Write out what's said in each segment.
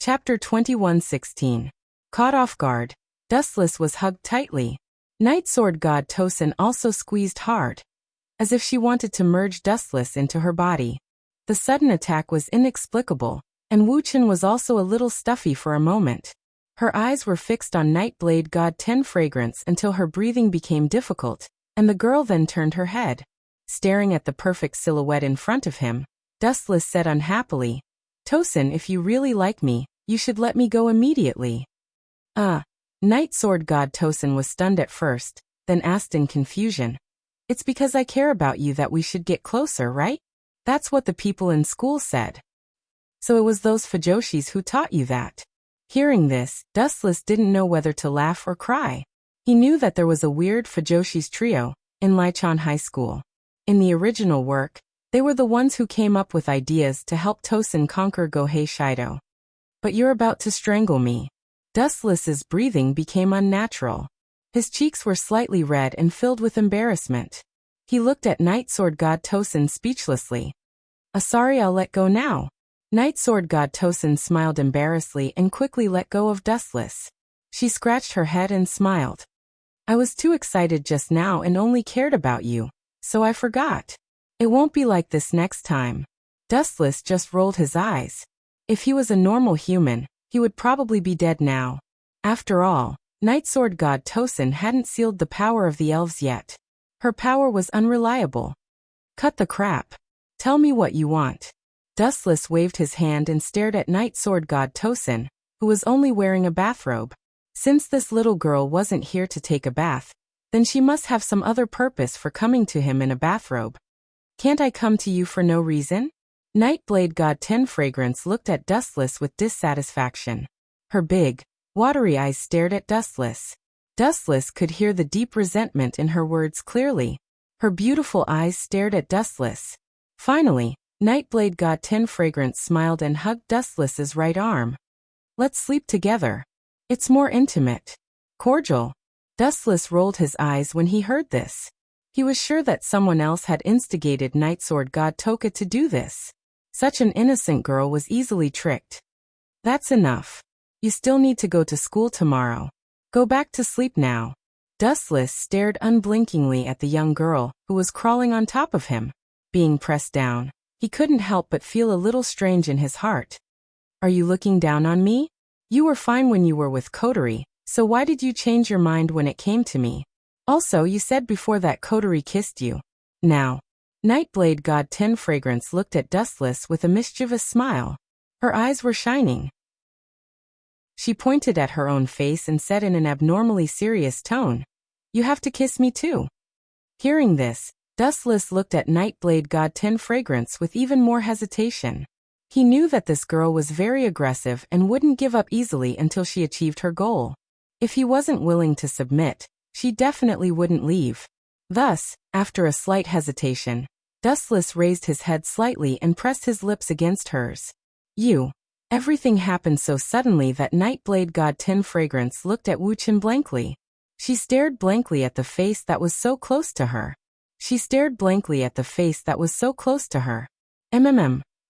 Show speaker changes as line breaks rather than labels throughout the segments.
Chapter 21:16. Caught off guard, Dustless was hugged tightly. Night Sword God Tosin also squeezed hard, as if she wanted to merge Dustless into her body. The sudden attack was inexplicable, and Wuxia was also a little stuffy for a moment. Her eyes were fixed on Nightblade God 10 fragrance until her breathing became difficult, and the girl then turned her head. Staring at the perfect silhouette in front of him, Dustless said unhappily, "Tosin, if you really like me, you should let me go immediately." Night Sword God Tosin was stunned at first, then asked in confusion, "It's because I care about you that we should get closer, right? That's what the people in school said. So it was those Fujoshis who taught you that." Hearing this, Dustless didn't know whether to laugh or cry. He knew that there was a weird Fujoshis trio in Lichon High School. In the original work, they were the ones who came up with ideas to help Tosin conquer Gohei Shido. "But you're about to strangle me." Dustless's breathing became unnatural. His cheeks were slightly red and filled with embarrassment. He looked at Night Sword God Tosin speechlessly. Sorry, I'll let go now." Night Sword God Tosin smiled embarrassedly and quickly let go of Dustless. She scratched her head and smiled. "I was too excited just now and only cared about you, so I forgot. It won't be like this next time." Dustless just rolled his eyes. If he was a normal human, he would probably be dead now. After all, Night Sword God Tosin hadn't sealed the power of the elves yet. Her power was unreliable. "Cut the crap. Tell me what you want." Dustless waved his hand and stared at Night Sword God Tosin, who was only wearing a bathrobe. Since this little girl wasn't here to take a bath, then she must have some other purpose for coming to him in a bathrobe. "Can't I come to you for no reason?" Nightblade God 10 Fragrance looked at Dustless with dissatisfaction. Her big, watery eyes stared at Dustless. Dustless could hear the deep resentment in her words clearly. Her beautiful eyes stared at Dustless. Finally, Nightblade God 10 Fragrance smiled and hugged Dustless's right arm. "Let's sleep together. It's more intimate. Cordial." Dustless rolled his eyes when he heard this. He was sure that someone else had instigated Night Sword God Toka to do this. Such an innocent girl was easily tricked. "That's enough. You still need to go to school tomorrow. Go back to sleep now." Dustless stared unblinkingly at the young girl, who was crawling on top of him. Being pressed down, he couldn't help but feel a little strange in his heart. "Are you looking down on me? You were fine when you were with Kotori, so why did you change your mind when it came to me? Also, you said before that Kotori kissed you. Now." Nightblade God 10 Fragrance looked at Dustless with a mischievous smile. Her eyes were shining. She pointed at her own face and said in an abnormally serious tone, "You have to kiss me too." Hearing this, Dustless looked at Nightblade God 10 Fragrance with even more hesitation. He knew that this girl was very aggressive and wouldn't give up easily until she achieved her goal. If he wasn't willing to submit, she definitely wouldn't leave. Thus, after a slight hesitation, Dustless raised his head slightly and pressed his lips against hers. Everything happened so suddenly that Nightblade God 10 Fragrance looked at Wuxia blankly. She stared blankly at the face that was so close to her.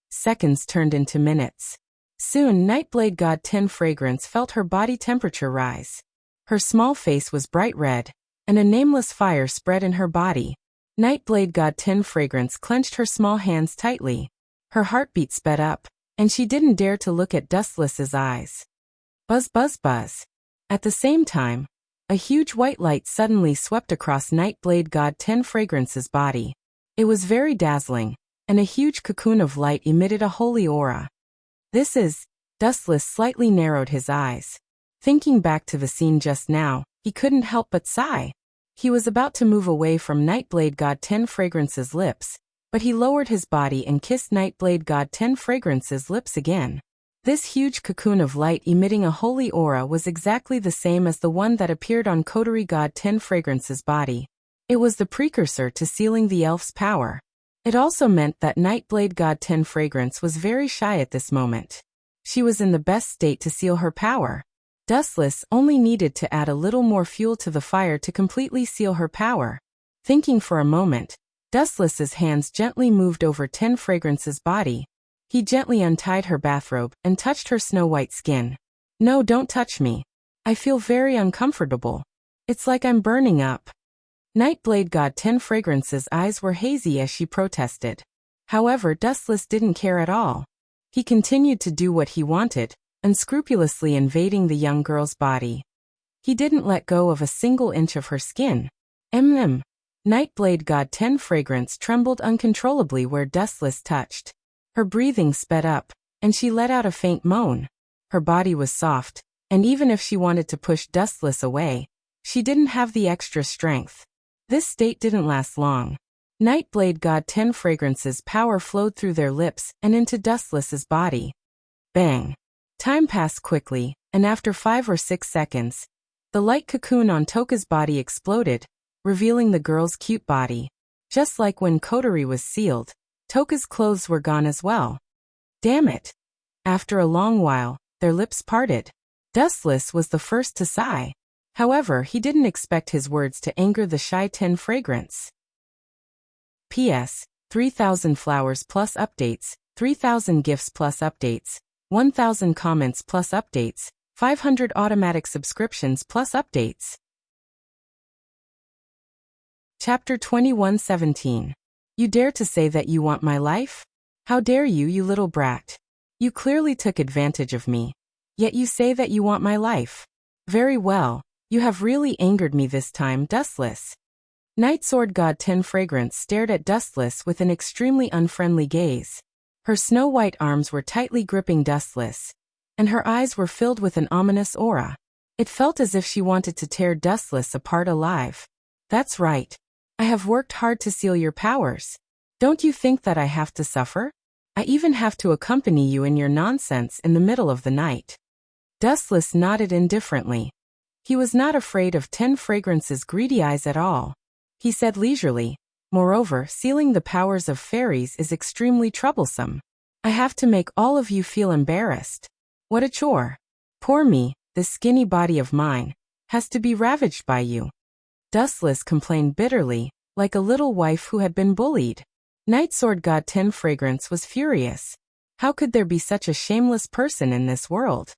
Seconds turned into minutes. Soon Nightblade God 10 Fragrance felt her body temperature rise. Her small face was bright red, and a nameless fire spread in her body. Nightblade God 10 Fragrance clenched her small hands tightly. Her heartbeat sped up, and she didn't dare to look at Dustless's eyes. Buzz buzz buzz. At the same time, a huge white light suddenly swept across Nightblade God 10 Fragrance's body. It was very dazzling, and a huge cocoon of light emitted a holy aura. Dustless slightly narrowed his eyes. Thinking back to the scene just now, he couldn't help but sigh. He was about to move away from Nightblade God 10 Fragrance's lips, but he lowered his body and kissed Nightblade God 10 Fragrance's lips again. This huge cocoon of light emitting a holy aura was exactly the same as the one that appeared on Kotori God 10 Fragrance's body. It was the precursor to sealing the elf's power. It also meant that Nightblade God 10 Fragrance was very shy at this moment. She was in the best state to seal her power. Dustless only needed to add a little more fuel to the fire to completely seal her power. Thinking for a moment, Dustless's hands gently moved over 10 Fragrance's body. He gently untied her bathrobe and touched her snow-white skin. No, don't touch me. I feel very uncomfortable. It's like I'm burning up. Nightblade God 10 Fragrance's eyes were hazy as she protested. However, Dustless didn't care at all. He continued to do what he wanted, unscrupulously invading the young girl's body. He didn't let go of a single inch of her skin. Nightblade God 10 Fragrance trembled uncontrollably where Dustless touched. Her breathing sped up, and she let out a faint moan. Her body was soft, and even if she wanted to push Dustless away, she didn't have the extra strength. This state didn't last long. Nightblade God 10 Fragrance's power flowed through their lips and into Dustless's body. Bang! Time passed quickly, and after 5 or 6 seconds, the light cocoon on Toka's body exploded, revealing the girl's cute body. Just like when Kotori was sealed, Toka's clothes were gone as well. Damn it! After a long while, their lips parted. Dustless was the first to sigh. However, he didn't expect his words to anger the shy 10 Fragrance. P.S. 3,000 flowers plus updates, 3,000 gifts plus updates, 1,000 comments plus updates, 500 automatic subscriptions plus updates. Chapter 21:17. You dare to say that you want my life? How dare you, you little brat? You clearly took advantage of me. Yet you say that you want my life. Very well, you have really angered me this time, Dustless. Night Sword God 10 Fragrance stared at Dustless with an extremely unfriendly gaze. Her snow-white arms were tightly gripping Dustless, and her eyes were filled with an ominous aura. It felt as if she wanted to tear Dustless apart alive. That's right. I have worked hard to seal your powers. Don't you think that I have to suffer? I even have to accompany you in your nonsense in the middle of the night. Dustless nodded indifferently. He was not afraid of 10 Fragrance's greedy eyes at all. He said leisurely, moreover, sealing the powers of fairies is extremely troublesome. I have to make all of you feel embarrassed. What a chore. Poor me, this skinny body of mine, has to be ravaged by you. Dustless complained bitterly, like a little wife who had been bullied. Night Sword God 10 Fragrance was furious. How could there be such a shameless person in this world?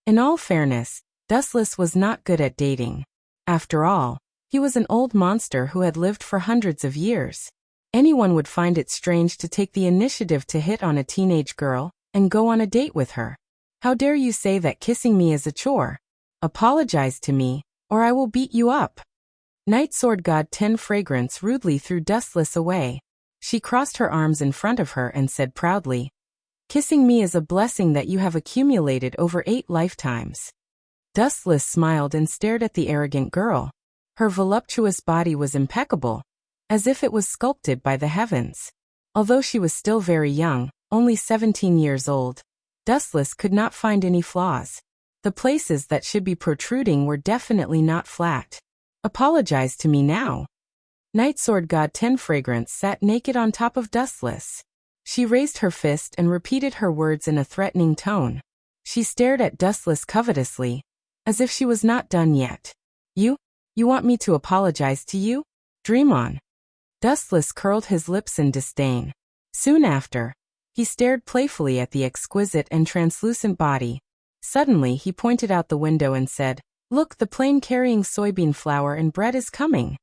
In all fairness, Dustless was not good at dating. After all, he was an old monster who had lived for hundreds of years. Anyone would find it strange to take the initiative to hit on a teenage girl and go on a date with her. How dare you say that kissing me is a chore? Apologize to me, or I will beat you up. Night Sword God 10 Fragrance rudely threw Dustless away. She crossed her arms in front of her and said proudly, "Kissing me is a blessing that you have accumulated over 8 lifetimes." Dustless smiled and stared at the arrogant girl. Her voluptuous body was impeccable, as if it was sculpted by the heavens. Although she was still very young, only 17 years old, Dustless could not find any flaws. The places that should be protruding were definitely not flat. Apologize to me now. Night Sword God 10 Fragrance sat naked on top of Dustless. She raised her fist and repeated her words in a threatening tone. She stared at Dustless covetously, as if she was not done yet. You want me to apologize to you? Dream on. Dustless curled his lips in disdain. Soon after, he stared playfully at the exquisite and translucent body. Suddenly he pointed out the window and said, "Look, the plane carrying soybean flour and bread is coming."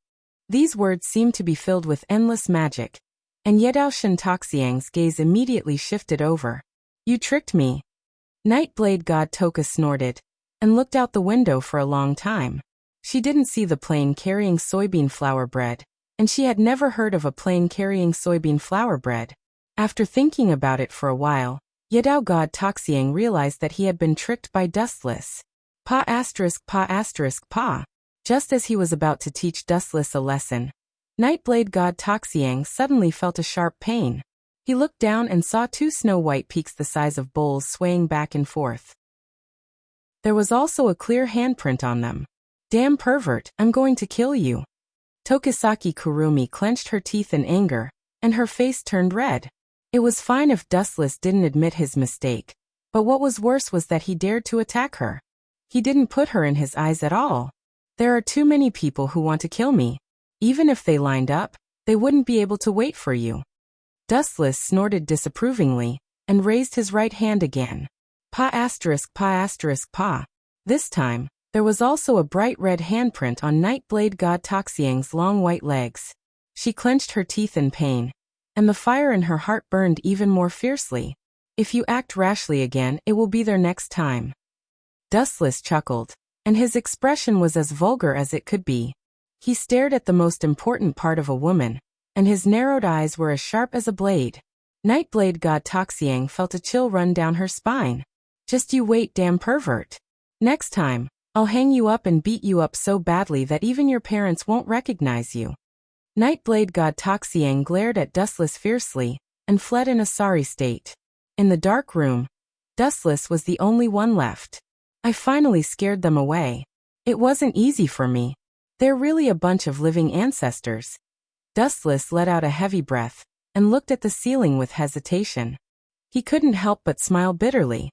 These words seemed to be filled with endless magic, and Yedao Shintoxiang's gaze immediately shifted over. "You tricked me." Nightblade God Toka snorted, and looked out the window for a long time. She didn't see the plane carrying soybean flour bread, and she had never heard of a plane carrying soybean flour bread. After thinking about it for a while, Yedao God Toxiang realized that he had been tricked by Dustless. Pa**. Just as he was about to teach Dustless a lesson, Nightblade God Toxiang suddenly felt a sharp pain. He looked down and saw 2 snow-white peaks the size of bowls swaying back and forth. There was also a clear handprint on them. "Damn pervert, I'm going to kill you." Tokisaki Kurumi clenched her teeth in anger, and her face turned red. It was fine if Dustless didn't admit his mistake, but what was worse was that he dared to attack her. He didn't put her in his eyes at all. There are too many people who want to kill me. Even if they lined up, they wouldn't be able to wait for you. Dustless snorted disapprovingly, and raised his right hand again. Pa asterisk pa asterisk pa. This time, there was also a bright red handprint on Nightblade God Toxiang's long white legs. She clenched her teeth in pain, and the fire in her heart burned even more fiercely. If you act rashly again, it will be there next time. Dustless chuckled, and his expression was as vulgar as it could be. He stared at the most important part of a woman, and his narrowed eyes were as sharp as a blade. Nightblade God Toxiang felt a chill run down her spine. Just you wait, damn pervert. Next time, I'll hang you up and beat you up so badly that even your parents won't recognize you. Nightblade God Toxiang glared at Dustless fiercely, and fled in a sorry state. In the dark room, Dustless was the only one left. I finally scared them away. It wasn't easy for me. They're really a bunch of living ancestors. Dustless let out a heavy breath, and looked at the ceiling with hesitation. He couldn't help but smile bitterly.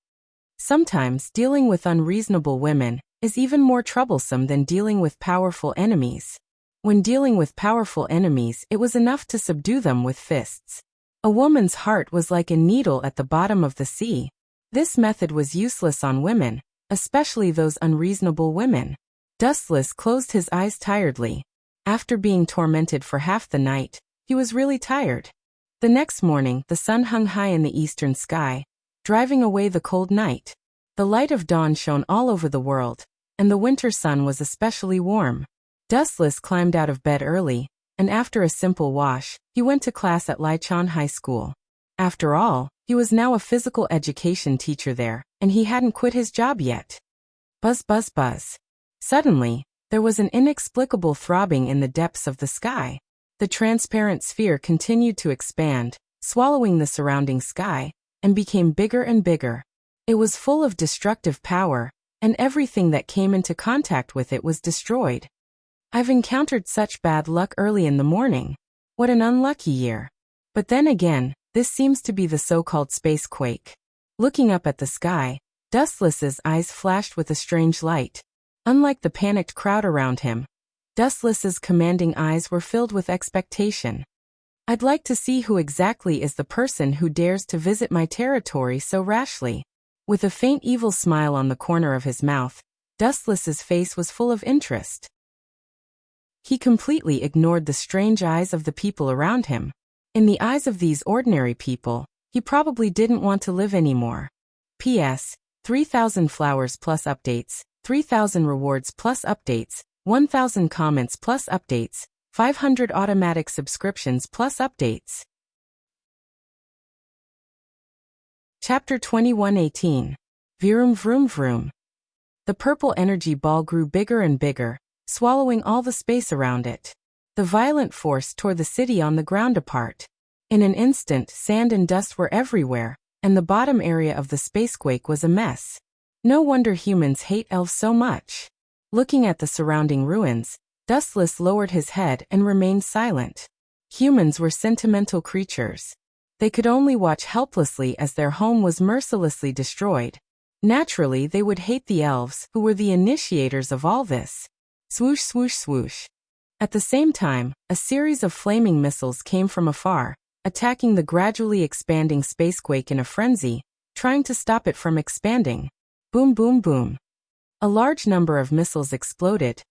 Sometimes dealing with unreasonable women is even more troublesome than dealing with powerful enemies. When dealing with powerful enemies, it was enough to subdue them with fists. A woman's heart was like a needle at the bottom of the sea. This method was useless on women, especially those unreasonable women. Dustless closed his eyes tiredly. After being tormented for half the night, he was really tired. The next morning, the sun hung high in the eastern sky, driving away the cold night. The light of dawn shone all over the world, and the winter sun was especially warm. Dustless climbed out of bed early, and after a simple wash, he went to class at Lichon High School. After all, he was now a physical education teacher there, and he hadn't quit his job yet. Buzz buzz buzz. Suddenly, there was an inexplicable throbbing in the depths of the sky. The transparent sphere continued to expand, swallowing the surrounding sky, and became bigger and bigger. It was full of destructive power, and everything that came into contact with it was destroyed. I've encountered such bad luck early in the morning. What an unlucky year. But then again, this seems to be the so-called space quake. Looking up at the sky, Dustless's eyes flashed with a strange light. Unlike the panicked crowd around him, Dustless's commanding eyes were filled with expectation. I'd like to see who exactly is the person who dares to visit my territory so rashly. With a faint evil smile on the corner of his mouth, Dustless's face was full of interest. He completely ignored the strange eyes of the people around him. In the eyes of these ordinary people, he probably didn't want to live anymore. P.S. 3,000 flowers plus updates, 3,000 rewards plus updates, 1,000 comments plus updates, 500 automatic subscriptions plus updates. Chapter 21:18. Vroom vroom vroom. The purple energy ball grew bigger and bigger, swallowing all the space around it. The violent force tore the city on the ground apart. In an instant, sand and dust were everywhere, and the bottom area of the spacequake was a mess. No wonder humans hate elves so much. Looking at the surrounding ruins, Dustless lowered his head and remained silent. Humans were sentimental creatures. They could only watch helplessly as their home was mercilessly destroyed. Naturally, they would hate the elves, who were the initiators of all this. Swoosh swoosh swoosh. At the same time, a series of flaming missiles came from afar, attacking the gradually expanding spacequake in a frenzy, trying to stop it from expanding. Boom boom boom. A large number of missiles exploded,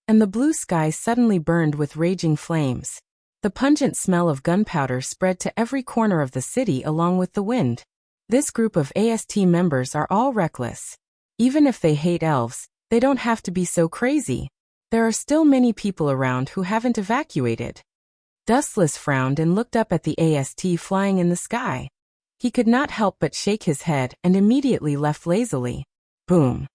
and the blue sky suddenly burned with raging flames. The pungent smell of gunpowder spread to every corner of the city along with the wind. This group of AST members are all reckless. Even if they hate elves, they don't have to be so crazy. There are still many people around who haven't evacuated. Dustless frowned and looked up at the AST flying in the sky. He could not help but shake his head and immediately left lazily. Boom.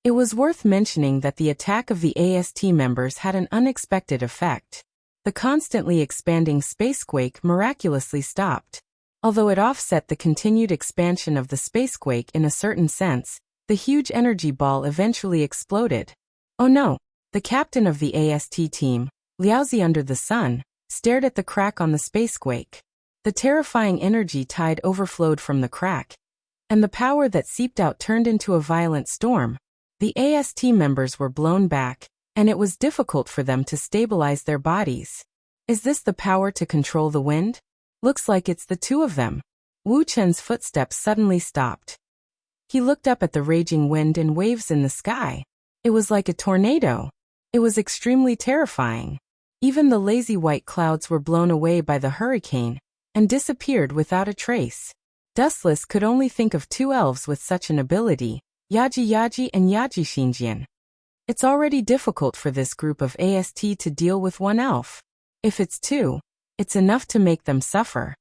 It was worth mentioning that the attack of the AST members had an unexpected effect. The constantly expanding spacequake miraculously stopped. Although it offset the continued expansion of the spacequake in a certain sense, the huge energy ball eventually exploded. Oh no! The captain of the AST team, Liaozi under the sun, stared at the crack on the spacequake. The terrifying energy tide overflowed from the crack, and the power that seeped out turned into a violent storm. The AST members were blown back, and it was difficult for them to stabilize their bodies. Is this the power to control the wind? Looks like it's the two of them. Wu Chen's footsteps suddenly stopped. He looked up at the raging wind and waves in the sky. It was like a tornado. It was extremely terrifying. Even the lazy white clouds were blown away by the hurricane and disappeared without a trace. Dustless could only think of two elves with such an ability, Yaji Yaji and Yaji Xinjian. It's already difficult for this group of AST to deal with one elf. If it's two, it's enough to make them suffer.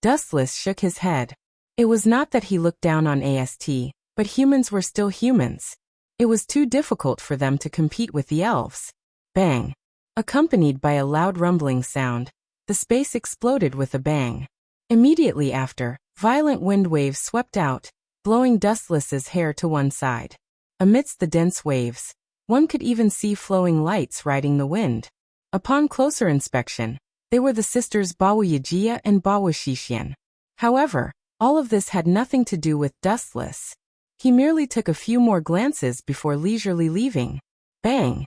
Dustless shook his head. It was not that he looked down on AST, but humans were still humans. It was too difficult for them to compete with the elves. Bang! Accompanied by a loud rumbling sound, the space exploded with a bang. Immediately after, violent wind waves swept out, blowing Dustless's hair to one side. Amidst the dense waves, one could even see flowing lights riding the wind. Upon closer inspection, they were the sisters Bawu Yijia and Bawu Shixian. However, all of this had nothing to do with Dustless. He merely took a few more glances before leisurely leaving. Bang!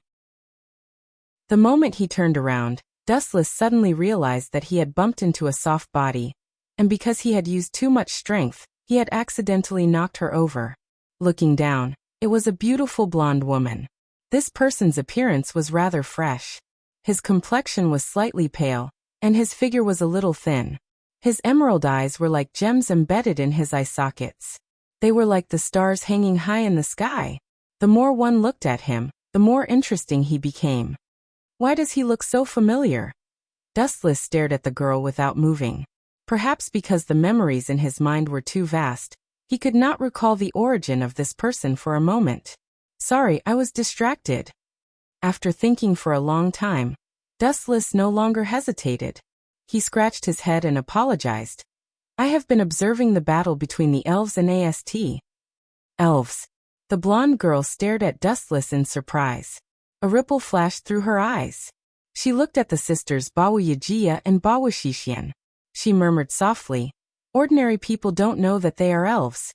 The moment he turned around, Dustless suddenly realized that he had bumped into a soft body, and because he had used too much strength, he had accidentally knocked her over. Looking down, it was a beautiful blonde woman. This person's appearance was rather fresh. His complexion was slightly pale, and his figure was a little thin. His emerald eyes were like gems embedded in his eye sockets. They were like the stars hanging high in the sky. The more one looked at him, the more interesting he became. Why does he look so familiar? Dustless stared at the girl without moving. Perhaps because the memories in his mind were too vast, he could not recall the origin of this person for a moment. Sorry, I was distracted. After thinking for a long time, Dustless no longer hesitated. He scratched his head and apologized. I have been observing the battle between the elves and AST. Elves. The blonde girl stared at Dustless in surprise. A ripple flashed through her eyes. She looked at the sisters Bawu Yijia and Bawu Shixian. She murmured softly, ordinary people don't know that they are elves.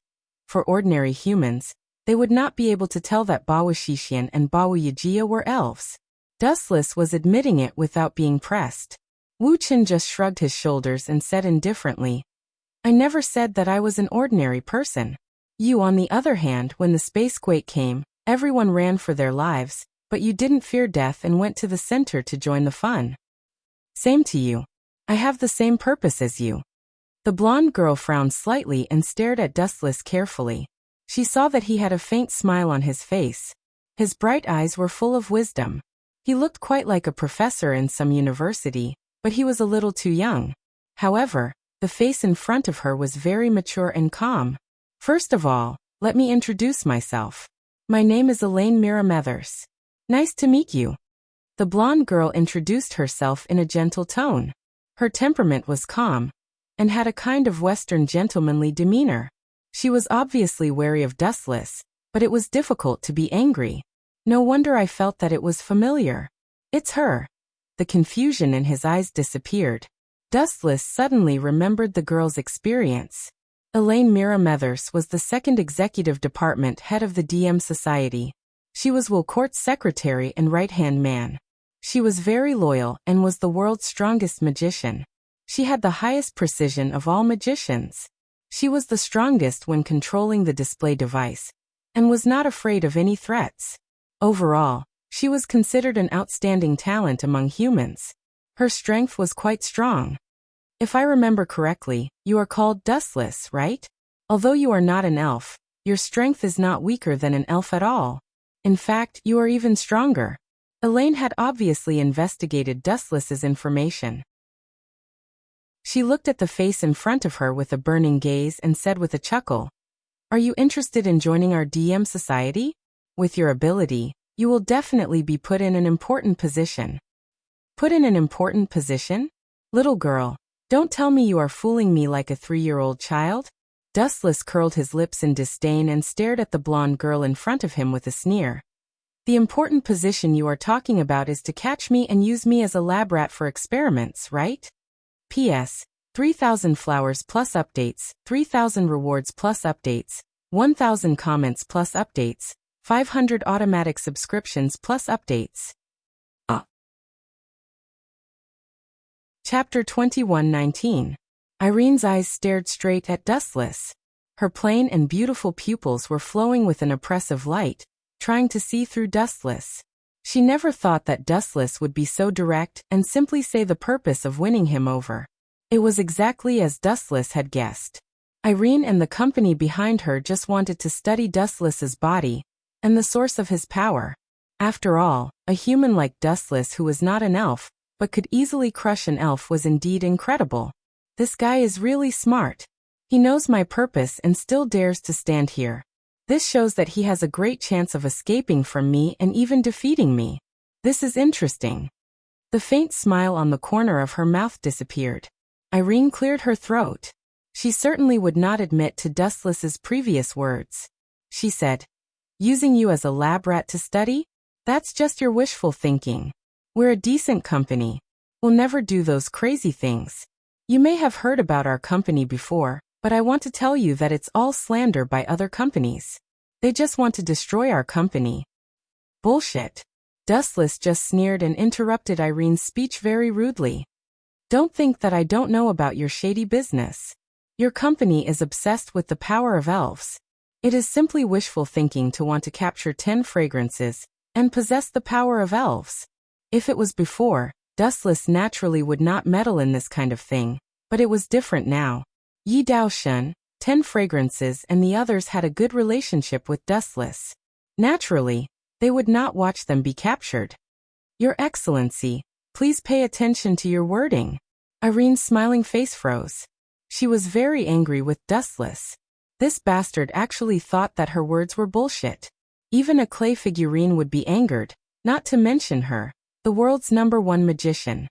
For ordinary humans, they would not be able to tell that Bawu Shixian and Bawu Yijia were elves. Dustless was admitting it without being pressed. Wu Chen just shrugged his shoulders and said indifferently, I never said that I was an ordinary person. You, on the other hand, when the spacequake came, everyone ran for their lives, but you didn't fear death and went to the center to join the fun. Same to you. I have the same purpose as you. The blonde girl frowned slightly and stared at Dustless carefully. She saw that he had a faint smile on his face. His bright eyes were full of wisdom. He looked quite like a professor in some university, but he was a little too young. However, the face in front of her was very mature and calm. First of all, let me introduce myself. My name is Elaine Miramethers. Nice to meet you. The blonde girl introduced herself in a gentle tone. Her temperament was calm, and had a kind of Western gentlemanly demeanor. She was obviously wary of Dustless, but it was difficult to be angry. No wonder I felt that it was familiar. It's her. The confusion in his eyes disappeared. Dustless suddenly remembered the girl's experience. Elaine Miramethers was the second executive department head of the DM Society. She was Wilcourt's secretary and right-hand man. She was very loyal and was the world's strongest magician. She had the highest precision of all magicians. She was the strongest when controlling the display device, and was not afraid of any threats. Overall, she was considered an outstanding talent among humans. Her strength was quite strong. If I remember correctly, you are called Dustless, right? Although you are not an elf, your strength is not weaker than an elf at all. In fact, you are even stronger. Elaine had obviously investigated Dustless's information. She looked at the face in front of her with a burning gaze and said with a chuckle, Are you interested in joining our DM society? With your ability, you will definitely be put in an important position. Put in an important position? Little girl, don't tell me you are fooling me like a 3-year-old child. Dustless curled his lips in disdain and stared at the blonde girl in front of him with a sneer. The important position you are talking about is to catch me and use me as a lab rat for experiments, right? P.S. 3,000 flowers plus updates, 3,000 rewards plus updates, 1,000 comments plus updates, 500 automatic subscriptions plus updates. Chapter 21:19. Irene's eyes stared straight at Dustless. Her plain and beautiful pupils were flowing with an oppressive light, trying to see through Dustless. She never thought that Dustless would be so direct and simply say the purpose of winning him over. It was exactly as Dustless had guessed. Irene and the company behind her just wanted to study Dustless's body and the source of his power. After all, a human like Dustless who was not an elf, but could easily crush an elf was indeed incredible. This guy is really smart. He knows my purpose and still dares to stand here. This shows that he has a great chance of escaping from me and even defeating me. This is interesting. The faint smile on the corner of her mouth disappeared. Irene cleared her throat. She certainly would not admit to Dustless's previous words. She said, "Using you as a lab rat to study? That's just your wishful thinking. We're a decent company. We'll never do those crazy things. You may have heard about our company before, but I want to tell you that it's all slander by other companies. They just want to destroy our company." Bullshit. Dustless just sneered and interrupted Irene's speech very rudely. "Don't think that I don't know about your shady business. Your company is obsessed with the power of elves. It is simply wishful thinking to want to capture 10 fragrances and possess the power of elves. If it was before, Dustless naturally would not meddle in this kind of thing, but it was different now. Yi Daoshun, 10 fragrances and the others had a good relationship with Dustless. Naturally, they would not watch them be captured. Your Excellency, please pay attention to your wording." Irene's smiling face froze. She was very angry with Dustless. This bastard actually thought that her words were bullshit. Even a clay figurine would be angered, not to mention her, the world's #1 magician.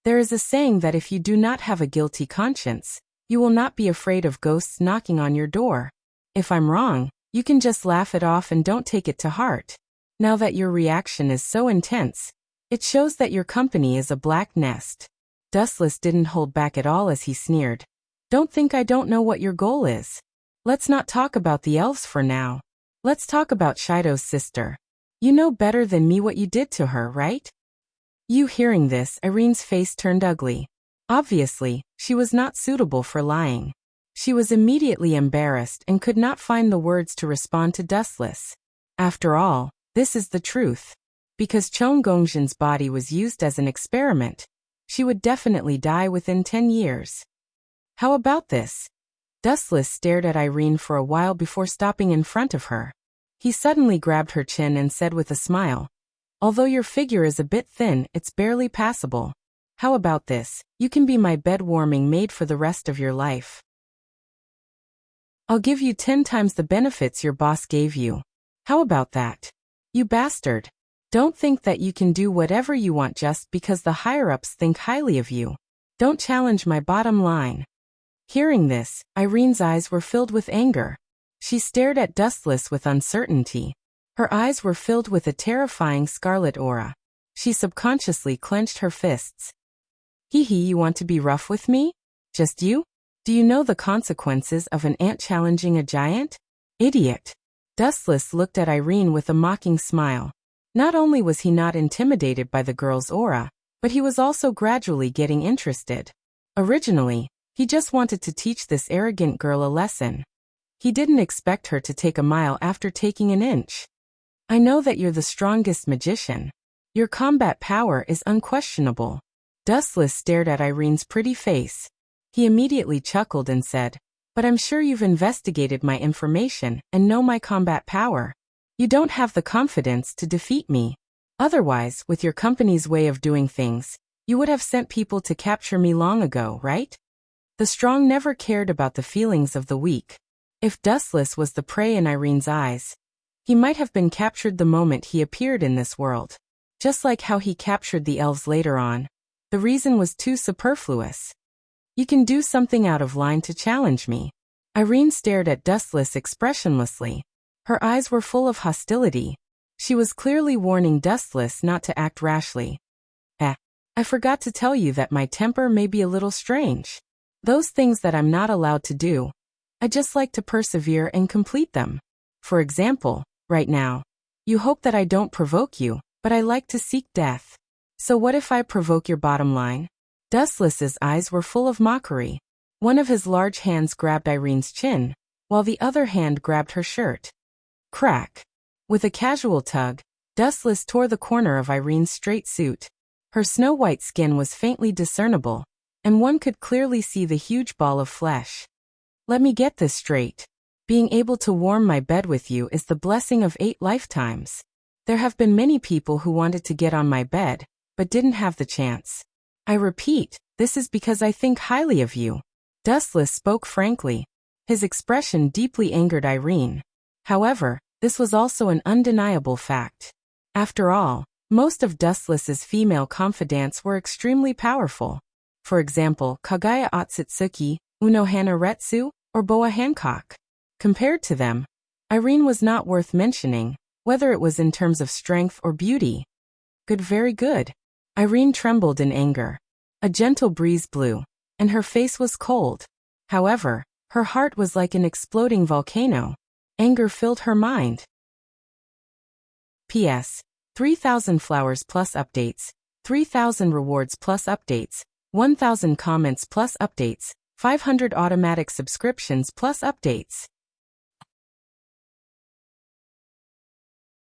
There is a saying that if you do not have a guilty conscience, you will not be afraid of ghosts knocking on your door. If I'm wrong, you can just laugh it off and don't take it to heart. Now that your reaction is so intense, it shows that your company is a black nest. Dustless didn't hold back at all as he sneered. "Don't think I don't know what your goal is. Let's not talk about the elves for now. Let's talk about Shido's sister. You know better than me what you did to her, right?" You hearing this, Irene's face turned ugly. Obviously, she was not suitable for lying. She was immediately embarrassed and could not find the words to respond to Dustless. After all, this is the truth. Because Chong Gongjin's body was used as an experiment, she would definitely die within 10 years. How about this? Dustless stared at Irene for a while before stopping in front of her. He suddenly grabbed her chin and said with a smile, "Although your figure is a bit thin, it's barely passable. How about this? You can be my bed-warming maid for the rest of your life. I'll give you 10 times the benefits your boss gave you. How about that? You bastard. Don't think that you can do whatever you want just because the higher-ups think highly of you. Don't challenge my bottom line." Hearing this, Irene's eyes were filled with anger. She stared at Dustless with uncertainty. Her eyes were filled with a terrifying scarlet aura. She subconsciously clenched her fists. Hee, you want to be rough with me? Just you? Do you know the consequences of an ant challenging a giant? Idiot. Dustless looked at Irene with a mocking smile. Not only was he not intimidated by the girl's aura, but he was also gradually getting interested. Originally, he just wanted to teach this arrogant girl a lesson. He didn't expect her to take a mile after taking an inch. "I know that you're the strongest magician. Your combat power is unquestionable." Dustless stared at Irene's pretty face. He immediately chuckled and said, "But I'm sure you've investigated my information and know my combat power. You don't have the confidence to defeat me. Otherwise, with your company's way of doing things, you would have sent people to capture me long ago, right?" The strong never cared about the feelings of the weak. If Dustless was the prey in Irene's eyes, he might have been captured the moment he appeared in this world. Just like how he captured the elves later on. The reason was too superfluous. "You can do something out of line to challenge me." Irene stared at Dustless expressionlessly. Her eyes were full of hostility. She was clearly warning Dustless not to act rashly. I forgot to tell you that my temper may be a little strange. Those things that I'm not allowed to do, I just like to persevere and complete them. For example, right now, you hope that I don't provoke you, but I like to seek death. So what if I provoke your bottom line?" Dustless's eyes were full of mockery. One of his large hands grabbed Irene's chin, while the other hand grabbed her shirt. Crack! With a casual tug, Dustless tore the corner of Irene's straight suit. Her snow-white skin was faintly discernible, and one could clearly see the huge ball of flesh. Let me get this straight. Being able to warm my bed with you is the blessing of 8 lifetimes. There have been many people who wanted to get on my bed, but didn't have the chance. I repeat, this is because I think highly of you. Dustless spoke frankly. His expression deeply angered Irene. However, this was also an undeniable fact. After all, most of Dustless's female confidants were extremely powerful. For example, Kagaya Otsutsuki, Unohana Retsu, or Boa Hancock. Compared to them, Irene was not worth mentioning, whether it was in terms of strength or beauty. Good, very good. Irene trembled in anger. A gentle breeze blew, and her face was cold. However, her heart was like an exploding volcano. Anger filled her mind. P.S. 3,000 flowers plus updates, 3,000 rewards plus updates, 1,000 comments plus updates, 500 automatic subscriptions plus updates.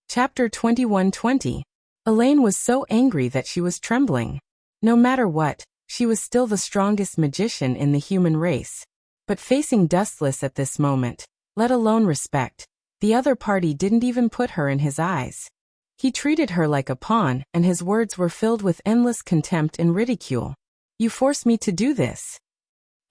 Chapter 2120. Elaine was so angry that she was trembling. No matter what, she was still the strongest magician in the human race. But facing Dustless at this moment, let alone respect, the other party didn't even put her in his eyes. He treated her like a pawn, and his words were filled with endless contempt and ridicule. You forced me to do this.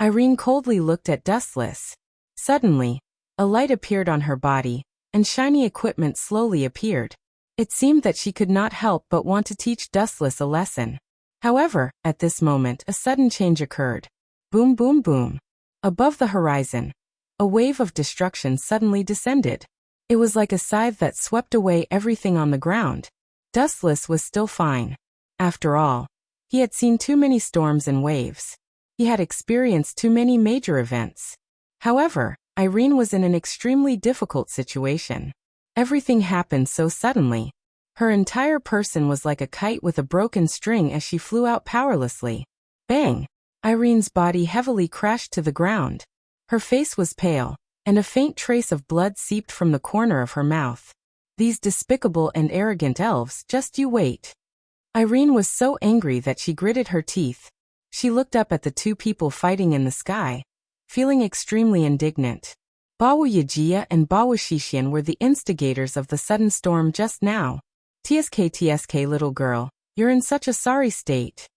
Irene coldly looked at Dustless. Suddenly, a light appeared on her body, and shiny equipment slowly appeared. It seemed that she could not help but want to teach Dustless a lesson. However, at this moment a sudden change occurred. Boom, boom, boom. Above the horizon, a wave of destruction suddenly descended. It was like a scythe that swept away everything on the ground. Dustless was still fine. After all, he had seen too many storms and waves. He had experienced too many major events. However, Irene was in an extremely difficult situation. Everything happened so suddenly. Her entire person was like a kite with a broken string as she flew out powerlessly. Bang! Irene's body heavily crashed to the ground. Her face was pale, and a faint trace of blood seeped from the corner of her mouth. These despicable and arrogant elves, just you wait. Irene was so angry that she gritted her teeth. She looked up at the two people fighting in the sky, feeling extremely indignant. Bawu Yajia and Bawu Shishian were the instigators of the sudden storm just now. TSK little girl, you're in such a sorry state.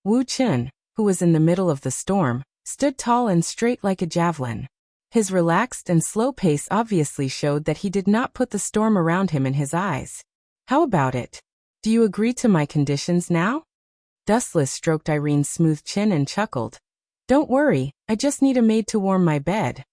Wu Chun, who was in the middle of the storm, stood tall and straight like a javelin. His relaxed and slow pace obviously showed that he did not put the storm around him in his eyes. How about it? Do you agree to my conditions now? Dustless stroked Irene's smooth chin and chuckled. Don't worry, I just need a maid to warm my bed.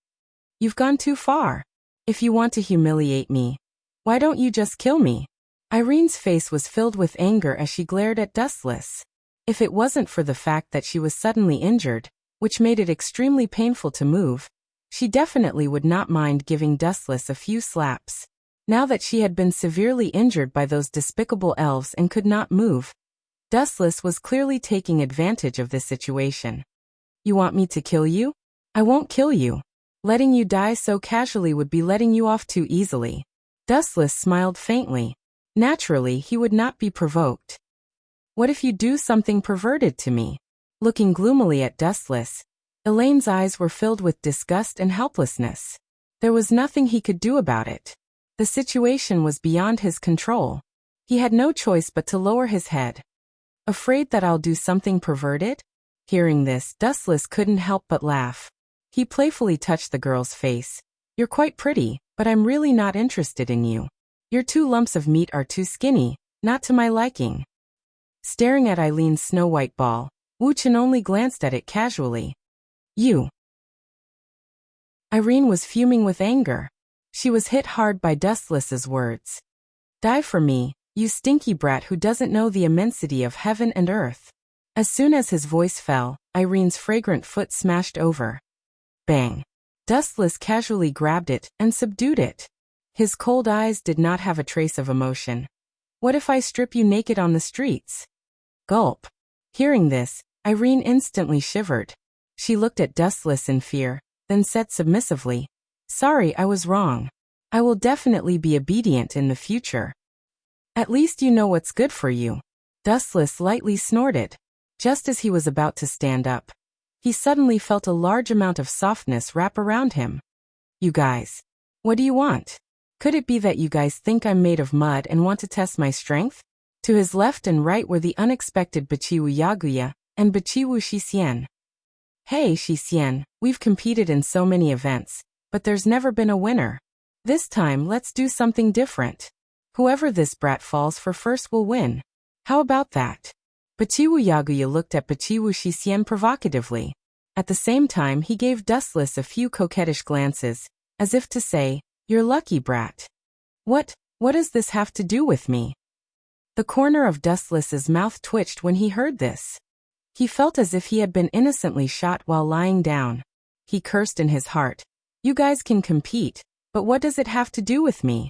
You've gone too far. If you want to humiliate me, why don't you just kill me? Irene's face was filled with anger as she glared at Dustless. If it wasn't for the fact that she was suddenly injured, which made it extremely painful to move, she definitely would not mind giving Dustless a few slaps. Now that she had been severely injured by those despicable elves and could not move, Dustless was clearly taking advantage of this situation. You want me to kill you? I won't kill you. Letting you die so casually would be letting you off too easily. Dustless smiled faintly. Naturally, he would not be provoked. What if you do something perverted to me? Looking gloomily at Dustless, Elaine's eyes were filled with disgust and helplessness. There was nothing he could do about it. The situation was beyond his control. He had no choice but to lower his head. Afraid that I'll do something perverted? Hearing this, Dustless couldn't help but laugh. He playfully touched the girl's face. You're quite pretty, but I'm really not interested in you. Your 2 lumps of meat are too skinny, not to my liking. Staring at Eileen's snow-white ball, Wu Chen only glanced at it casually. You. Irene was fuming with anger. She was hit hard by Dustless's words. Die for me, you stinky brat who doesn't know the immensity of heaven and earth. As soon as his voice fell, Irene's fragrant foot smashed over. Bang. Dustless casually grabbed it and subdued it. His cold eyes did not have a trace of emotion. What if I strip you naked on the streets? Gulp. Hearing this, Irene instantly shivered. She looked at Dustless in fear, then said submissively, "Sorry, I was wrong. I will definitely be obedient in the future." "At least you know what's good for you." Dustless lightly snorted. Just as he was about to stand up, he suddenly felt a large amount of softness wrap around him. "You guys. What do you want? Could it be that you guys think I'm made of mud and want to test my strength?" To his left and right were the unexpected Bichiwu Yaguya and Bichiwu Shixien. "Hey Shixien, we've competed in so many events, but there's never been a winner. This time let's do something different. Whoever this brat falls for first will win. How about that?" Bichiwu Yaguya looked at Bichiwu Shixien provocatively. At the same time he gave Dustless a few coquettish glances, as if to say, "You're lucky, brat." What does this have to do with me?" The corner of Dustless's mouth twitched when he heard this. He felt as if he had been innocently shot while lying down. He cursed in his heart. "You guys can compete, but what does it have to do with me?"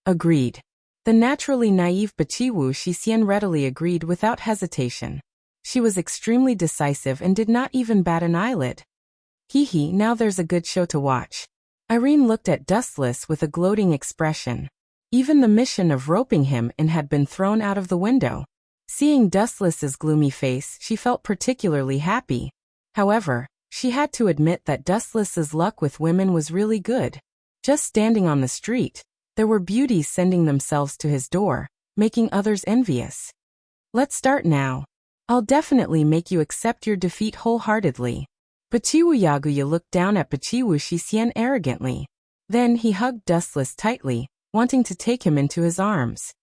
"Agreed." The naturally naive Bichiwu Shixien readily agreed without hesitation. She was extremely decisive and did not even bat an eyelid. "Hee, now there's a good show to watch." Irene looked at Dustless with a gloating expression. Even the mission of roping him in had been thrown out of the window. Seeing Dustless's gloomy face, she felt particularly happy. However, she had to admit that Dustless's luck with women was really good. Just standing on the street, there were beauties sending themselves to his door, making others envious. "Let's start now. I'll definitely make you accept your defeat wholeheartedly." Bichiwu Yaguya looked down at Bichiwu Shixien arrogantly. Then he hugged Dustless tightly, wanting to take him into his arms.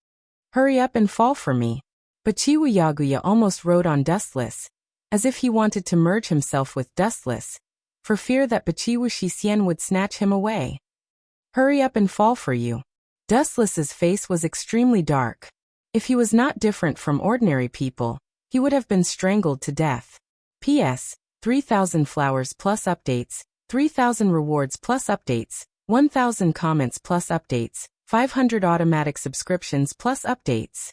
"Hurry up and fall for me." Bichiwu Yaguya almost rode on Dustless, as if he wanted to merge himself with Dustless, for fear that Bichiwu Shixien would snatch him away. "Hurry up and fall for you." Dustless's face was extremely dark. If he was not different from ordinary people, he would have been strangled to death. P.S. 3,000 flowers plus updates, 3,000 rewards plus updates, 1,000 comments plus updates, 500 automatic subscriptions plus updates.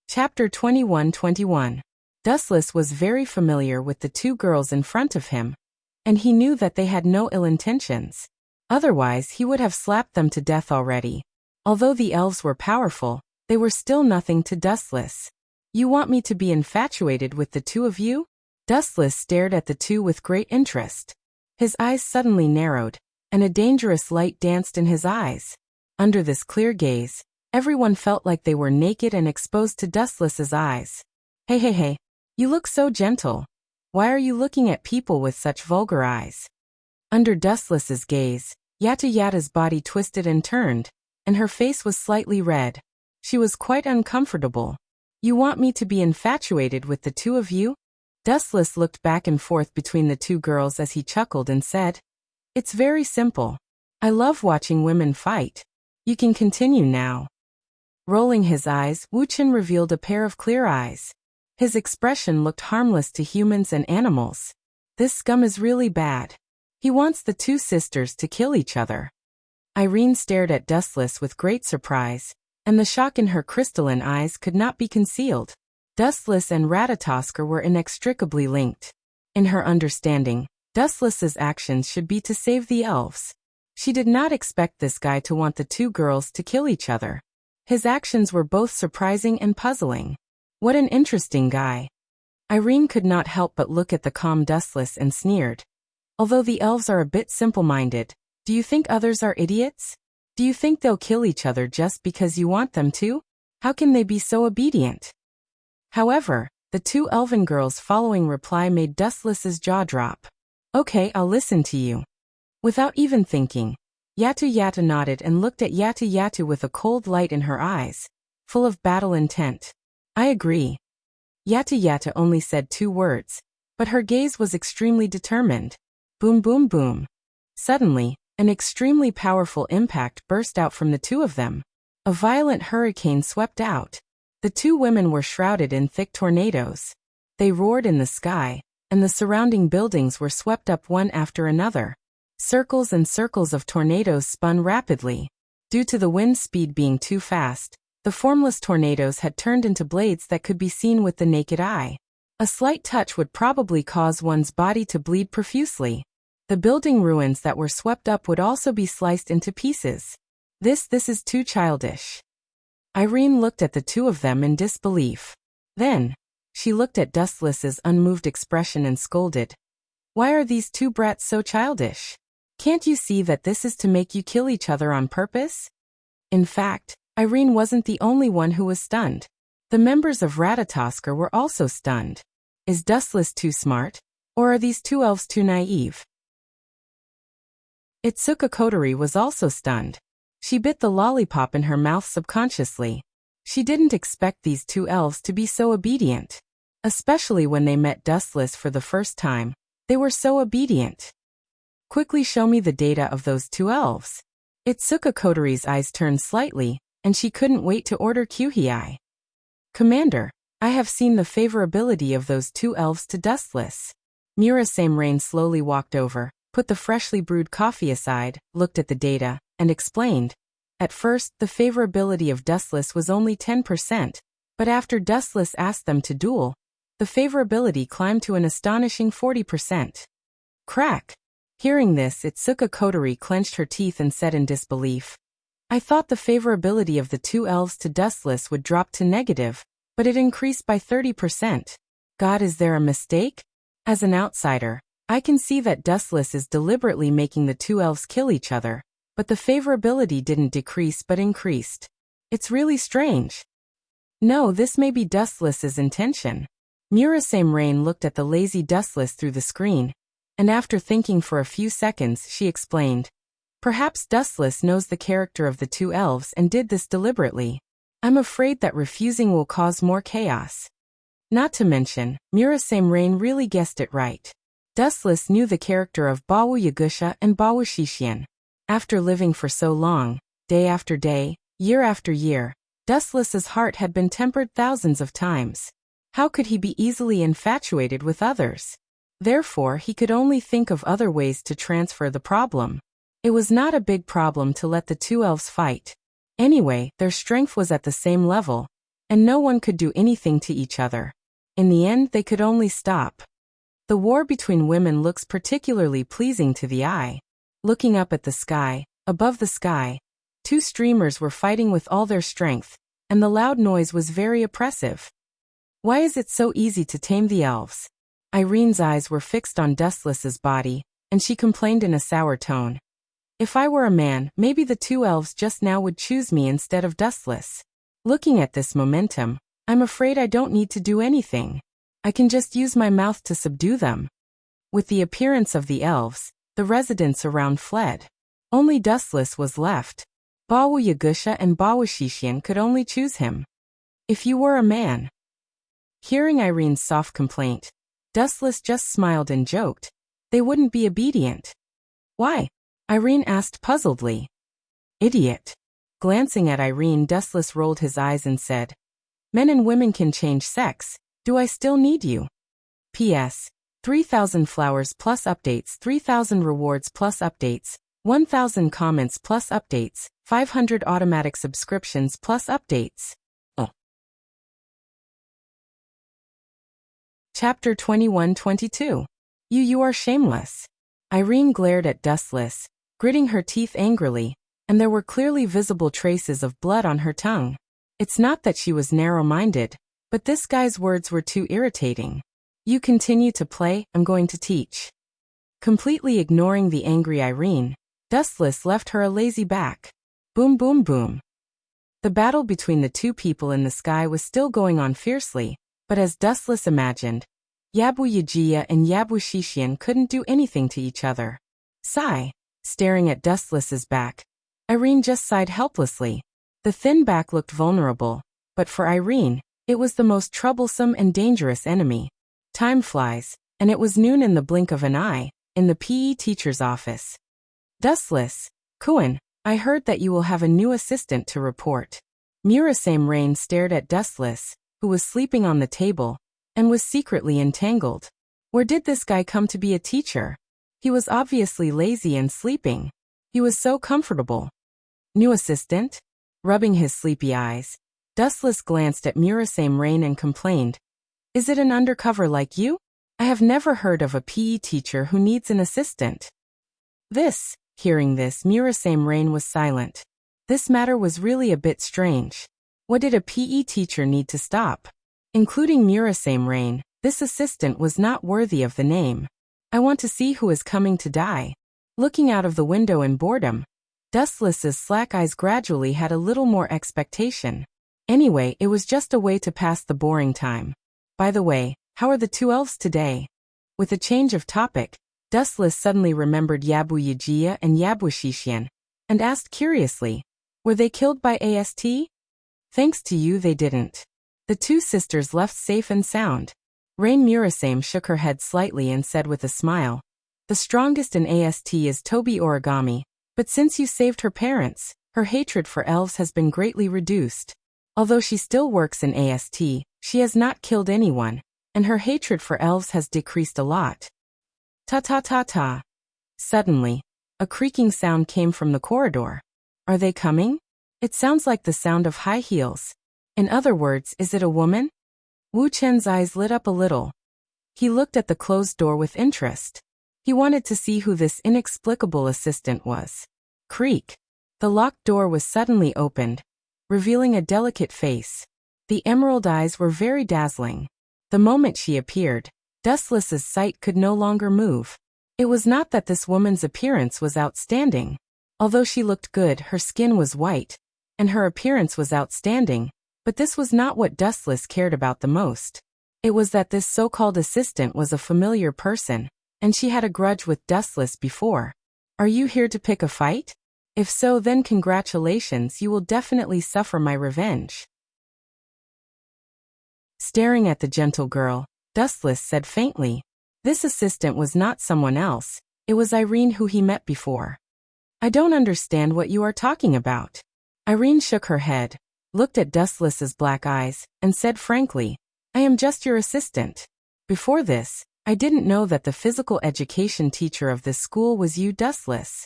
Chapter 21-21. Dustless was very familiar with the two girls in front of him, and he knew that they had no ill intentions. Otherwise, he would have slapped them to death already. Although the elves were powerful, they were still nothing to Dustless. "You want me to be infatuated with the two of you?" Dustless stared at the two with great interest. His eyes suddenly narrowed, and a dangerous light danced in his eyes. Under this clear gaze, everyone felt like they were naked and exposed to Dustless's eyes. Hey, you look so gentle. Why are you looking at people with such vulgar eyes?" Under Dustless's gaze, Yatta Yatta's body twisted and turned, and her face was slightly red. She was quite uncomfortable. "You want me to be infatuated with the two of you?" Dustless looked back and forth between the two girls as he chuckled and said, "It's very simple. I love watching women fight. You can continue now." Rolling his eyes, Wuchen revealed a pair of clear eyes. His expression looked harmless to humans and animals. This scum is really bad. He wants the two sisters to kill each other. Irene stared at Dustless with great surprise, and the shock in her crystalline eyes could not be concealed. Dustless and Ratatosker were inextricably linked. In her understanding, Dustless's actions should be to save the elves. She did not expect this guy to want the two girls to kill each other. His actions were both surprising and puzzling. What an interesting guy. Irene could not help but look at the calm Dustless and sneered. "Although the elves are a bit simple-minded, do you think others are idiots? Do you think they'll kill each other just because you want them to? How can they be so obedient?" However, the two elven girls' following reply made Dustless's jaw drop. "Okay, I'll listen to you." Without even thinking, Yatta Yatta nodded and looked at Yatta Yatta with a cold light in her eyes, full of battle intent. "I agree." Yatta Yatta only said 2 words, but her gaze was extremely determined. Boom boom boom. Suddenly, an extremely powerful impact burst out from the two of them. A violent hurricane swept out. The two women were shrouded in thick tornadoes. They roared in the sky, and the surrounding buildings were swept up one after another. Circles and circles of tornadoes spun rapidly. Due to the wind speed being too fast, The formless tornadoes had turned into blades that could be seen with the naked eye. A slight touch would probably cause one's body to bleed profusely. The building ruins that were swept up would also be sliced into pieces. This is too childish. Irene looked at the two of them in disbelief. Then, she looked at Dustless's unmoved expression and scolded. Why are these two brats so childish? Can't you see that this is to make you kill each other on purpose? In fact, Irene wasn't the only one who was stunned. The members of Ratatoskr were also stunned. Is Dustless too smart? Or are these two elves too naive? Itsuka Kotori was also stunned. She bit the lollipop in her mouth subconsciously. She didn't expect these two elves to be so obedient. Especially when they met Dustless for the first time. They were so obedient. Quickly show me the data of those two elves. Itsuka Kotori's eyes turned slightly, and she couldn't wait to order Kyuhei. Commander, I have seen the favorability of those two elves to Dustless. Murasame Rain slowly walked over, put the freshly brewed coffee aside, looked at the data, and explained. At first, the favorability of Dustless was only 10%, but after Dustless asked them to duel, the favorability climbed to an astonishing 40%. Crack! Hearing this, Itsuka Kotori clenched her teeth and said in disbelief. I thought the favorability of the two elves to Dustless would drop to negative, but it increased by 30%. God, is there a mistake? As an outsider, I can see that Dustless is deliberately making the two elves kill each other, but the favorability didn't decrease but increased. It's really strange. No, this may be Dustless's intention. Murasame Rain looked at the lazy Dustless through the screen, and after thinking for a few seconds, she explained. Perhaps Dustless knows the character of the two elves and did this deliberately. I'm afraid that refusing will cause more chaos. Not to mention, Murasame Rain really guessed it right. Dustless knew the character of Bawu Yagusha and Bawu Shishian. After living for so long, day after day, year after year, Dustless's heart had been tempered thousands of times. How could he be easily infatuated with others? Therefore, he could only think of other ways to transfer the problem. It was not a big problem to let the two elves fight. Anyway, their strength was at the same level, and no one could do anything to each other. In the end, they could only stop. The war between women looks particularly pleasing to the eye. Looking up at the sky, above the sky, two streamers were fighting with all their strength, and the loud noise was very oppressive. Why is it so easy to tame the elves? Irene's eyes were fixed on Dustless's body, and she complained in a sour tone. If I were a man, maybe the two elves just now would choose me instead of Dustless. Looking at this momentum, I'm afraid I don't need to do anything. I can just use my mouth to subdue them. With the appearance of the elves, the residents around fled. Only Dustless was left. Bawu Yagusha and Bawu Shishian could only choose him. If you were a man. Hearing Irene's soft complaint, Dustless just smiled and joked. They wouldn't be obedient. Why? Irene asked puzzledly. Idiot. Glancing at Irene, Dustless rolled his eyes and said, Men and women can change sex. Do I still need you? P.S. 3,000 flowers plus updates, 3,000 rewards plus updates, 1,000 comments plus updates, 500 automatic subscriptions plus updates. Oh. Chapter 21-22. You are shameless. Irene glared at Dustless, gritting her teeth angrily, and there were clearly visible traces of blood on her tongue. It's not that she was narrow-minded, but this guy's words were too irritating. You continue to play, I'm going to teach. Completely ignoring the angry Irene, Dustless left her a lazy back. Boom boom boom. The battle between the two people in the sky was still going on fiercely, but as Dustless imagined, Yabu Yajiya and Yabu Shishian couldn't do anything to each other. Sigh. Staring at Dustless's back, Irene just sighed helplessly. The thin back looked vulnerable, but for Irene, it was the most troublesome and dangerous enemy. Time flies, and it was noon in the blink of an eye, in the PE teacher's office. Dustless, Kuin, I heard that you will have a new assistant to report. Murasame Rain stared at Dustless, who was sleeping on the table, and was secretly entangled. Where did this guy come to be a teacher? He was obviously lazy and sleeping. He was so comfortable. New assistant? Rubbing his sleepy eyes, Dustless glanced at Murasame Rain and complained, "Is it an undercover like you? I have never heard of a PE teacher who needs an assistant." Hearing this, Murasame Rain was silent. This matter was really a bit strange. What did a PE teacher need to stop? Including Murasame Rain, this assistant was not worthy of the name. I want to see who is coming to die. Looking out of the window in boredom, Dustless's slack eyes gradually had a little more expectation. Anyway, it was just a way to pass the boring time. By the way, how are the two elves today? With a change of topic, Dustless suddenly remembered Yabuyijia and Yabushishien, and asked curiously, "Were they killed by AST?" "Thanks to you they didn't. The two sisters left safe and sound." Rain Murasame shook her head slightly and said with a smile, "The strongest in AST is Tobi Origami, but since you saved her parents, her hatred for elves has been greatly reduced. Although she still works in AST, she has not killed anyone, and her hatred for elves has decreased a lot." Ta-ta-ta-ta. Suddenly, a creaking sound came from the corridor. "Are they coming? It sounds like the sound of high heels. In other words, is it a woman?" Wu Chen's eyes lit up a little. He looked at the closed door with interest. He wanted to see who this inexplicable assistant was. Creak. The locked door was suddenly opened, revealing a delicate face. The emerald eyes were very dazzling. The moment she appeared, Dustless's sight could no longer move. It was not that this woman's appearance was outstanding. Although she looked good, her skin was white, and her appearance was outstanding, but this was not what Dustless cared about the most. It was that this so-called assistant was a familiar person, and she had a grudge with Dustless before. "Are you here to pick a fight? If so, then congratulations, you will definitely suffer my revenge." Staring at the gentle girl, Dustless said faintly, "This assistant was not someone else, it was Irene who he met before." "I don't understand what you are talking about." Irene shook her head, looked at Dustless's black eyes, and said frankly, "I am just your assistant. Before this, I didn't know that the physical education teacher of this school was you, Dustless."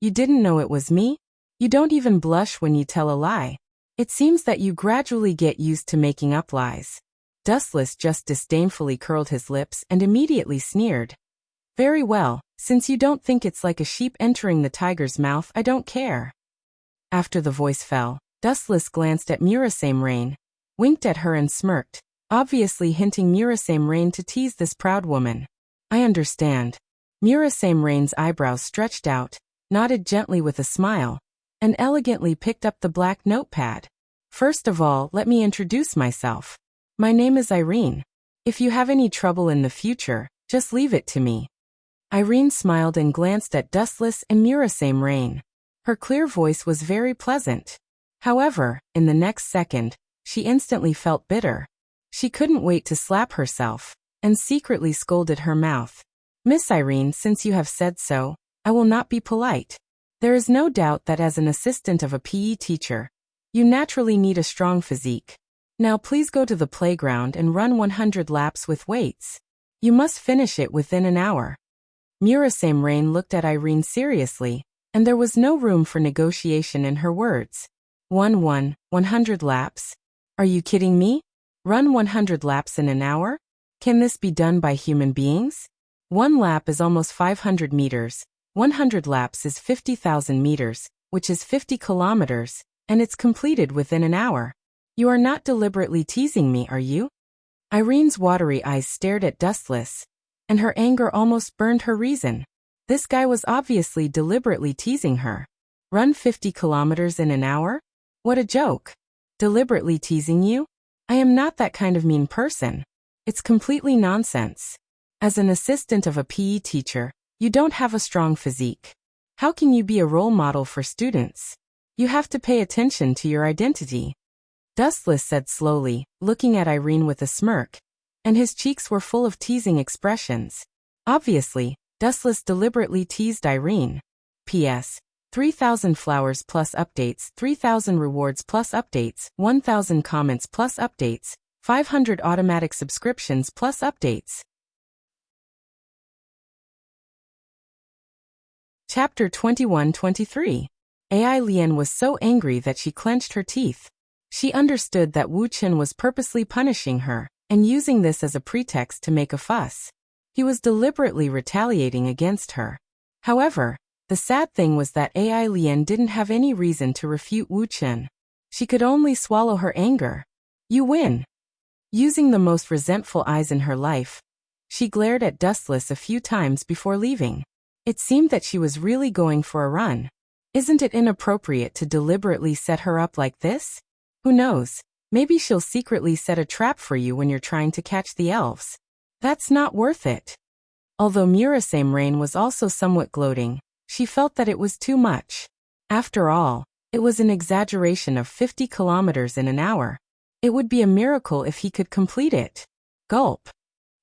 "You didn't know it was me? You don't even blush when you tell a lie. It seems that you gradually get used to making up lies." Dustless just disdainfully curled his lips and immediately sneered. "Very well, since you don't think it's like a sheep entering the tiger's mouth, I don't care." After the voice fell, Dustless glanced at Murasame Rain, winked at her and smirked, obviously hinting Murasame Rain to tease this proud woman. "I understand." Murasame Rain's eyebrows stretched out, nodded gently with a smile, and elegantly picked up the black notepad. "First of all, let me introduce myself. My name is Irene. If you have any trouble in the future, just leave it to me." Irene smiled and glanced at Dustless and Murasame Rain. Her clear voice was very pleasant. However, in the next second, she instantly felt bitter. She couldn't wait to slap herself, and secretly scolded her mouth. "Miss Irene, since you have said so, I will not be polite. There is no doubt that as an assistant of a PE teacher, you naturally need a strong physique. Now please go to the playground and run 100 laps with weights. You must finish it within an hour." Murasame Rain looked at Irene seriously, and there was no room for negotiation in her words. 100 laps? Are you kidding me? Run 100 laps in an hour? Can this be done by human beings? One lap is almost 500 meters. 100 laps is 50,000 meters, which is 50 kilometers, and it's completed within an hour. You are not deliberately teasing me, are you? Irene's watery eyes stared at Dustless, and her anger almost burned her reason. This guy was obviously deliberately teasing her. Run 50 kilometers in an hour? What a joke. Deliberately teasing you? I am not that kind of mean person. It's completely nonsense. As an assistant of a PE teacher, you don't have a strong physique. How can you be a role model for students? You have to pay attention to your identity. Dustless said slowly, looking at Irene with a smirk, and his cheeks were full of teasing expressions. Obviously, Dustless deliberately teased Irene. P.S. 3,000 flowers plus updates, 3,000 rewards plus updates, 1,000 comments plus updates, 500 automatic subscriptions plus updates. Chapter 21-23. AI Lian was so angry that she clenched her teeth. She understood that Wu Chen was purposely punishing her and using this as a pretext to make a fuss. He was deliberately retaliating against her. However, the sad thing was that Ai Lian didn't have any reason to refute Wu Chen. She could only swallow her anger. You win. Using the most resentful eyes in her life, she glared at Dustless a few times before leaving. It seemed that she was really going for a run. Isn't it inappropriate to deliberately set her up like this? Who knows, maybe she'll secretly set a trap for you when you're trying to catch the elves. That's not worth it. Although Murasame Rain was also somewhat gloating, she felt that it was too much. After all, it was an exaggeration of 50 kilometers in an hour. It would be a miracle if he could complete it. Gulp.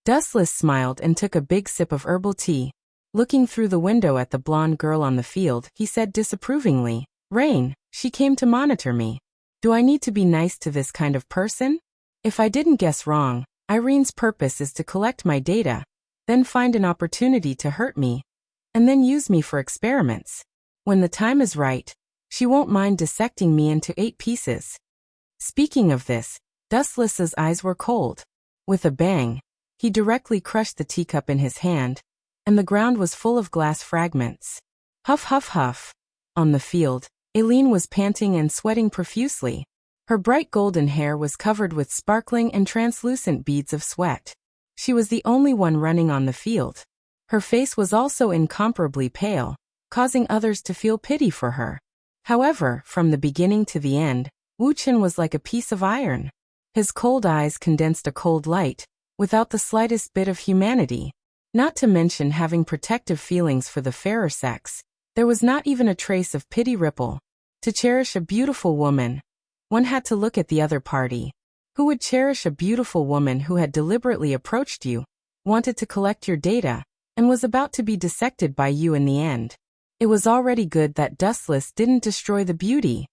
Dustless smiled and took a big sip of herbal tea. Looking through the window at the blonde girl on the field, he said disapprovingly, Rain, she came to monitor me. Do I need to be nice to this kind of person? If I didn't guess wrong, Irene's purpose is to collect my data, then find an opportunity to hurt me, and then use me for experiments. When the time is right, she won't mind dissecting me into 8 pieces. Speaking of this, Dustless's eyes were cold. With a bang, he directly crushed the teacup in his hand, and the ground was full of glass fragments. Huff huff huff. On the field, Aileen was panting and sweating profusely. Her bright golden hair was covered with sparkling and translucent beads of sweat. She was the only one running on the field. Her face was also incomparably pale, causing others to feel pity for her. However, from the beginning to the end, Wu Chen was like a piece of iron. His cold eyes condensed a cold light, without the slightest bit of humanity. Not to mention having protective feelings for the fairer sex, there was not even a trace of pity ripple. To cherish a beautiful woman, one had to look at the other party. Who would cherish a beautiful woman who had deliberately approached you, wanted to collect your data, and was about to be dissected by you in the end? It was already good that Dustless didn't destroy the beauty.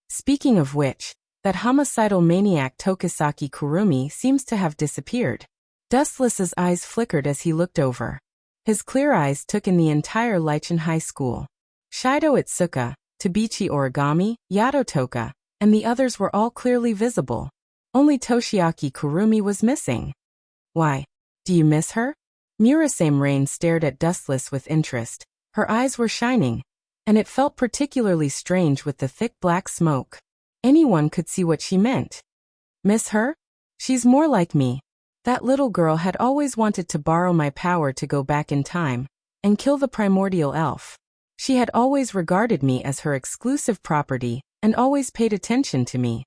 Speaking of which, that homicidal maniac Tokisaki Kurumi seems to have disappeared. Dustless's eyes flickered as he looked over. His clear eyes took in the entire Lichen High School. Shido Itsuka, Tabichi Origami, Yadotoka, and the others were all clearly visible. Only Toshiaki Kurumi was missing. Why? Do you miss her? Murasame Rain stared at Dustless with interest. Her eyes were shining, and it felt particularly strange with the thick black smoke. Anyone could see what she meant. Miss her? She's more like me. That little girl had always wanted to borrow my power to go back in time and kill the primordial elf. She had always regarded me as her exclusive property and always paid attention to me.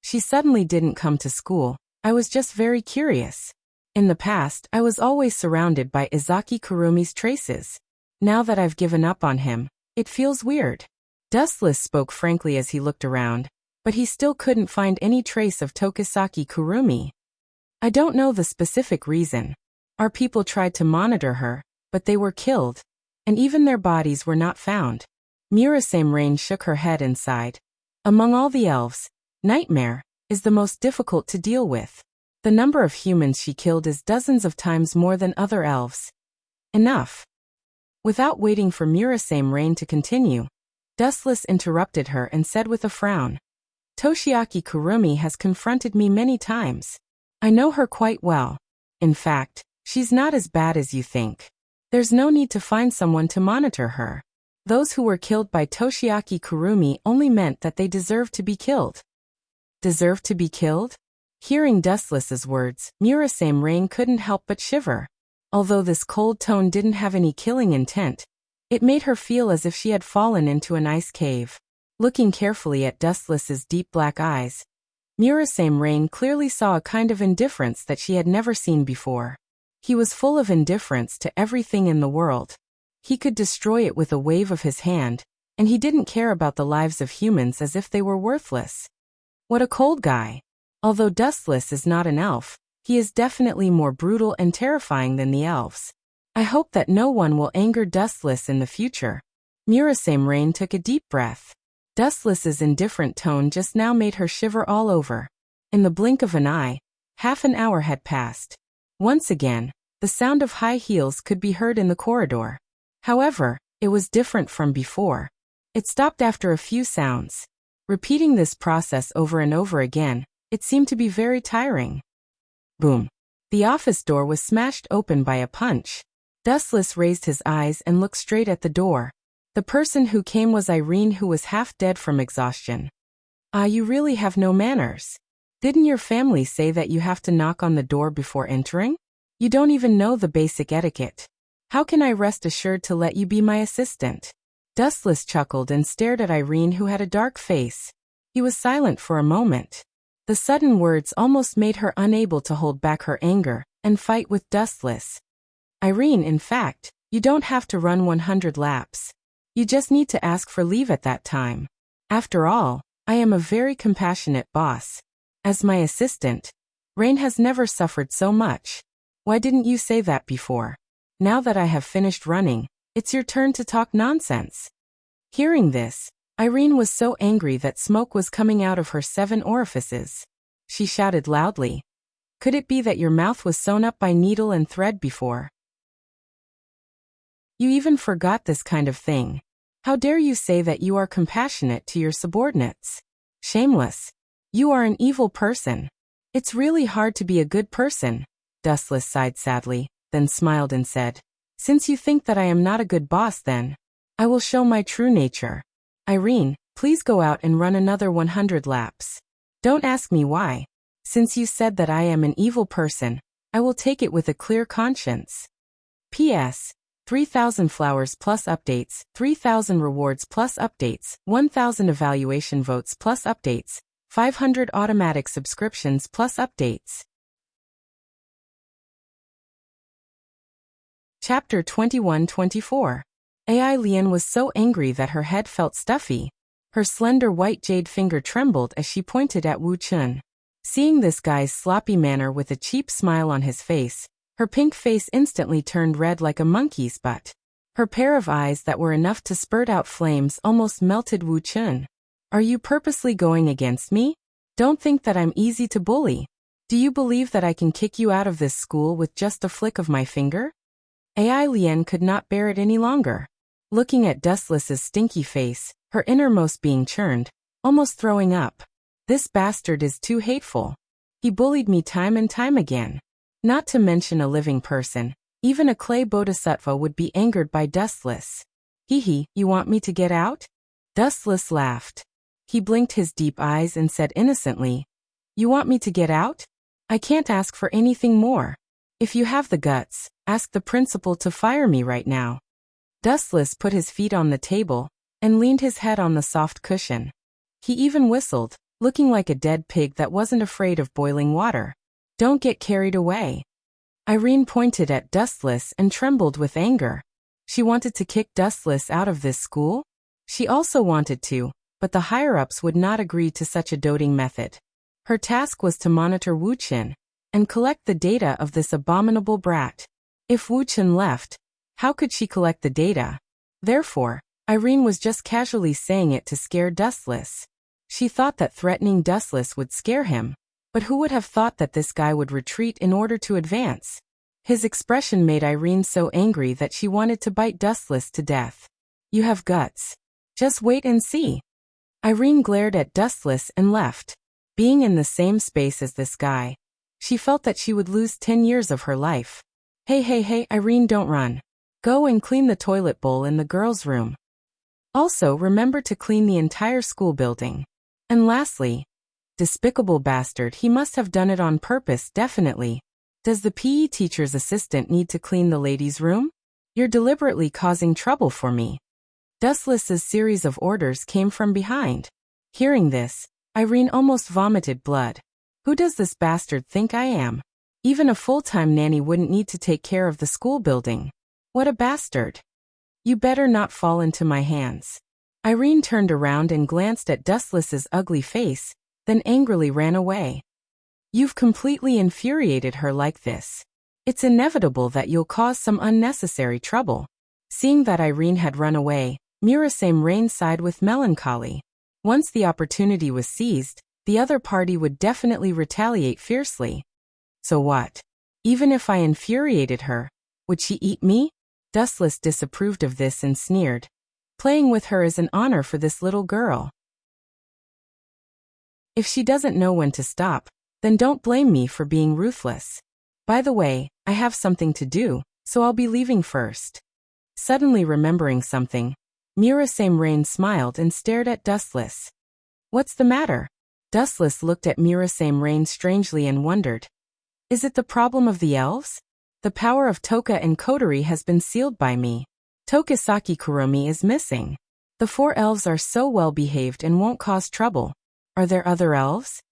She suddenly didn't come to school. I was just very curious. In the past, I was always surrounded by Izaki Kurumi's traces. Now that I've given up on him, it feels weird. Dustless spoke frankly as he looked around, but he still couldn't find any trace of Tokisaki Kurumi. I don't know the specific reason. Our people tried to monitor her, but they were killed, and even their bodies were not found. Murasame Rain shook her head and sighed. Among all the elves, Nightmare is the most difficult to deal with. The number of humans she killed is dozens of times more than other elves. Enough. Without waiting for Murasame Rain to continue, Dustless interrupted her and said with a frown, Toshiaki Kurumi has confronted me many times. I know her quite well. In fact, she's not as bad as you think. There's no need to find someone to monitor her. Those who were killed by Toshiaki Kurumi only meant that they deserved to be killed. Deserved to be killed? Hearing Dustless's words, Murasame Rain couldn't help but shiver. Although this cold tone didn't have any killing intent, it made her feel as if she had fallen into an ice cave. Looking carefully at Dustless's deep black eyes, Murasame Rain clearly saw a kind of indifference that she had never seen before. He was full of indifference to everything in the world. He could destroy it with a wave of his hand, and he didn't care about the lives of humans as if they were worthless. What a cold guy. Although Dustless is not an elf, he is definitely more brutal and terrifying than the elves. I hope that no one will anger Dustless in the future. Murasame Rain took a deep breath. Dustless's indifferent tone just now made her shiver all over. In the blink of an eye, half an hour had passed. Once again, the sound of high heels could be heard in the corridor. However, it was different from before. It stopped after a few sounds. Repeating this process over and over again, it seemed to be very tiring. Boom. The office door was smashed open by a punch. Dustless raised his eyes and looked straight at the door. The person who came was Irene, who was half dead from exhaustion. "Ah, you really have no manners. Didn't your family say that you have to knock on the door before entering? You don't even know the basic etiquette. How can I rest assured to let you be my assistant?" Dustless chuckled and stared at Irene, who had a dark face. He was silent for a moment. The sudden words almost made her unable to hold back her anger and fight with Dustless. "Irene, in fact, you don't have to run 100 laps. You just need to ask for leave at that time. After all, I am a very compassionate boss. As my assistant, Rain has never suffered so much. Why didn't you say that before? Now that I have finished running, it's your turn to talk nonsense." Hearing this, Irene was so angry that smoke was coming out of her 7 orifices. She shouted loudly, "Could it be that your mouth was sewn up by needle and thread before? You even forgot this kind of thing. How dare you say that you are compassionate to your subordinates? Shameless. You are an evil person. It's really hard to be a good person." Dustless sighed sadly, then smiled and said, "Since you think that I am not a good boss, then I will show my true nature. Irene, please go out and run another 100 laps. Don't ask me why. Since you said that I am an evil person, I will take it with a clear conscience. P.S. 3,000 flowers plus updates, 3,000 rewards plus updates, 1,000 evaluation votes plus updates, 500 automatic subscriptions plus updates." Chapter 21-24. AI Lian was so angry that her head felt stuffy. Her slender white jade finger trembled as she pointed at Wu Chun. Seeing this guy's sloppy manner with a cheap smile on his face, her pink face instantly turned red like a monkey's butt. Her pair of eyes that were enough to spurt out flames almost melted Wu Chun. "Are you purposely going against me? Don't think that I'm easy to bully. Do you believe that I can kick you out of this school with just a flick of my finger?" AI Lian could not bear it any longer. Looking at Dustless's stinky face, her innermost being churned, almost throwing up. "This bastard is too hateful. He bullied me time and time again. Not to mention a living person, even a clay bodhisattva would be angered by Dustless. Hee, you want me to get out?" Dustless laughed. He blinked his deep eyes and said innocently, "You want me to get out? I can't ask for anything more. If you have the guts, ask the principal to fire me right now." Dustless put his feet on the table and leaned his head on the soft cushion. He even whistled, looking like a dead pig that wasn't afraid of boiling water. "Don't get carried away." Irene pointed at Dustless and trembled with anger. She wanted to kick Dustless out of this school? She also wanted to, but the higher-ups would not agree to such a doting method. Her task was to monitor Wu Qin and collect the data of this abominable brat. If Wu Qin left, how could she collect the data? Therefore, Irene was just casually saying it to scare Dustless. She thought that threatening Dustless would scare him, but who would have thought that this guy would retreat in order to advance? His expression made Irene so angry that she wanted to bite Dustless to death. "You have guts. Just wait and see." Irene glared at Dustless and left. Being in the same space as this guy, she felt that she would lose 10 years of her life. Hey, Irene, don't run. Go and clean the toilet bowl in the girls' room. Also, remember to clean the entire school building. And lastly, despicable bastard, he must have done it on purpose, definitely. Does the PE teacher's assistant need to clean the ladies' room? You're deliberately causing trouble for me. Dustless's series of orders came from behind. Hearing this, Irene almost vomited blood. Who does this bastard think I am? Even a full-time nanny wouldn't need to take care of the school building. What a bastard. You better not fall into my hands. Irene turned around and glanced at Dustless's ugly face, then angrily ran away. You've completely infuriated her like this. It's inevitable that you'll cause some unnecessary trouble. Seeing that Irene had run away, Mirasame Rain sighed with melancholy. Once the opportunity was seized, the other party would definitely retaliate fiercely. So what? Even if I infuriated her, would she eat me? Dustless disapproved of this and sneered. Playing with her is an honor for this little girl. If she doesn't know when to stop, then don't blame me for being ruthless. By the way, I have something to do, so I'll be leaving first. Suddenly remembering something, Murasame Rain smiled and stared at Dustless. What's the matter? Dustless looked at Murasame Rain strangely and wondered. Is it the problem of the elves? The power of Toka and Kotori has been sealed by me. Tokisaki Kuromi is missing. The 4 elves are so well behaved and won't cause trouble. Are there other elves?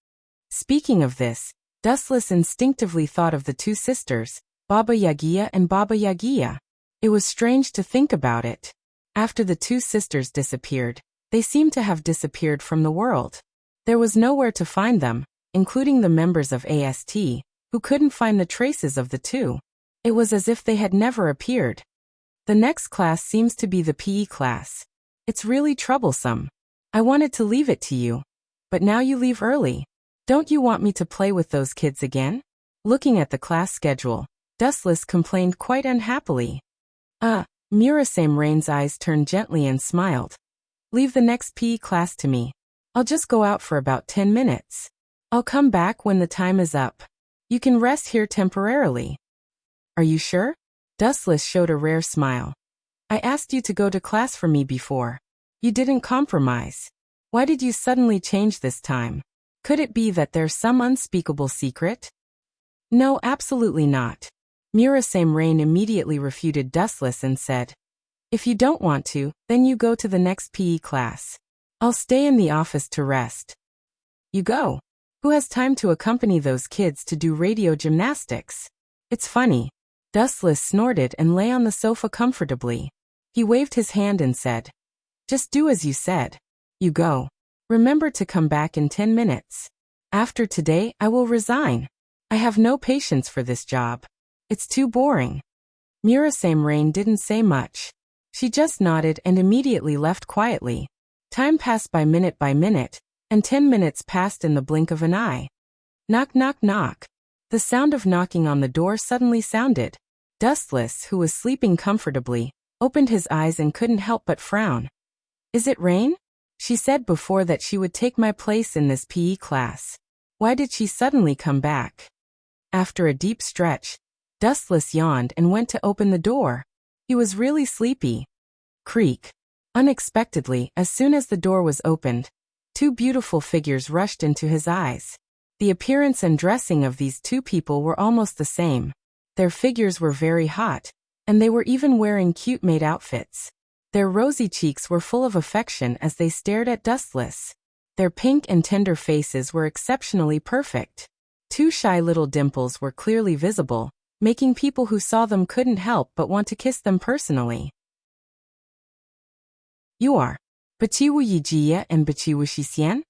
Speaking of this, Dustless instinctively thought of the 2 sisters, Baba Yagia and Baba Yagia. It was strange to think about it. After the 2 sisters disappeared, they seemed to have disappeared from the world. There was nowhere to find them, including the members of AST, who couldn't find the traces of the 2. It was as if they had never appeared. The next class seems to be the PE class. It's really troublesome. I wanted to leave it to you. But now you leave early. Don't you want me to play with those kids again? Looking at the class schedule, Dustless complained quite unhappily. Murasame Rain's eyes turned gently and smiled. Leave the next PE class to me. I'll just go out for about 10 minutes. I'll come back when the time is up. You can rest here temporarily. Are you sure? Dustless showed a rare smile. I asked you to go to class for me before. You didn't compromise. Why did you suddenly change this time? Could it be that there's some unspeakable secret? No, absolutely not. Murasame Rain immediately refuted Dustless and said, if you don't want to, then you go to the next PE class. I'll stay in the office to rest. You go. Who has time to accompany those kids to do radio gymnastics? It's funny. Dustless snorted and lay on the sofa comfortably. He waved his hand and said, just do as you said. You go. Remember to come back in 10 minutes. After today, I will resign. I have no patience for this job. It's too boring. Murasame Rain didn't say much. She just nodded and immediately left quietly. Time passed by minute, and 10 minutes passed in the blink of an eye. Knock, knock, knock. The sound of knocking on the door suddenly sounded. Dustless, who was sleeping comfortably, opened his eyes and couldn't help but frown. Is it Rain? She said before that she would take my place in this PE class. Why did she suddenly come back? After a deep stretch, Dustless yawned and went to open the door. He was really sleepy. Creak. Unexpectedly, as soon as the door was opened, 2 beautiful figures rushed into his eyes. The appearance and dressing of these 2 people were almost the same. Their figures were very hot, and they were even wearing cute maid outfits. Their rosy cheeks were full of affection as they stared at Dustless. Their pink and tender faces were exceptionally perfect. 2 shy little dimples were clearly visible, making people who saw them couldn't help but want to kiss them personally. You are Bachiwu Yijia and Bachiwu Shisien?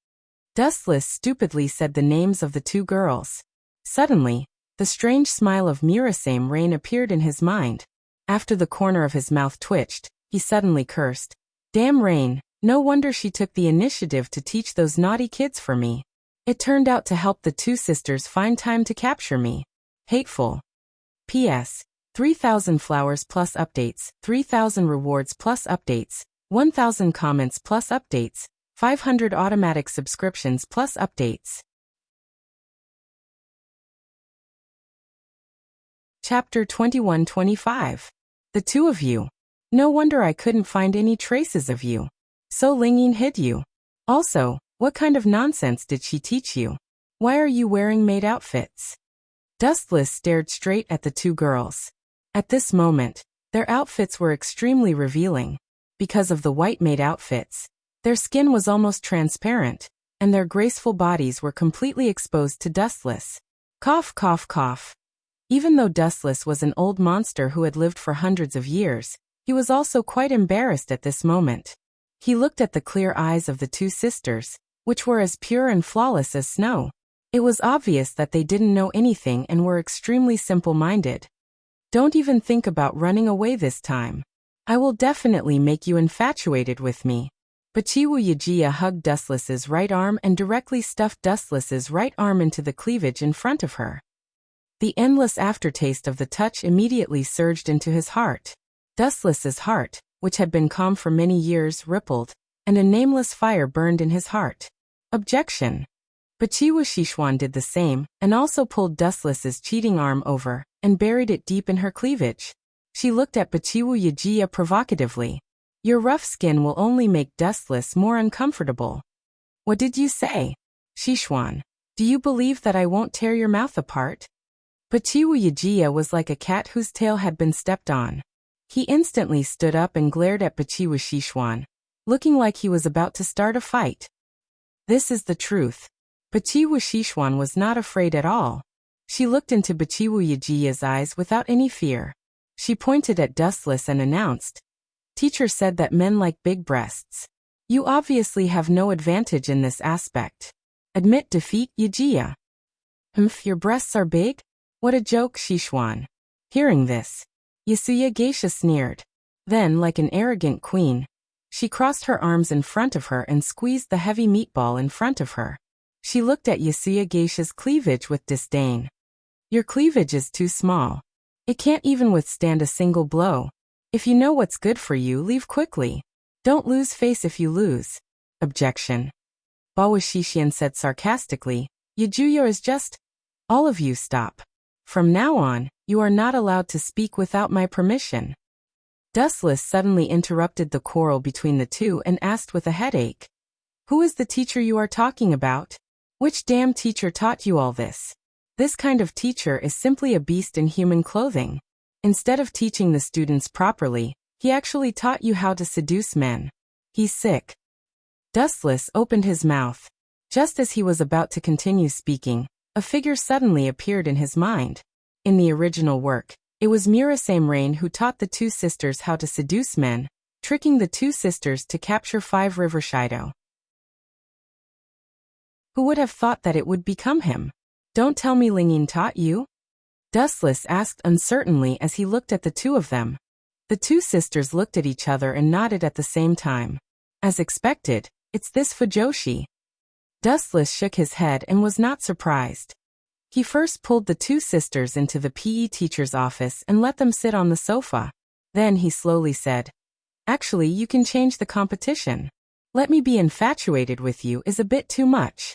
Dustless stupidly said the names of the 2 girls. Suddenly, the strange smile of Murasame Rain appeared in his mind. After the corner of his mouth twitched, he suddenly cursed. Damn Rain, no wonder she took the initiative to teach those naughty kids for me. It turned out to help the 2 sisters find time to capture me. Hateful. P.S. 3,000 flowers plus updates, 3,000 rewards plus updates, 1,000 comments plus updates, 500 automatic subscriptions plus updates. Chapter 21-25. The 2 of you. No wonder I couldn't find any traces of you. So Lingyin hid you. Also, what kind of nonsense did she teach you? Why are you wearing maid outfits? Dustless stared straight at the 2 girls. At this moment, their outfits were extremely revealing. Because of the white maid outfits, their skin was almost transparent, and their graceful bodies were completely exposed to Dustless. Cough, cough, cough. Even though Dustless was an old monster who had lived for hundreds of years, he was also quite embarrassed at this moment. He looked at the clear eyes of the 2 sisters, which were as pure and flawless as snow. It was obvious that they didn't know anything and were extremely simple-minded. Don't even think about running away this time. I will definitely make you infatuated with me. Bachiwu Yijia hugged Dustless's right arm and directly stuffed Dustless's right arm into the cleavage in front of her. The endless aftertaste of the touch immediately surged into his heart. Dustless's heart, which had been calm for many years, rippled, and a nameless fire burned in his heart. Objection. Bachiwu Shishwan did the same, and also pulled Dustless's cheating arm over, and buried it deep in her cleavage. She looked at Bachiwu Yajia provocatively. Your rough skin will only make Dustless more uncomfortable. What did you say? Shishwan, do you believe that I won't tear your mouth apart? Bachiwu Yajia was like a cat whose tail had been stepped on. He instantly stood up and glared at Bachiwu Shishwan, looking like he was about to start a fight. This is the truth. Bachiwu Shishwan was not afraid at all. She looked into Bachiwu Yajia's eyes without any fear. She pointed at Dustless and announced, Teacher said that men like big breasts. You obviously have no advantage in this aspect. Admit defeat, Yajia. Your breasts are big? What a joke, Shishwan. Hearing this, Yasuya Geisha sneered. Then, like an arrogant queen, she crossed her arms in front of her and squeezed the heavy meatball in front of her. She looked at Yasuya Geisha's cleavage with disdain. Your cleavage is too small. It can't even withstand a single blow. If you know what's good for you, leave quickly. Don't lose face if you lose. Objection. Bawa Shishian said sarcastically, Yajuyo is just... All of you stop. From now on, you are not allowed to speak without my permission. Dustless suddenly interrupted the quarrel between the two and asked with a headache. Who is the teacher you are talking about? Which damn teacher taught you all this? This kind of teacher is simply a beast in human clothing. Instead of teaching the students properly, he actually taught you how to seduce men. He's sick. Dustless opened his mouth. Just as he was about to continue speaking, a figure suddenly appeared in his mind. In the original work, it was Murasame Rain who taught the two sisters how to seduce men, tricking the two sisters to capture 5 River Shido. Who would have thought that it would become him? Don't tell me Lingyin taught you? Dustless asked uncertainly as he looked at the two of them. The two sisters looked at each other and nodded at the same time. As expected, it's this Fujoshi. Dustless shook his head and was not surprised. He first pulled the two sisters into the PE teacher's office and let them sit on the sofa. Then he slowly said, Actually, you can change the competition. Let me be infatuated with you is a bit too much.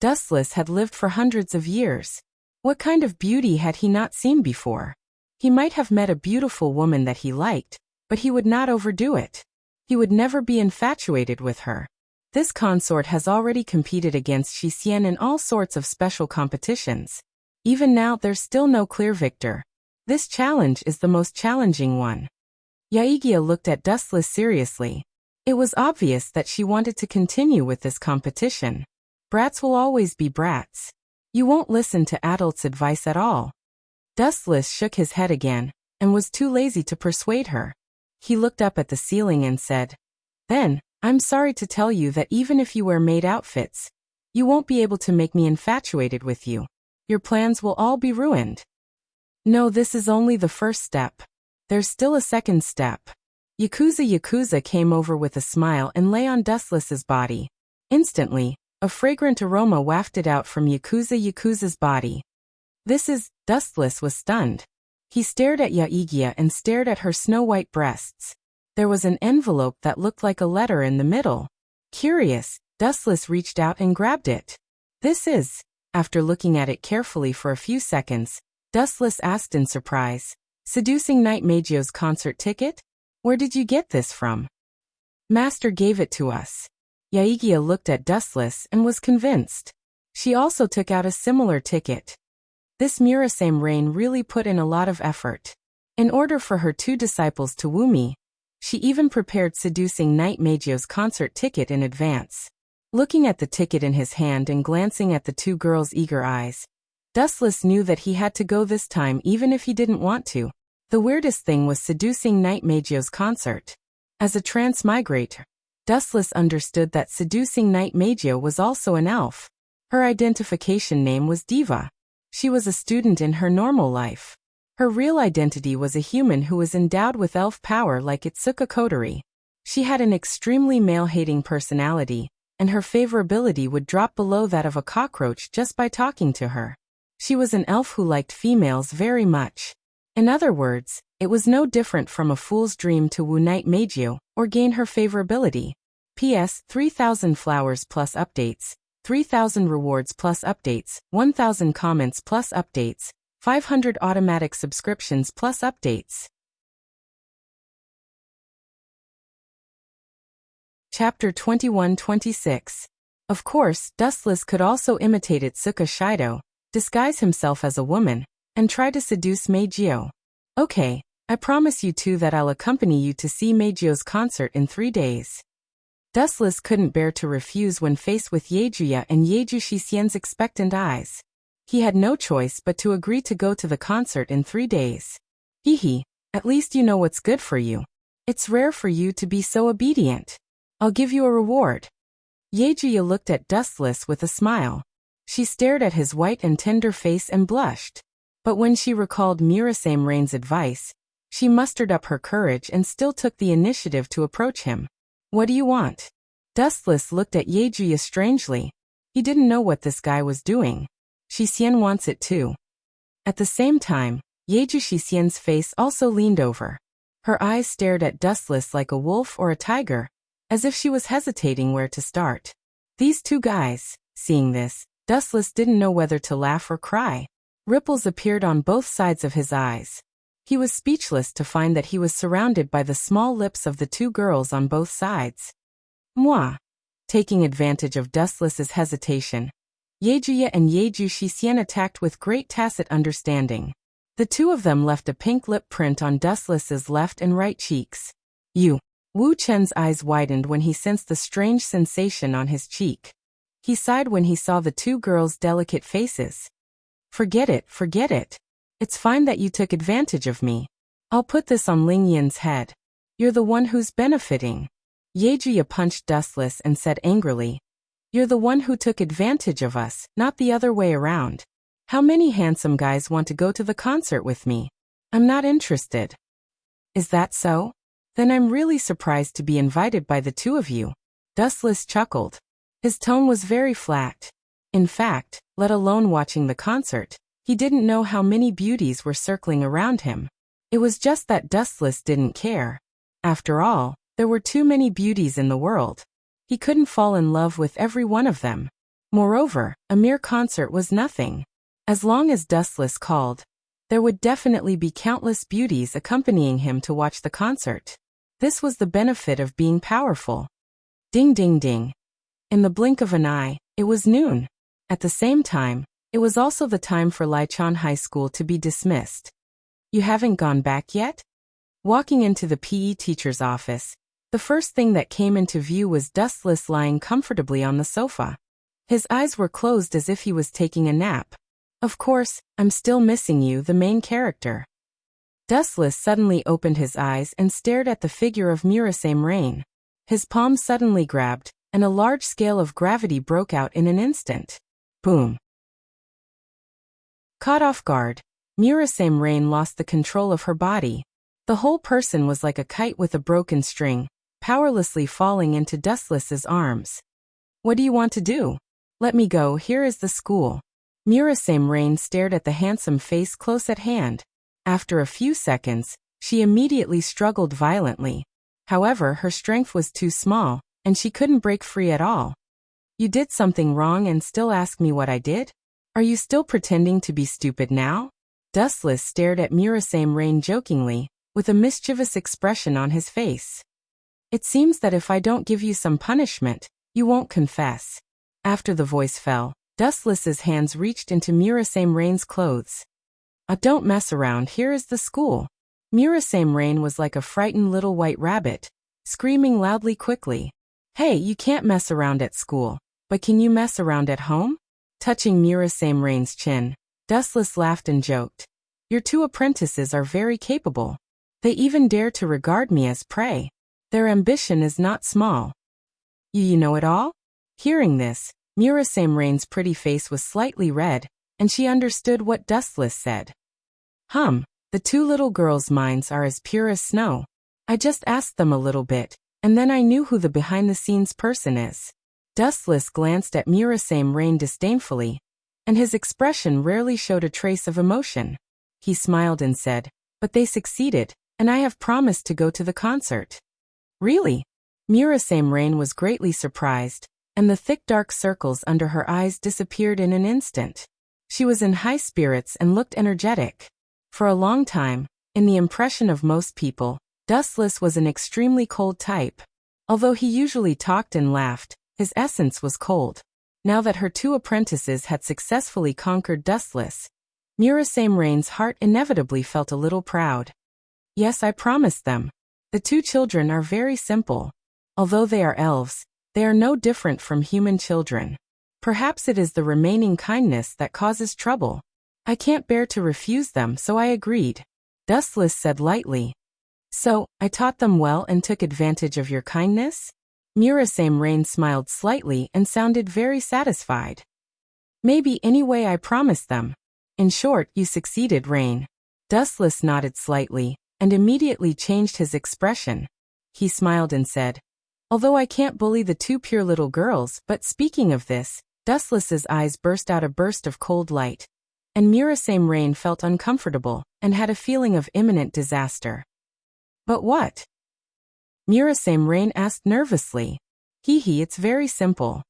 Dustless had lived for hundreds of years. What kind of beauty had he not seen before? He might have met a beautiful woman that he liked, but he would not overdo it. He would never be infatuated with her. This consort has already competed against Shixian in all sorts of special competitions. Even now there's still no clear victor. This challenge is the most challenging one. Yaigia looked at Dustless seriously. It was obvious that she wanted to continue with this competition. Brats will always be brats. You won't listen to adults' advice at all. Dustless shook his head again, and was too lazy to persuade her. He looked up at the ceiling and said, Then, I'm sorry to tell you that even if you wear maid outfits, you won't be able to make me infatuated with you. Your plans will all be ruined. No, this is only the first step. There's still a second step. Yakuza came over with a smile and lay on Dustless's body. Instantly, a fragrant aroma wafted out from Yakuza's body. Dustless was stunned. He stared at Yaigia and stared at her snow-white breasts. There was an envelope that looked like a letter in the middle. Curious, Dustless reached out and grabbed it. After looking at it carefully for a few seconds, Dustless asked in surprise, Seducing Night Meijio's concert ticket? Where did you get this from? Master gave it to us. Yaigia looked at Dustless and was convinced. She also took out a similar ticket. This Murasame Rain really put in a lot of effort. In order for her two disciples to woo me, she even prepared Seducing Night Meijio's concert ticket in advance. Looking at the ticket in his hand and glancing at the two girls' eager eyes, Dustless knew that he had to go this time even if he didn't want to. The weirdest thing was Seducing Night Meijio's concert. As a transmigrator, Dustless understood that Seducing Night Meijio was also an elf. Her identification name was Diva. She was a student in her normal life. Her real identity was a human who was endowed with elf power like Itsuka Kotori. She had an extremely male-hating personality, and her favorability would drop below that of a cockroach just by talking to her. She was an elf who liked females very much. In other words, it was no different from a fool's dream to woo Night Meijio, or gain her favorability. P.S. 3000 flowers plus updates. 3,000 rewards plus updates, 1,000 comments plus updates, 500 automatic subscriptions plus updates. Chapter 21-26. Of course, Dustless could also imitate Itsuka Shido, disguise himself as a woman, and try to seduce Meijio. Okay, I promise you two that I'll accompany you to see Meijio's concert in 3 days. Dustless couldn't bear to refuse when faced with Yejuya and Yeju Shisien's expectant eyes. He had no choice but to agree to go to the concert in 3 days. Hehe, at least you know what's good for you. It's rare for you to be so obedient. I'll give you a reward. Yejuya looked at Dustless with a smile. She stared at his white and tender face and blushed. But when she recalled Murasame Rain's advice, she mustered up her courage and still took the initiative to approach him. What do you want? Dustless looked at Yejuya strangely. He didn't know what this guy was doing. Shisien wants it too. At the same time, Yeju Shisien's face also leaned over. Her eyes stared at Dustless like a wolf or a tiger, as if she was hesitating where to start. These two guys, seeing this, Dustless didn't know whether to laugh or cry. Ripples appeared on both sides of his eyes. He was speechless to find that he was surrounded by the small lips of the two girls on both sides. Moi. Taking advantage of Dustless's hesitation, Yejuya and Yeju Shisien attacked with great tacit understanding. The two of them left a pink lip print on Dustless's left and right cheeks. Wu Chen's eyes widened when he sensed the strange sensation on his cheek. He sighed when he saw the two girls' delicate faces. Forget it. It's fine that you took advantage of me. I'll put this on Ling Yin's head. You're the one who's benefiting. Yejuya punched Dustless and said angrily, You're the one who took advantage of us, not the other way around. How many handsome guys want to go to the concert with me? I'm not interested. Is that so? Then I'm really surprised to be invited by the two of you. Dustless chuckled. His tone was very flat. In fact, let alone watching the concert, he didn't know how many beauties were circling around him. It was just that Dustless didn't care. After all, there were too many beauties in the world. He couldn't fall in love with every one of them. Moreover, a mere concert was nothing. As long as Dustless called, there would definitely be countless beauties accompanying him to watch the concert. This was the benefit of being powerful. Ding ding ding. In the blink of an eye, it was noon. At the same time, it was also the time for Lichon High School to be dismissed. You haven't gone back yet? Walking into the PE teacher's office, the first thing that came into view was Dustless lying comfortably on the sofa. His eyes were closed as if he was taking a nap. Of course, I'm still missing you, the main character. Dustless suddenly opened his eyes and stared at the figure of Murasame Rain. His palm suddenly grabbed, and a large scale of gravity broke out in an instant. Boom. Caught off guard, Murasame Rain lost the control of her body. The whole person was like a kite with a broken string, powerlessly falling into Dustless's arms. What do you want to do? Let me go, here is the school. Murasame Rain stared at the handsome face close at hand. After a few seconds, she immediately struggled violently. However, her strength was too small, and she couldn't break free at all. You did something wrong and still ask me what I did? Are you still pretending to be stupid now? Dustless stared at Murasame Rain jokingly, with a mischievous expression on his face. It seems that if I don't give you some punishment, you won't confess. After the voice fell, Dustless's hands reached into Murasame Rain's clothes. Don't mess around, here is the school. Murasame Rain was like a frightened little white rabbit, screaming loudly quickly. Hey, you can't mess around at school, but can you mess around at home? Touching Murasame Rain's chin, Dustless laughed and joked. Your two apprentices are very capable. They even dare to regard me as prey. Their ambition is not small. You know it all? Hearing this, Murasame Rain's pretty face was slightly red, and she understood what Dustless said. The two little girls' minds are as pure as snow. I just asked them a little bit, and then I knew who the behind-the-scenes person is. Dustless glanced at Murasame Rain disdainfully, and his expression rarely showed a trace of emotion. He smiled and said, But they succeeded, and I have promised to go to the concert. Really? Murasame Rain was greatly surprised. and the thick dark circles under her eyes disappeared in an instant. She was in high spirits and looked energetic. For a long time, in the impression of most people, Dustless was an extremely cold type. Although he usually talked and laughed, his essence was cold. Now that her two apprentices had successfully conquered Dustless, Murasame Rain's heart inevitably felt a little proud. Yes, I promised them. The two children are very simple. Although they are elves, they are no different from human children. Perhaps it is the remaining kindness that causes trouble. I can't bear to refuse them, so I agreed. Dustless said lightly. So, I taught them well and took advantage of your kindness? Murasame Rain smiled slightly and sounded very satisfied. Maybe anyway I promised them. In short, you succeeded, Rain. Dustless nodded slightly, and immediately changed his expression. He smiled and said, although I can't bully the two pure little girls, but speaking of this, Dustless's eyes burst out a burst of cold light, and Murasame Rain felt uncomfortable, and had a feeling of imminent disaster. But what? Murasame Rain asked nervously. It's very simple.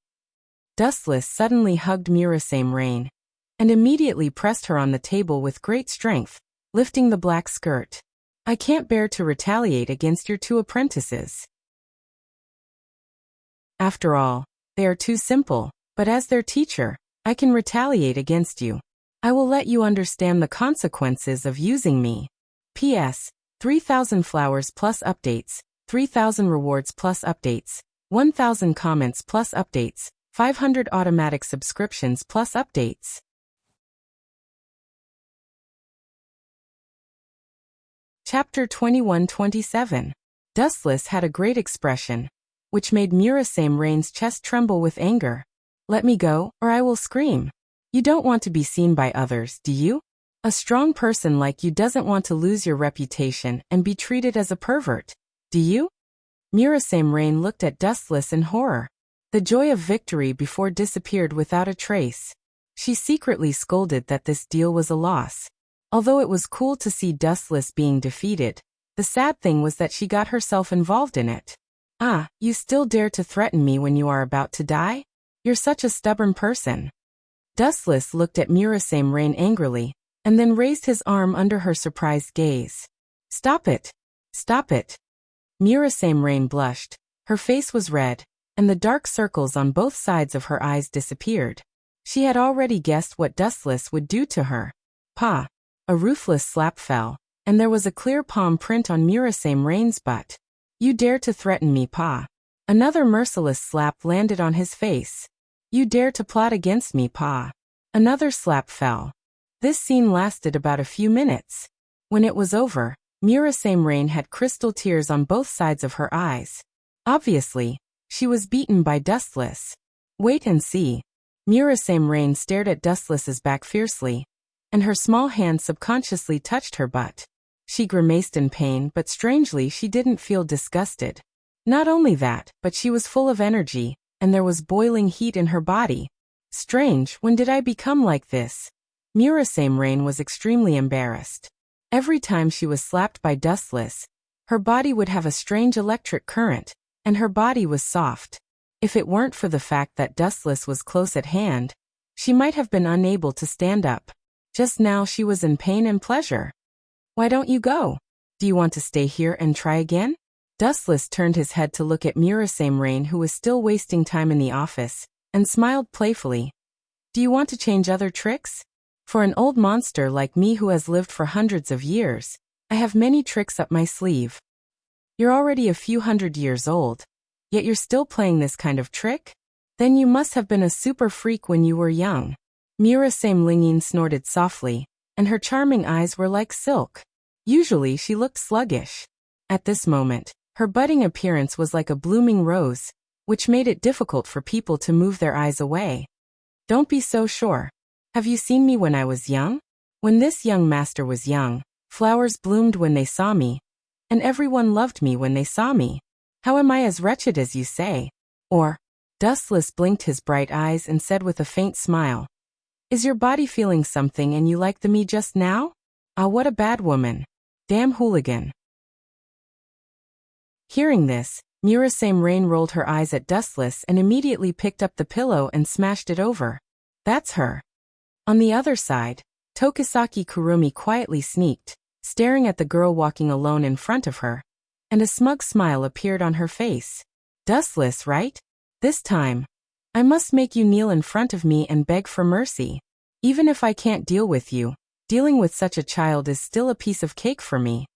Dustless suddenly hugged Murasame Rain, and immediately pressed her on the table with great strength, lifting the black skirt. I can't bear to retaliate against your two apprentices. After all, they are too simple, but as their teacher, I can retaliate against you. I will let you understand the consequences of using me. P.S. 3,000 flowers plus updates, 3,000 rewards plus updates, 1,000 comments plus updates, 500 automatic subscriptions plus updates. Chapter 21-27. Dustless had a great expression, which made Murasame Rain's chest tremble with anger. Let me go, or I will scream. You don't want to be seen by others, do you? A strong person like you doesn't want to lose your reputation and be treated as a pervert, do you? Murasame Rain looked at Dustless in horror. The joy of victory before disappeared without a trace. She secretly scolded that this deal was a loss. Although it was cool to see Dustless being defeated, the sad thing was that she got herself involved in it. Ah, you still dare to threaten me when you are about to die? You're such a stubborn person. Dustless looked at Murasame Rain angrily, and then raised his arm under her surprised gaze. Stop it! Stop it! Murasame Rain blushed, her face was red, and the dark circles on both sides of her eyes disappeared. She had already guessed what Dustless would do to her. Pa! A ruthless slap fell, and there was a clear palm print on Murasame Rain's butt. You dare to threaten me, Pa. Another merciless slap landed on his face. You dare to plot against me, Pa. Another slap fell. This scene lasted about a few minutes. When it was over, Murasame Rain had crystal tears on both sides of her eyes. Obviously, she was beaten by Dustless. Wait and see. Murasame Rain stared at Dustless's back fiercely, and her small hand subconsciously touched her butt. She grimaced in pain, but strangely she didn't feel disgusted. Not only that, but she was full of energy, and there was boiling heat in her body. Strange, when did I become like this? Murasame Rain was extremely embarrassed. Every time she was slapped by Dustless, her body would have a strange electric current, and her body was soft. If it weren't for the fact that Dustless was close at hand, she might have been unable to stand up. Just now she was in pain and pleasure. Why don't you go? Do you want to stay here and try again? Dustless turned his head to look at Murasame Rain, who was still wasting time in the office, and smiled playfully. Do you want to change other tricks? For an old monster like me who has lived for hundreds of years, I have many tricks up my sleeve. You're already a few hundred years old, yet you're still playing this kind of trick? Then you must have been a super freak when you were young. Murasame Lingyin snorted softly, and her charming eyes were like silk. Usually she looked sluggish. At this moment, her budding appearance was like a blooming rose, which made it difficult for people to move their eyes away. Don't be so sure. Have you seen me when I was young? When this young master was young, flowers bloomed when they saw me, and everyone loved me when they saw me. How am I as wretched as you say? Or, Dustless blinked his bright eyes and said with a faint smile, is your body feeling something and you like me just now? Ah, what a bad woman. Damn hooligan. Hearing this, Murasame Rain rolled her eyes at Dustless and immediately picked up the pillow and smashed it over. That's her. On the other side, Tokisaki Kurumi quietly sneaked, staring at the girl walking alone in front of her, and a smug smile appeared on her face. Dustless, right? This time, I must make you kneel in front of me and beg for mercy. Even if I can't deal with you, dealing with such a child is still a piece of cake for me.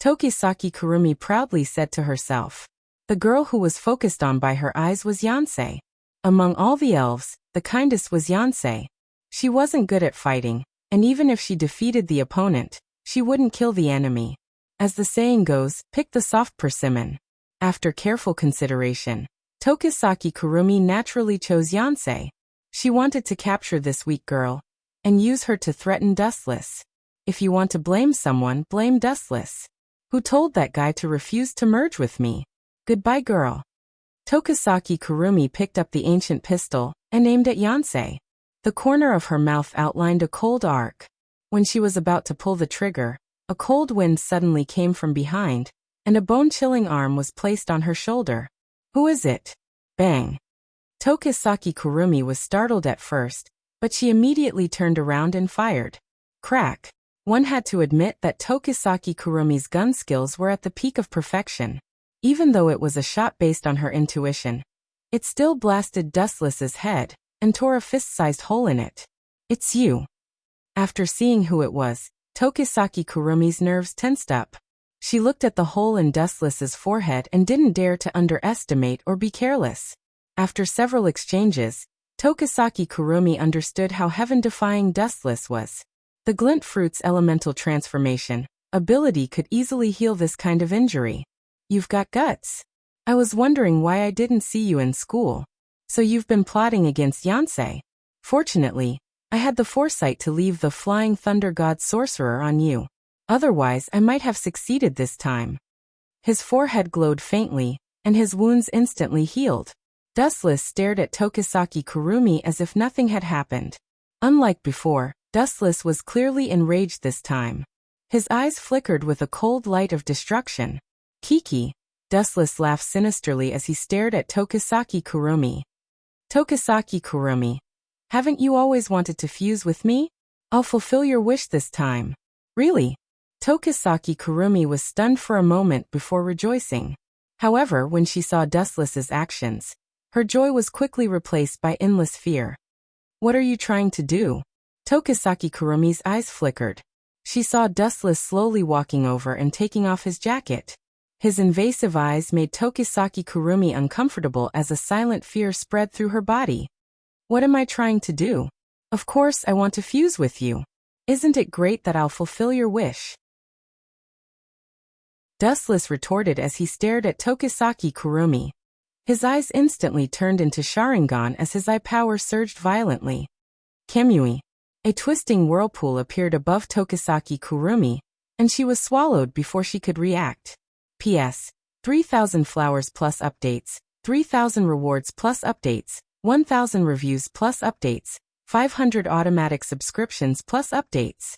Tokisaki Kurumi proudly said to herself. The girl who was focused on by her eyes was Yansei. Among all the elves, the kindest was Yansei. She wasn't good at fighting, and even if she defeated the opponent, she wouldn't kill the enemy. As the saying goes, pick the soft persimmon. After careful consideration, Tokisaki Kurumi naturally chose Yansei. She wanted to capture this weak girl and use her to threaten Dustless. If you want to blame someone, blame Dustless. Who told that guy to refuse to merge with me? Goodbye, girl. Tokisaki Kurumi picked up the ancient pistol and aimed at Yansei. The corner of her mouth outlined a cold arc. When she was about to pull the trigger, a cold wind suddenly came from behind, and a bone-chilling arm was placed on her shoulder. Who is it? Bang. Tokisaki Kurumi was startled at first, but she immediately turned around and fired. Crack. One had to admit that Tokisaki Kurumi's gun skills were at the peak of perfection. Even though it was a shot based on her intuition, it still blasted Dustless's head and tore a fist-sized hole in it. It's you. After seeing who it was, Tokisaki Kurumi's nerves tensed up. She looked at the hole in Dustless's forehead and didn't dare to underestimate or be careless. After several exchanges, Tokisaki Kurumi understood how heaven-defying Dustless was. The Glint Fruit's elemental transformation ability could easily heal this kind of injury. You've got guts. I was wondering why I didn't see you in school. So you've been plotting against Yansei. Fortunately, I had the foresight to leave the Flying Thunder God Sorcerer on you. Otherwise, I might have succeeded this time. His forehead glowed faintly, and his wounds instantly healed. Dustless stared at Tokisaki Kurumi as if nothing had happened. Unlike before, Dustless was clearly enraged this time. His eyes flickered with a cold light of destruction. Kiki. Dustless laughed sinisterly as he stared at Tokisaki Kurumi. Tokisaki Kurumi. Haven't you always wanted to fuse with me? I'll fulfill your wish this time. Really? Tokisaki Kurumi was stunned for a moment before rejoicing. However, when she saw Dustless's actions, her joy was quickly replaced by endless fear. What are you trying to do? Tokisaki Kurumi's eyes flickered. She saw Dustless slowly walking over and taking off his jacket. His invasive eyes made Tokisaki Kurumi uncomfortable as a silent fear spread through her body. What am I trying to do? Of course I want to fuse with you. Isn't it great that I'll fulfill your wish? Dustless retorted as he stared at Tokisaki Kurumi. His eyes instantly turned into Sharingan as his eye power surged violently. Kemui. A twisting whirlpool appeared above Tokisaki Kurumi, and she was swallowed before she could react. P.S. 3,000 flowers plus updates, 3,000 rewards plus updates, 1,000 reviews plus updates, 500 automatic subscriptions plus updates.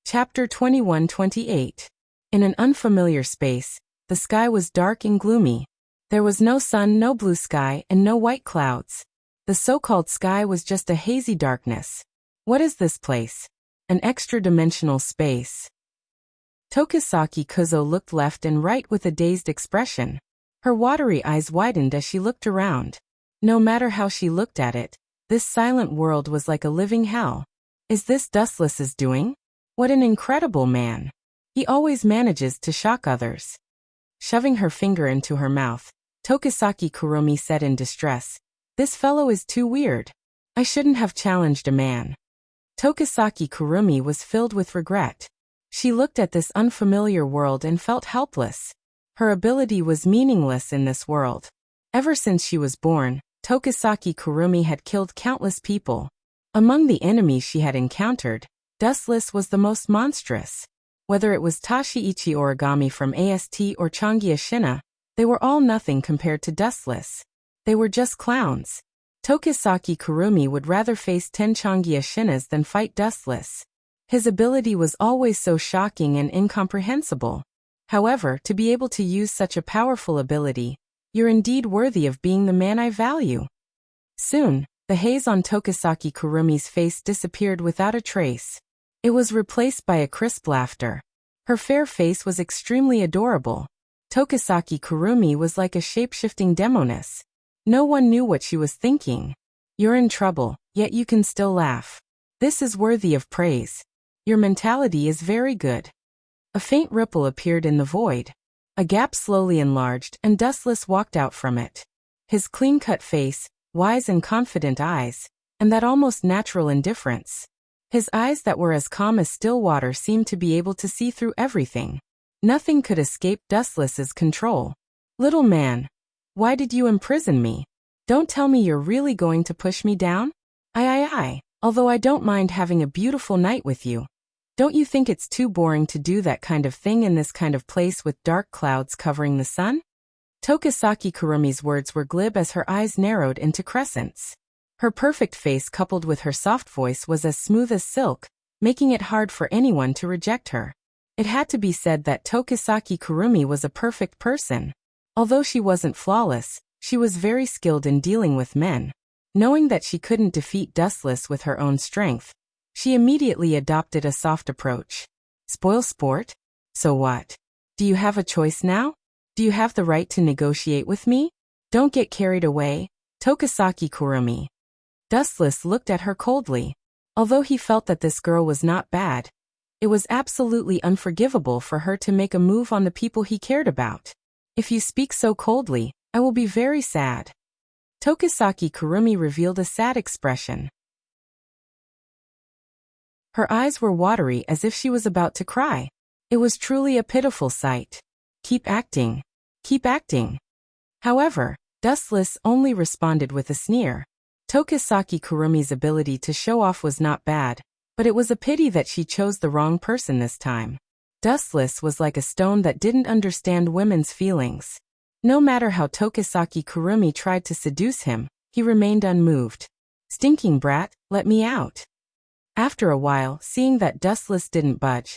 Chapter 21-28. In an unfamiliar space, the sky was dark and gloomy. There was no sun, no blue sky, and no white clouds. The so-called sky was just a hazy darkness. What is this place? An extra-dimensional space. Tokisaki Kuzo looked left and right with a dazed expression. Her watery eyes widened as she looked around. No matter how she looked at it, this silent world was like a living hell. Is this Dustless's doing? What an incredible man. He always manages to shock others. Shoving her finger into her mouth, Tokisaki Kurumi said in distress, "This fellow is too weird. I shouldn't have challenged a man." Tokisaki Kurumi was filled with regret. She looked at this unfamiliar world and felt helpless. Her ability was meaningless in this world. Ever since she was born, Tokisaki Kurumi had killed countless people. Among the enemies she had encountered, Dustless was the most monstrous. Whether it was Tashiichi Origami from AST or Changia Shina, they were all nothing compared to Dustless. They were just clowns. Tokisaki Kurumi would rather face 10 Changia Shinas than fight Dustless. His ability was always so shocking and incomprehensible. However, to be able to use such a powerful ability, you're indeed worthy of being the man I value. Soon, the haze on Tokisaki Kurumi's face disappeared without a trace. It was replaced by a crisp laughter. Her fair face was extremely adorable. Tokisaki Kurumi was like a shape-shifting demoness. No one knew what she was thinking. You're in trouble, yet you can still laugh. This is worthy of praise. Your mentality is very good. A faint ripple appeared in the void. A gap slowly enlarged and Dustless walked out from it. His clean-cut face, wise and confident eyes, and that almost natural indifference. His eyes that were as calm as still water seemed to be able to see through everything. Nothing could escape Dustless's control. Little man, why did you imprison me? Don't tell me you're really going to push me down? Aye. Although I don't mind having a beautiful night with you. Don't you think it's too boring to do that kind of thing in this kind of place with dark clouds covering the sun? Tokisaki Kurumi's words were glib as her eyes narrowed into crescents. Her perfect face coupled with her soft voice was as smooth as silk, making it hard for anyone to reject her. It had to be said that Tokisaki Kurumi was a perfect person. Although she wasn't flawless, she was very skilled in dealing with men. Knowing that she couldn't defeat Dustless with her own strength, she immediately adopted a soft approach. Spoil sport? So what? Do you have a choice now? Do you have the right to negotiate with me? Don't get carried away, Tokisaki Kurumi. Dustless looked at her coldly. Although he felt that this girl was not bad, it was absolutely unforgivable for her to make a move on the people he cared about. If you speak so coldly, I will be very sad. Tokisaki Kurumi revealed a sad expression. Her eyes were watery as if she was about to cry. It was truly a pitiful sight. Keep acting. Keep acting. However, Dustless only responded with a sneer. Tokisaki Kurumi's ability to show off was not bad, but it was a pity that she chose the wrong person this time. Dustless was like a stone that didn't understand women's feelings. No matter how Tokisaki Kurumi tried to seduce him, he remained unmoved. Stinking brat, let me out. After a while, seeing that Dustless didn't budge,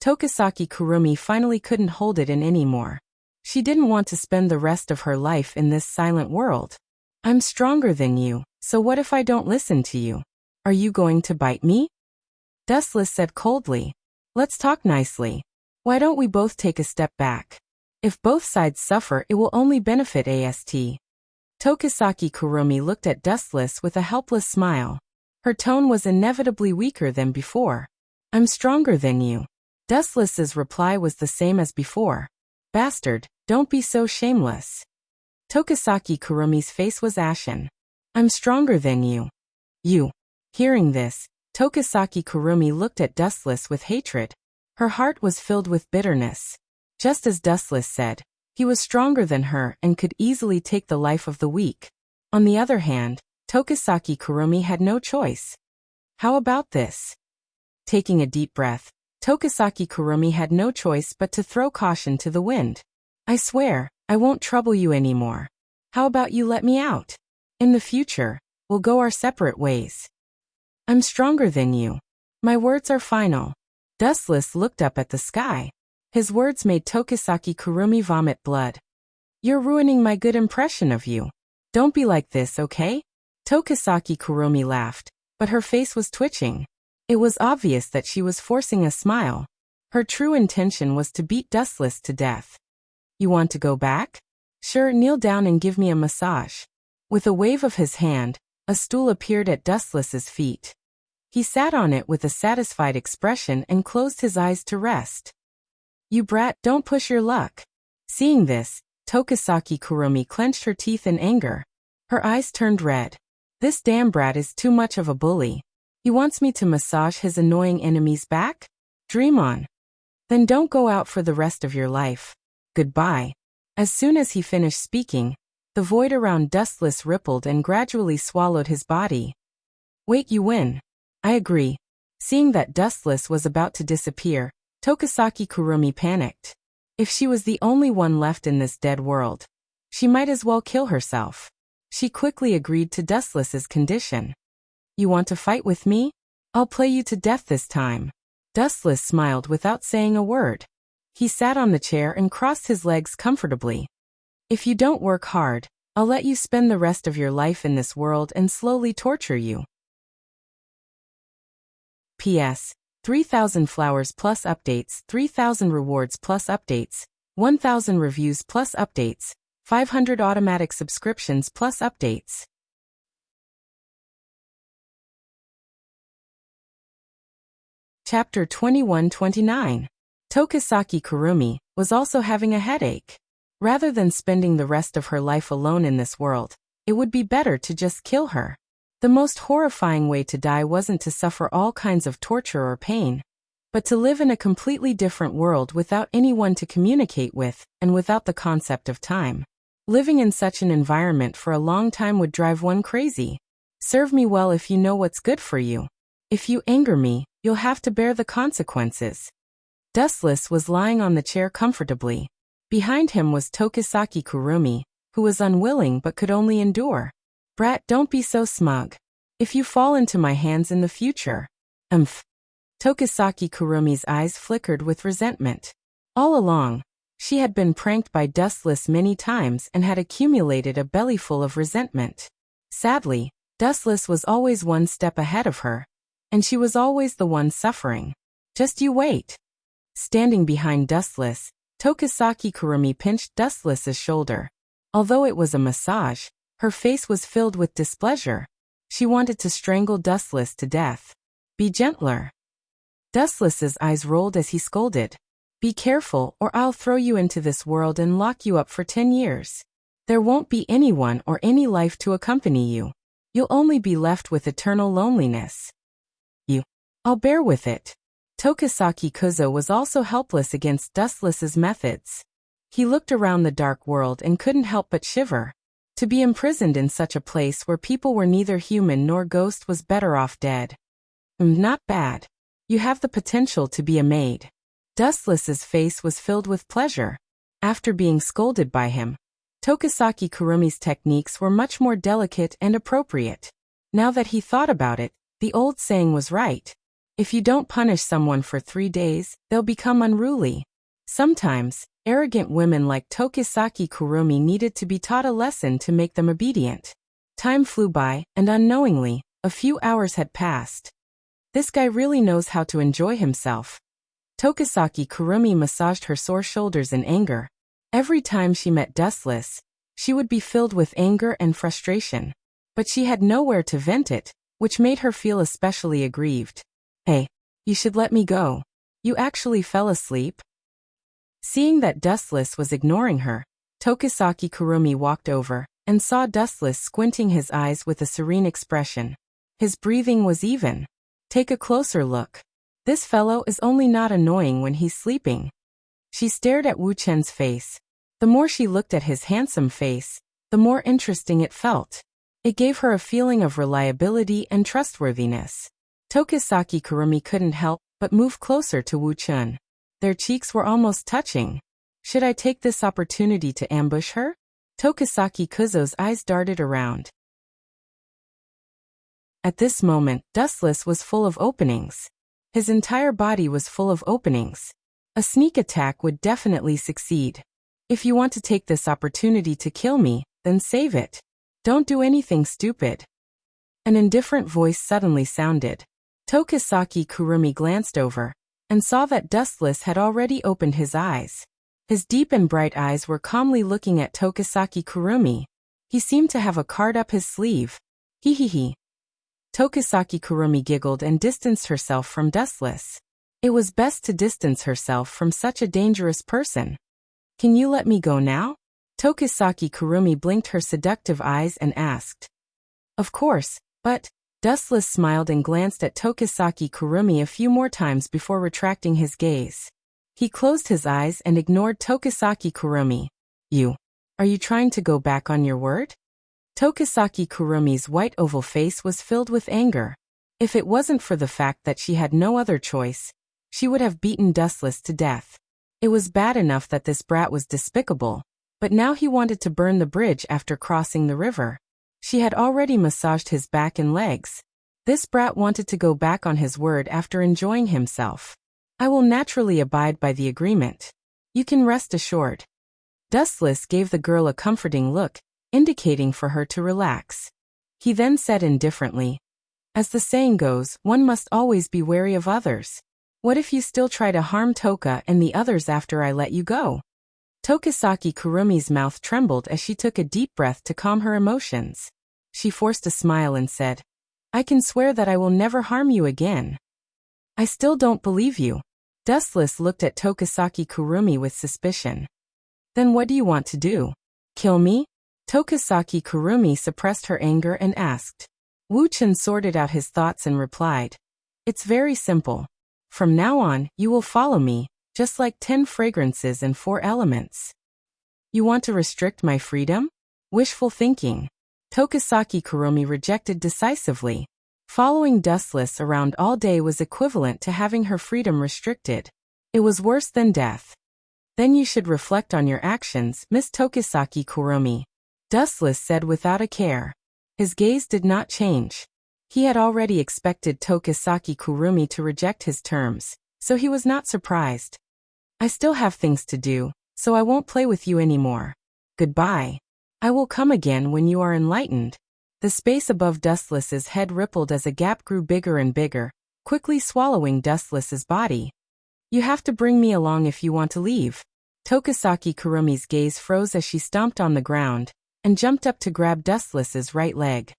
Tokisaki Kurumi finally couldn't hold it in anymore. She didn't want to spend the rest of her life in this silent world. I'm stronger than you, so what if I don't listen to you? Are you going to bite me? Dustless said coldly. Let's talk nicely. Why don't we both take a step back? If both sides suffer, it will only benefit AST. Tokisaki Kurumi looked at Dustless with a helpless smile. Her tone was inevitably weaker than before. I'm stronger than you. Dustless's reply was the same as before. Bastard, don't be so shameless. Tokisaki Kurumi's face was ashen. I'm stronger than you. You. Hearing this, Tokisaki Kurumi looked at Dustless with hatred. Her heart was filled with bitterness. Just as Dustless said, he was stronger than her and could easily take the life of the weak. On the other hand, Tokisaki Kurumi had no choice. How about this? Taking a deep breath, Tokisaki Kurumi had no choice but to throw caution to the wind. I swear, I won't trouble you anymore. How about you let me out? In the future, we'll go our separate ways. I'm stronger than you. My words are final. Dustless looked up at the sky. His words made Tokisaki Kurumi vomit blood. You're ruining my good impression of you. Don't be like this, okay? Tokisaki Kurumi laughed, but her face was twitching. It was obvious that she was forcing a smile. Her true intention was to beat Dustless to death. You want to go back? Sure, kneel down and give me a massage. With a wave of his hand, a stool appeared at Dustless's feet. He sat on it with a satisfied expression and closed his eyes to rest. You brat, don't push your luck. Seeing this, Tokisaki Kurumi clenched her teeth in anger. Her eyes turned red. This damn brat is too much of a bully. He wants me to massage his annoying enemy's back? Dream on. Then don't go out for the rest of your life. Goodbye. As soon as he finished speaking, the void around Dustless rippled and gradually swallowed his body. Wait, you win. I agree. Seeing that Dustless was about to disappear, Tokisaki Kurumi panicked. If she was the only one left in this dead world, she might as well kill herself. She quickly agreed to Dustless's condition. You want to fight with me? I'll play you to death this time. Dustless smiled without saying a word. He sat on the chair and crossed his legs comfortably. If you don't work hard, I'll let you spend the rest of your life in this world and slowly torture you. P.S. 3,000 flowers plus updates, 3,000 rewards plus updates, 1,000 reviews plus updates, 500 automatic subscriptions plus updates. Chapter 21-29. Tokisaki Kurumi was also having a headache. Rather than spending the rest of her life alone in this world, it would be better to just kill her. The most horrifying way to die wasn't to suffer all kinds of torture or pain, but to live in a completely different world without anyone to communicate with, and without the concept of time. Living in such an environment for a long time would drive one crazy. Serve me well if you know what's good for you. If you anger me, you'll have to bear the consequences. Dustless was lying on the chair comfortably. Behind him was Tokisaki Kurumi, who was unwilling but could only endure. Brat, don't be so smug. If you fall into my hands in the future. Tokisaki Kurumi's eyes flickered with resentment. All along, she had been pranked by Dustless many times and had accumulated a bellyful of resentment. Sadly, Dustless was always one step ahead of her, and she was always the one suffering. Just you wait. Standing behind Dustless, Tokisaki Kurumi pinched Dustless's shoulder. Although it was a massage, her face was filled with displeasure. She wanted to strangle Dustless to death. Be gentler. Dustless's eyes rolled as he scolded. Be careful or I'll throw you into this world and lock you up for 10 years. There won't be anyone or any life to accompany you. You'll only be left with eternal loneliness. I'll bear with it. Tokisaki Kuzo was also helpless against Dustless's methods. He looked around the dark world and couldn't help but shiver. To be imprisoned in such a place where people were neither human nor ghost was better off dead. Not bad. You have the potential to be a maid. Dustless's face was filled with pleasure. After being scolded by him, Tokisaki Kurumi's techniques were much more delicate and appropriate. Now that he thought about it, the old saying was right. If you don't punish someone for 3 days, they'll become unruly. Sometimes, arrogant women like Tokisaki Kurumi needed to be taught a lesson to make them obedient. Time flew by, and unknowingly, a few hours had passed. This guy really knows how to enjoy himself. Tokisaki Kurumi massaged her sore shoulders in anger. Every time she met Dustless, she would be filled with anger and frustration. But she had nowhere to vent it, which made her feel especially aggrieved. Hey, you should let me go. You actually fell asleep? Seeing that Dustless was ignoring her, Tokisaki Kurumi walked over and saw Dustless squinting his eyes with a serene expression. His breathing was even. Take a closer look. This fellow is only not annoying when he's sleeping. She stared at Wu Chen's face. The more she looked at his handsome face, the more interesting it felt. It gave her a feeling of reliability and trustworthiness. Tokisaki Kurumi couldn't help but move closer to Wu Chen. Their cheeks were almost touching. Should I take this opportunity to ambush her? Tokisaki Kuzo's eyes darted around. At this moment, Dustless was full of openings. His entire body was full of openings. A sneak attack would definitely succeed. If you want to take this opportunity to kill me, then save it. Don't do anything stupid. An indifferent voice suddenly sounded. Tokisaki Kurumi glanced over and saw that Dustless had already opened his eyes. His deep and bright eyes were calmly looking at Tokisaki Kurumi. He seemed to have a card up his sleeve. He. Tokisaki Kurumi giggled and distanced herself from Dustless. It was best to distance herself from such a dangerous person. Can you let me go now? Tokisaki Kurumi blinked her seductive eyes and asked. Of course, but... Dustless smiled and glanced at Tokisaki Kurumi a few more times before retracting his gaze. He closed his eyes and ignored Tokisaki Kurumi. Are you trying to go back on your word? Tokisaki Kurumi's white oval face was filled with anger. If it wasn't for the fact that she had no other choice, she would have beaten Dustless to death. It was bad enough that this brat was despicable, but now he wanted to burn the bridge after crossing the river. She had already massaged his back and legs. This brat wanted to go back on his word after enjoying himself. I will naturally abide by the agreement. You can rest assured. Dustless gave the girl a comforting look, indicating for her to relax. He then said indifferently, as the saying goes, one must always be wary of others. What if you still try to harm Toka and the others after I let you go? Tokisaki Kurumi's mouth trembled as she took a deep breath to calm her emotions. She forced a smile and said, I can swear that I will never harm you again. I still don't believe you. Dustless looked at Tokisaki Kurumi with suspicion. Then what do you want to do? Kill me? Tokisaki Kurumi suppressed her anger and asked. Wuchen sorted out his thoughts and replied. It's very simple. From now on, you will follow me, just like 10 fragrances and 4 elements. You want to restrict my freedom? Wishful thinking. Tokisaki Kurumi rejected decisively. Following Dustless around all day was equivalent to having her freedom restricted. It was worse than death. Then you should reflect on your actions, Miss Tokisaki Kurumi. Dustless said without a care. His gaze did not change. He had already expected Tokisaki Kurumi to reject his terms, so he was not surprised. I still have things to do, so I won't play with you anymore. Goodbye. I will come again when you are enlightened. The space above Dustless's head rippled as a gap grew bigger and bigger, quickly swallowing Dustless's body. You have to bring me along if you want to leave. Tokisaki Kurumi's gaze froze as she stomped on the ground and jumped up to grab Dustless's right leg.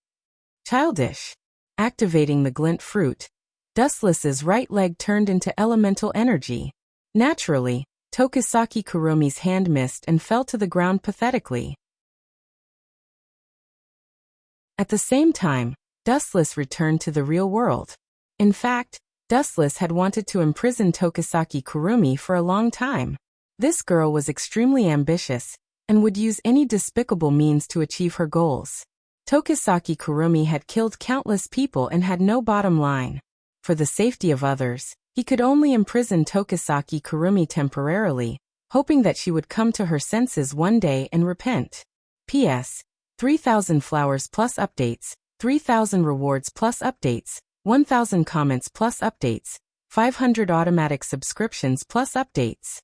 Childish. Activating the glint fruit, Dustless's right leg turned into elemental energy. Naturally, Tokisaki Kurumi's hand missed and fell to the ground pathetically. At the same time, Dustless returned to the real world. In fact, Dustless had wanted to imprison Tokisaki Kurumi for a long time. This girl was extremely ambitious and would use any despicable means to achieve her goals. Tokisaki Kurumi had killed countless people and had no bottom line. For the safety of others, he could only imprison Tokisaki Kurumi temporarily, hoping that she would come to her senses one day and repent. P.S. 3,000 flowers plus updates, 3,000 rewards plus updates, 1,000 comments plus updates, 500 automatic subscriptions plus updates.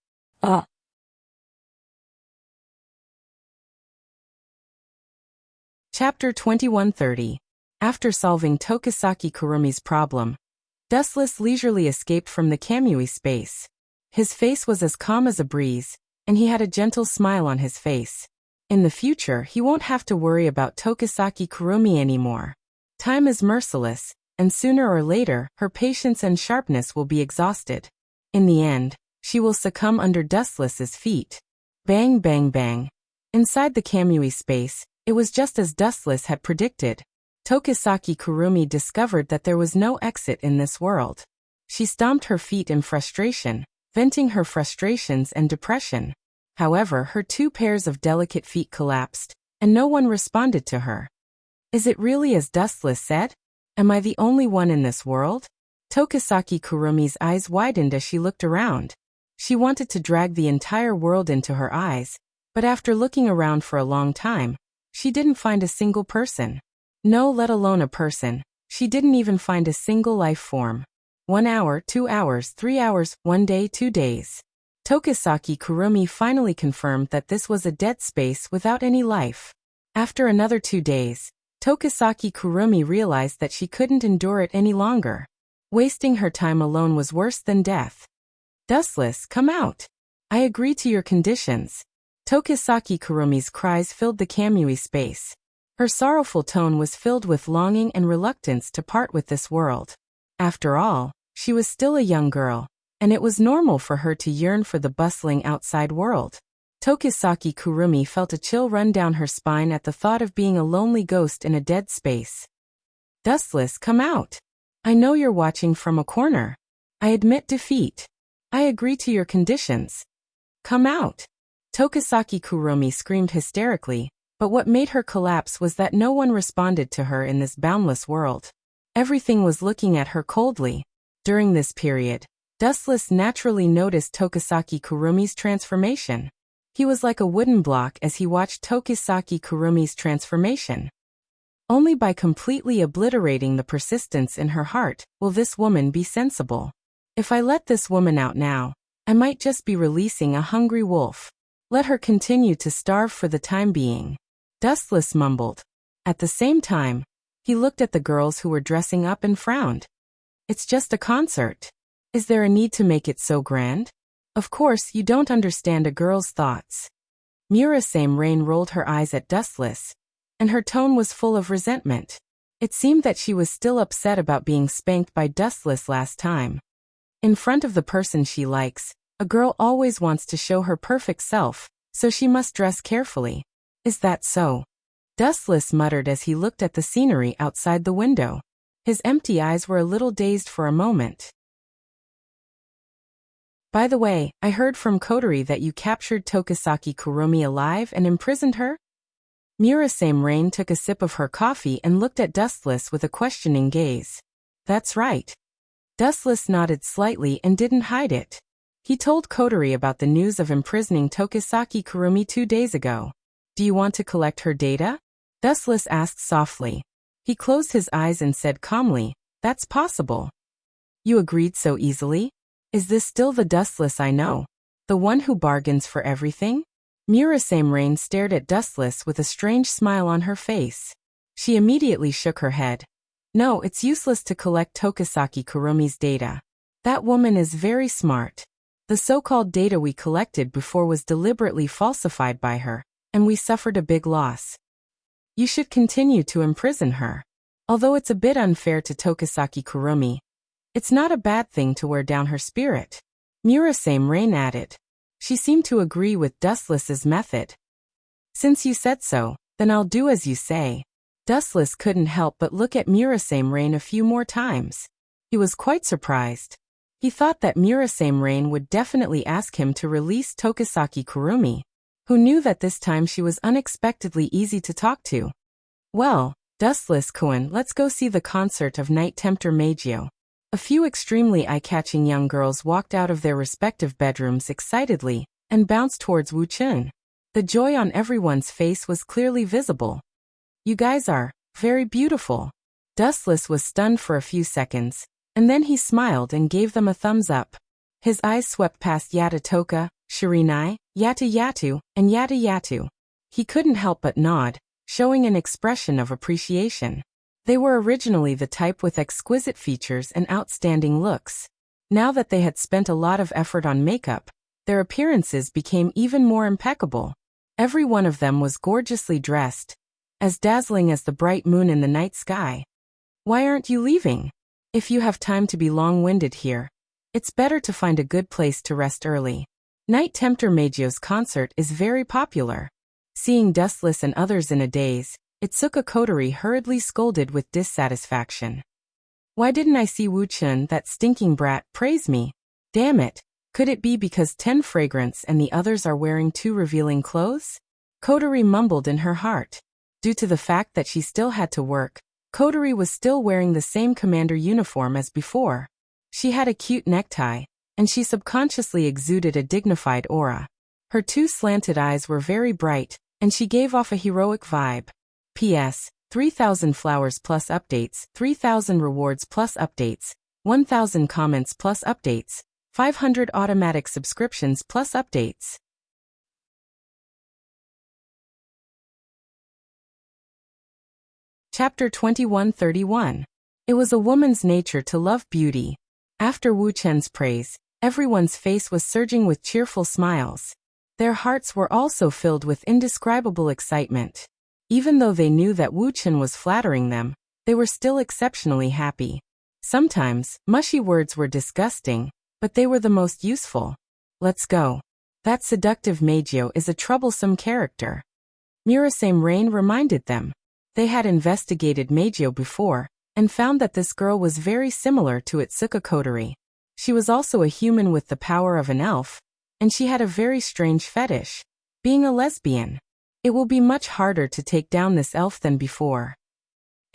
Chapter 2130. After solving Tokisaki Kurumi's problem, Dustless leisurely escaped from the Kamui space. His face was as calm as a breeze, and he had a gentle smile on his face. In the future, he won't have to worry about Tokisaki Kurumi anymore. Time is merciless, and sooner or later, her patience and sharpness will be exhausted. In the end, she will succumb under Dustless's feet. Bang bang bang. Inside the Kamui space, it was just as Dustless had predicted. Tokisaki Kurumi discovered that there was no exit in this world. She stomped her feet in frustration, venting her frustrations and depression. However, her 2 pairs of delicate feet collapsed, and no one responded to her. Is it really as Dustless said? Am I the only one in this world? Tokisaki Kurumi's eyes widened as she looked around. She wanted to drag the entire world into her eyes, but after looking around for a long time, she didn't find a single person. No, let alone a person. She didn't even find a single life form. 1 hour, 2 hours, 3 hours, 1 day, 2 days. Tokisaki Kurumi finally confirmed that this was a dead space without any life. After another 2 days, Tokisaki Kurumi realized that she couldn't endure it any longer. Wasting her time alone was worse than death. Dustless, come out. I agree to your conditions. Tokisaki Kurumi's cries filled the Kamui space. Her sorrowful tone was filled with longing and reluctance to part with this world. After all, she was still a young girl, and it was normal for her to yearn for the bustling outside world. Tokisaki Kurumi felt a chill run down her spine at the thought of being a lonely ghost in a dead space. Dustless, come out. I know you're watching from a corner. I admit defeat. I agree to your conditions. Come out. Tokisaki Kurumi screamed hysterically, but what made her collapse was that no one responded to her in this boundless world. Everything was looking at her coldly. During this period, Dustless naturally noticed Tokisaki Kurumi's transformation. He was like a wooden block as he watched Tokisaki Kurumi's transformation. Only by completely obliterating the persistence in her heart will this woman be sensible. If I let this woman out now, I might just be releasing a hungry wolf. Let her continue to starve for the time being. Dustless mumbled. At the same time, he looked at the girls who were dressing up and frowned. It's just a concert. Is there a need to make it so grand? Of course, you don't understand a girl's thoughts. Murasame Rain rolled her eyes at Dustless, and her tone was full of resentment. It seemed that she was still upset about being spanked by Dustless last time. In front of the person she likes, a girl always wants to show her perfect self, so she must dress carefully. Is that so? Dustless muttered as he looked at the scenery outside the window. His empty eyes were a little dazed for a moment. By the way, I heard from Kotori that you captured Tokisaki Kurumi alive and imprisoned her? Murasame Rain took a sip of her coffee and looked at Dustless with a questioning gaze. That's right. Dustless nodded slightly and didn't hide it. He told Kotori about the news of imprisoning Tokisaki Kurumi 2 days ago. Do you want to collect her data? Dustless asked softly. He closed his eyes and said calmly, that's possible. You agreed so easily? Is this still the Dustless I know? The one who bargains for everything? Murasame Rain stared at Dustless with a strange smile on her face. She immediately shook her head. No, it's useless to collect Tokisaki Kurumi's data. That woman is very smart. The so-called data we collected before was deliberately falsified by her, and we suffered a big loss. You should continue to imprison her. Although it's a bit unfair to Tokisaki Kurumi, it's not a bad thing to wear down her spirit. Murasame Rain added. She seemed to agree with Dustless's method. Since you said so, then I'll do as you say. Dustless couldn't help but look at Murasame Rain a few more times. He was quite surprised. He thought that Murasame Rain would definitely ask him to release Tokisaki Kurumi, who knew that this time she was unexpectedly easy to talk to. Well, Dustless-kun, let's go see the concert of Night Tempter Meijio. A few extremely eye-catching young girls walked out of their respective bedrooms excitedly and bounced towards Wuxia. The joy on everyone's face was clearly visible. You guys are very beautiful. Dustless was stunned for a few seconds, and then he smiled and gave them a thumbs up. His eyes swept past Yata Toka, Shirinai, Yata Yatu, and Yata Yatu. He couldn't help but nod, showing an expression of appreciation. They were originally the type with exquisite features and outstanding looks. Now that they had spent a lot of effort on makeup, their appearances became even more impeccable. Every one of them was gorgeously dressed, as dazzling as the bright moon in the night sky. Why aren't you leaving? If you have time to be long-winded here, it's better to find a good place to rest early. Night Tempter Meijio's concert is very popular. Seeing Dustless and others in a daze, Itsuka Kotori hurriedly scolded with dissatisfaction. Why didn't I see Wuxia, that stinking brat, praise me? Damn it, could it be because 10 Fragrance and the others are wearing too revealing clothes? Kotori mumbled in her heart. Due to the fact that she still had to work, Kotori was still wearing the same commander uniform as before. She had a cute necktie, and she subconsciously exuded a dignified aura. Her 2 slanted eyes were very bright, and she gave off a heroic vibe. P.S. 3,000 flowers plus updates, 3,000 rewards plus updates, 1,000 comments plus updates, 500 automatic subscriptions plus updates. Chapter 2131. It was a woman's nature to love beauty. After Wu Chen's praise, everyone's face was surging with cheerful smiles. Their hearts were also filled with indescribable excitement. Even though they knew that Wu Chen was flattering them, they were still exceptionally happy. Sometimes, mushy words were disgusting, but they were the most useful. Let's go. That seductive Meijio is a troublesome character. Murasame Rain reminded them. They had investigated Meijio before, and found that this girl was very similar to Itsuka Kotori. She was also a human with the power of an elf, and she had a very strange fetish, being a lesbian. It will be much harder to take down this elf than before.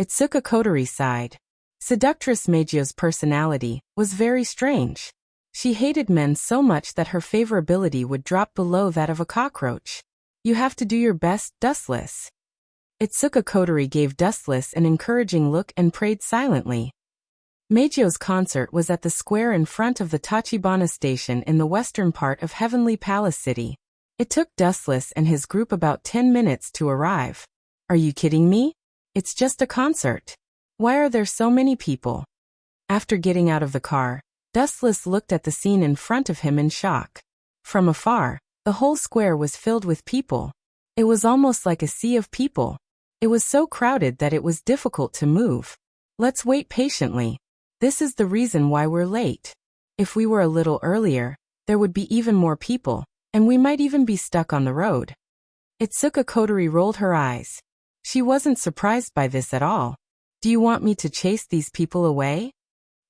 Itsuka Kotori sighed. Seductress Meijio's personality was very strange. She hated men so much that her favorability would drop below that of a cockroach. You have to do your best, Dustless. Itsuka Kotori gave Dustless an encouraging look and prayed silently. Meijio's concert was at the square in front of the Tachibana station in the western part of Heavenly Palace City. It took Dustless and his group about 10 minutes to arrive. Are you kidding me? It's just a concert. Why are there so many people? After getting out of the car, Dustless looked at the scene in front of him in shock. From afar, the whole square was filled with people. It was almost like a sea of people. It was so crowded that it was difficult to move. Let's wait patiently. This is the reason why we're late. If we were a little earlier, there would be even more people, and we might even be stuck on the road. Itsuka Kotori rolled her eyes. She wasn't surprised by this at all. Do you want me to chase these people away?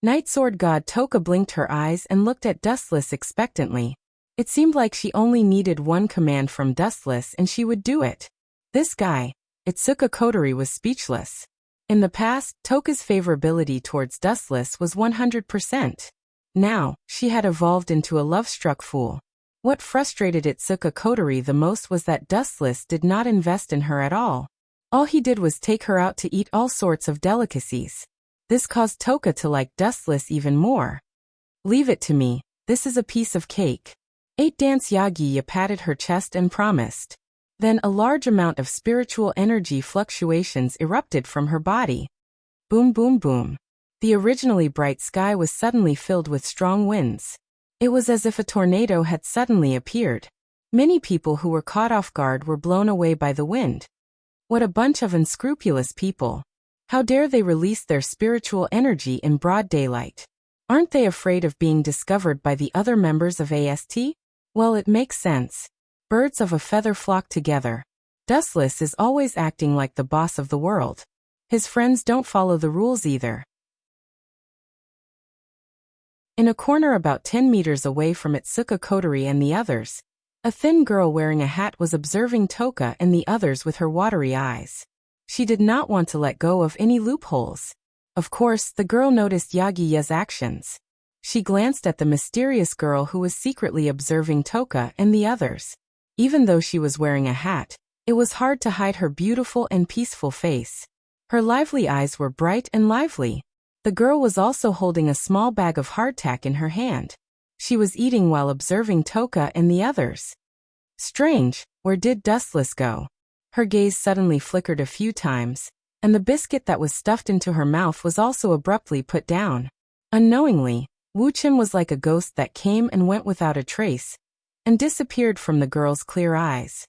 Night Sword God Toka blinked her eyes and looked at Dustless expectantly. It seemed like she only needed one command from Dustless and she would do it. This guy, Itsuka Kotori, was speechless. In the past, Toka's favorability towards Dustless was 100%. Now, she had evolved into a love-struck fool. What frustrated Itsuka Kotori the most was that Dustless did not invest in her at all. All he did was take her out to eat all sorts of delicacies. This caused Toka to like Dustless even more. Leave it to me, this is a piece of cake. 8-Dance Yagiya patted her chest and promised. Then a large amount of spiritual energy fluctuations erupted from her body. Boom boom boom. The originally bright sky was suddenly filled with strong winds. It was as if a tornado had suddenly appeared. Many people who were caught off guard were blown away by the wind. What a bunch of unscrupulous people. How dare they release their spiritual energy in broad daylight? Aren't they afraid of being discovered by the other members of AST? Well, it makes sense. Birds of a feather flock together. Dustless is always acting like the boss of the world. His friends don't follow the rules either. In a corner about 10 meters away from Itsuka Kotori and the others, a thin girl wearing a hat was observing Toka and the others with her watery eyes. She did not want to let go of any loopholes. Of course, the girl noticed Yagiya's actions. She glanced at the mysterious girl who was secretly observing Toka and the others. Even though she was wearing a hat, it was hard to hide her beautiful and peaceful face. Her lively eyes were bright and lively. The girl was also holding a small bag of hardtack in her hand. She was eating while observing Toka and the others. Strange, where did Dustless go? Her gaze suddenly flickered a few times, and the biscuit that was stuffed into her mouth was also abruptly put down. Unknowingly, Wuxia was like a ghost that came and went without a trace, and disappeared from the girl's clear eyes.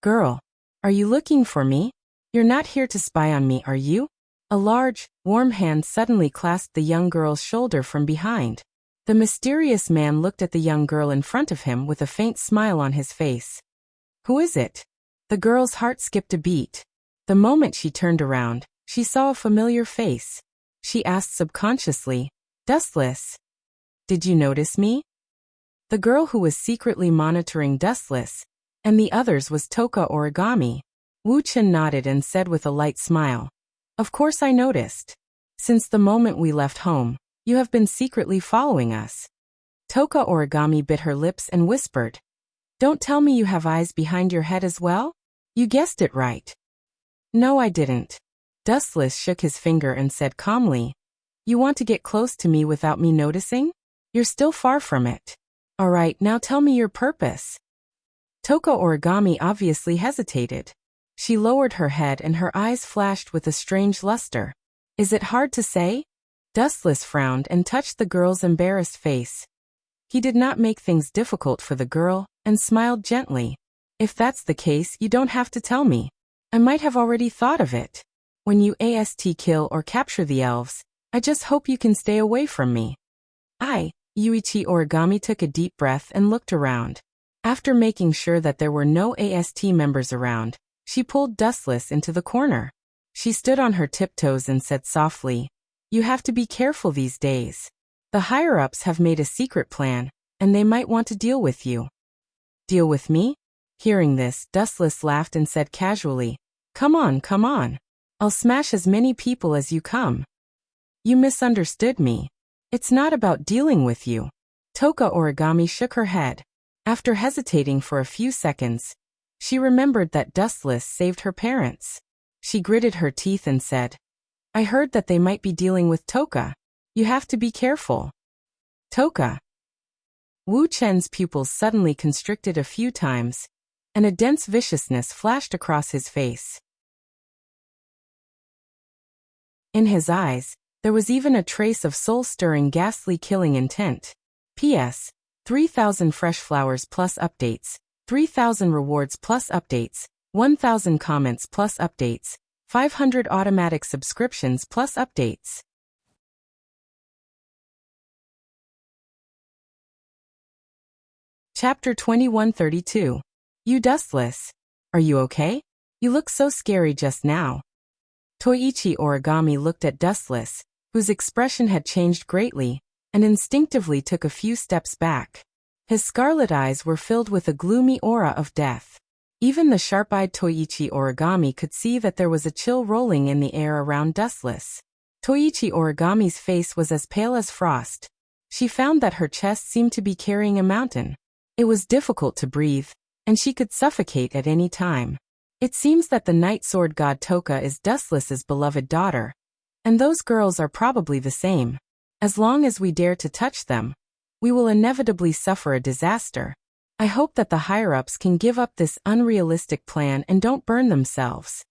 Girl, are you looking for me? You're not here to spy on me, are you? A large, warm hand suddenly clasped the young girl's shoulder from behind. The mysterious man looked at the young girl in front of him with a faint smile on his face. Who is it? The girl's heart skipped a beat. The moment she turned around, she saw a familiar face. She asked subconsciously, Dustless. Did you notice me? The girl who was secretly monitoring Dustless and the others was Toka Origami. Wuxia nodded and said with a light smile, Of course I noticed. Since the moment we left home, you have been secretly following us. Toka Origami bit her lips and whispered, Don't tell me you have eyes behind your head as well? You guessed it right. No, I didn't. Dustless shook his finger and said calmly, You want to get close to me without me noticing? You're still far from it. All right, now tell me your purpose. Toka Origami obviously hesitated. She lowered her head and her eyes flashed with a strange luster. Is it hard to say? Dustless frowned and touched the girl's embarrassed face. He did not make things difficult for the girl and smiled gently. If that's the case, you don't have to tell me. I might have already thought of it. When you AST kill or capture the elves, I just hope you can stay away from me. Yuichi Origami took a deep breath and looked around. After making sure that there were no AST members around, she pulled Dustless into the corner. She stood on her tiptoes and said softly, You have to be careful these days. The higher-ups have made a secret plan, and they might want to deal with you. Deal with me? Hearing this, Dustless laughed and said casually, Come on, come on. I'll smash as many people as you come. You misunderstood me. It's not about dealing with you. Toka Origami shook her head. After hesitating for a few seconds, she remembered that Dustless saved her parents. She gritted her teeth and said, I heard that they might be dealing with Toka. You have to be careful. Toka. Wu Chen's pupils suddenly constricted a few times, and a dense viciousness flashed across his face. In his eyes, there was even a trace of soul-stirring ghastly killing intent. P.S. 3,000 fresh flowers plus updates, 3,000 rewards plus updates, 1,000 comments plus updates, 500 automatic subscriptions plus updates. Chapter 2132. You dustless. Are you okay? You look so scary just now. Toichi Origami looked at Dustless, whose expression had changed greatly, and instinctively took a few steps back. His scarlet eyes were filled with a gloomy aura of death. Even the sharp-eyed Toichi Origami could see that there was a chill rolling in the air around Dustless. Toichi Origami's face was as pale as frost. She found that her chest seemed to be carrying a mountain. It was difficult to breathe, and she could suffocate at any time. It seems that the Night Sword God Toka is Dustless's beloved daughter. And those girls are probably the same. As long as we dare to touch them, we will inevitably suffer a disaster. I hope that the higher-ups can give up this unrealistic plan and don't burn themselves.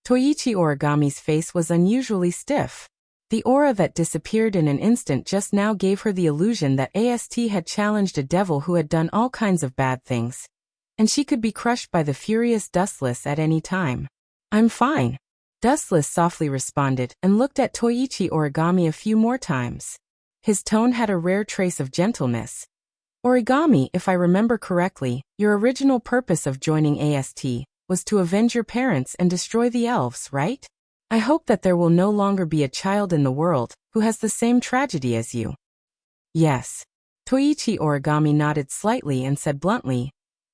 Toichi Origami's face was unusually stiff. The aura that disappeared in an instant just now gave her the illusion that AST had challenged a devil who had done all kinds of bad things, and she could be crushed by the furious Dustless at any time. I'm fine. Dustless softly responded and looked at Toichi Origami a few more times. His tone had a rare trace of gentleness. Origami, if I remember correctly, your original purpose of joining AST was to avenge your parents and destroy the elves, right? I hope that there will no longer be a child in the world who has the same tragedy as you. Yes. Toichi Origami nodded slightly and said bluntly,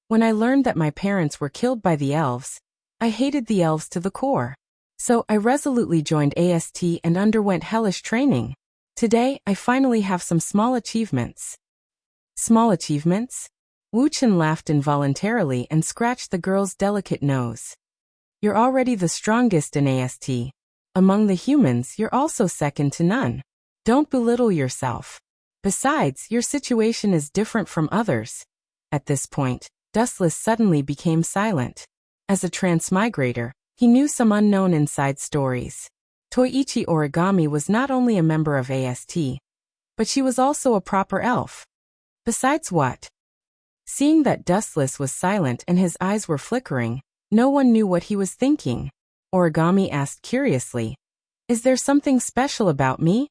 when I learned that my parents were killed by the elves, I hated the elves to the core. So I resolutely joined AST and underwent hellish training. Today, I finally have some small achievements. Small achievements? Wu Chen laughed involuntarily and scratched the girl's delicate nose. You're already the strongest in AST. Among the humans, you're also second to none. Don't belittle yourself. Besides, your situation is different from others. At this point, Dustless suddenly became silent. As a transmigrator, he knew some unknown inside stories. Toichi Origami was not only a member of AST, but she was also a proper elf. Besides what? Seeing that Dustless was silent and his eyes were flickering, no one knew what he was thinking. Origami asked curiously, is there something special about me?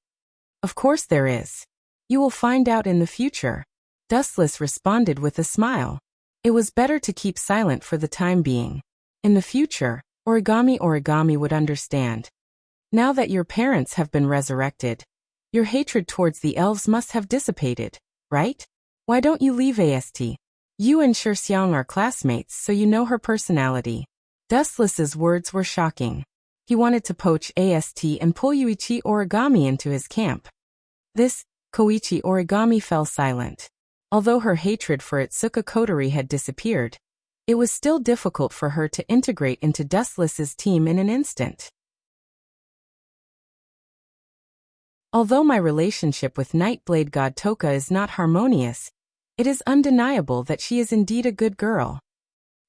Of course there is. You will find out in the future. Dustless responded with a smile. It was better to keep silent for the time being. In the future, Origami would understand. Now that your parents have been resurrected, your hatred towards the elves must have dissipated, right? Why don't you leave AST? You and Shixiang are classmates, so you know her personality. Dustless's words were shocking. He wanted to poach AST and pull Yuichi Origami into his camp. Koichi Origami fell silent. Although her hatred for Itsuka coterie had disappeared, it was still difficult for her to integrate into Dustless's team in an instant. Although my relationship with Nightblade God Toka is not harmonious, it is undeniable that she is indeed a good girl.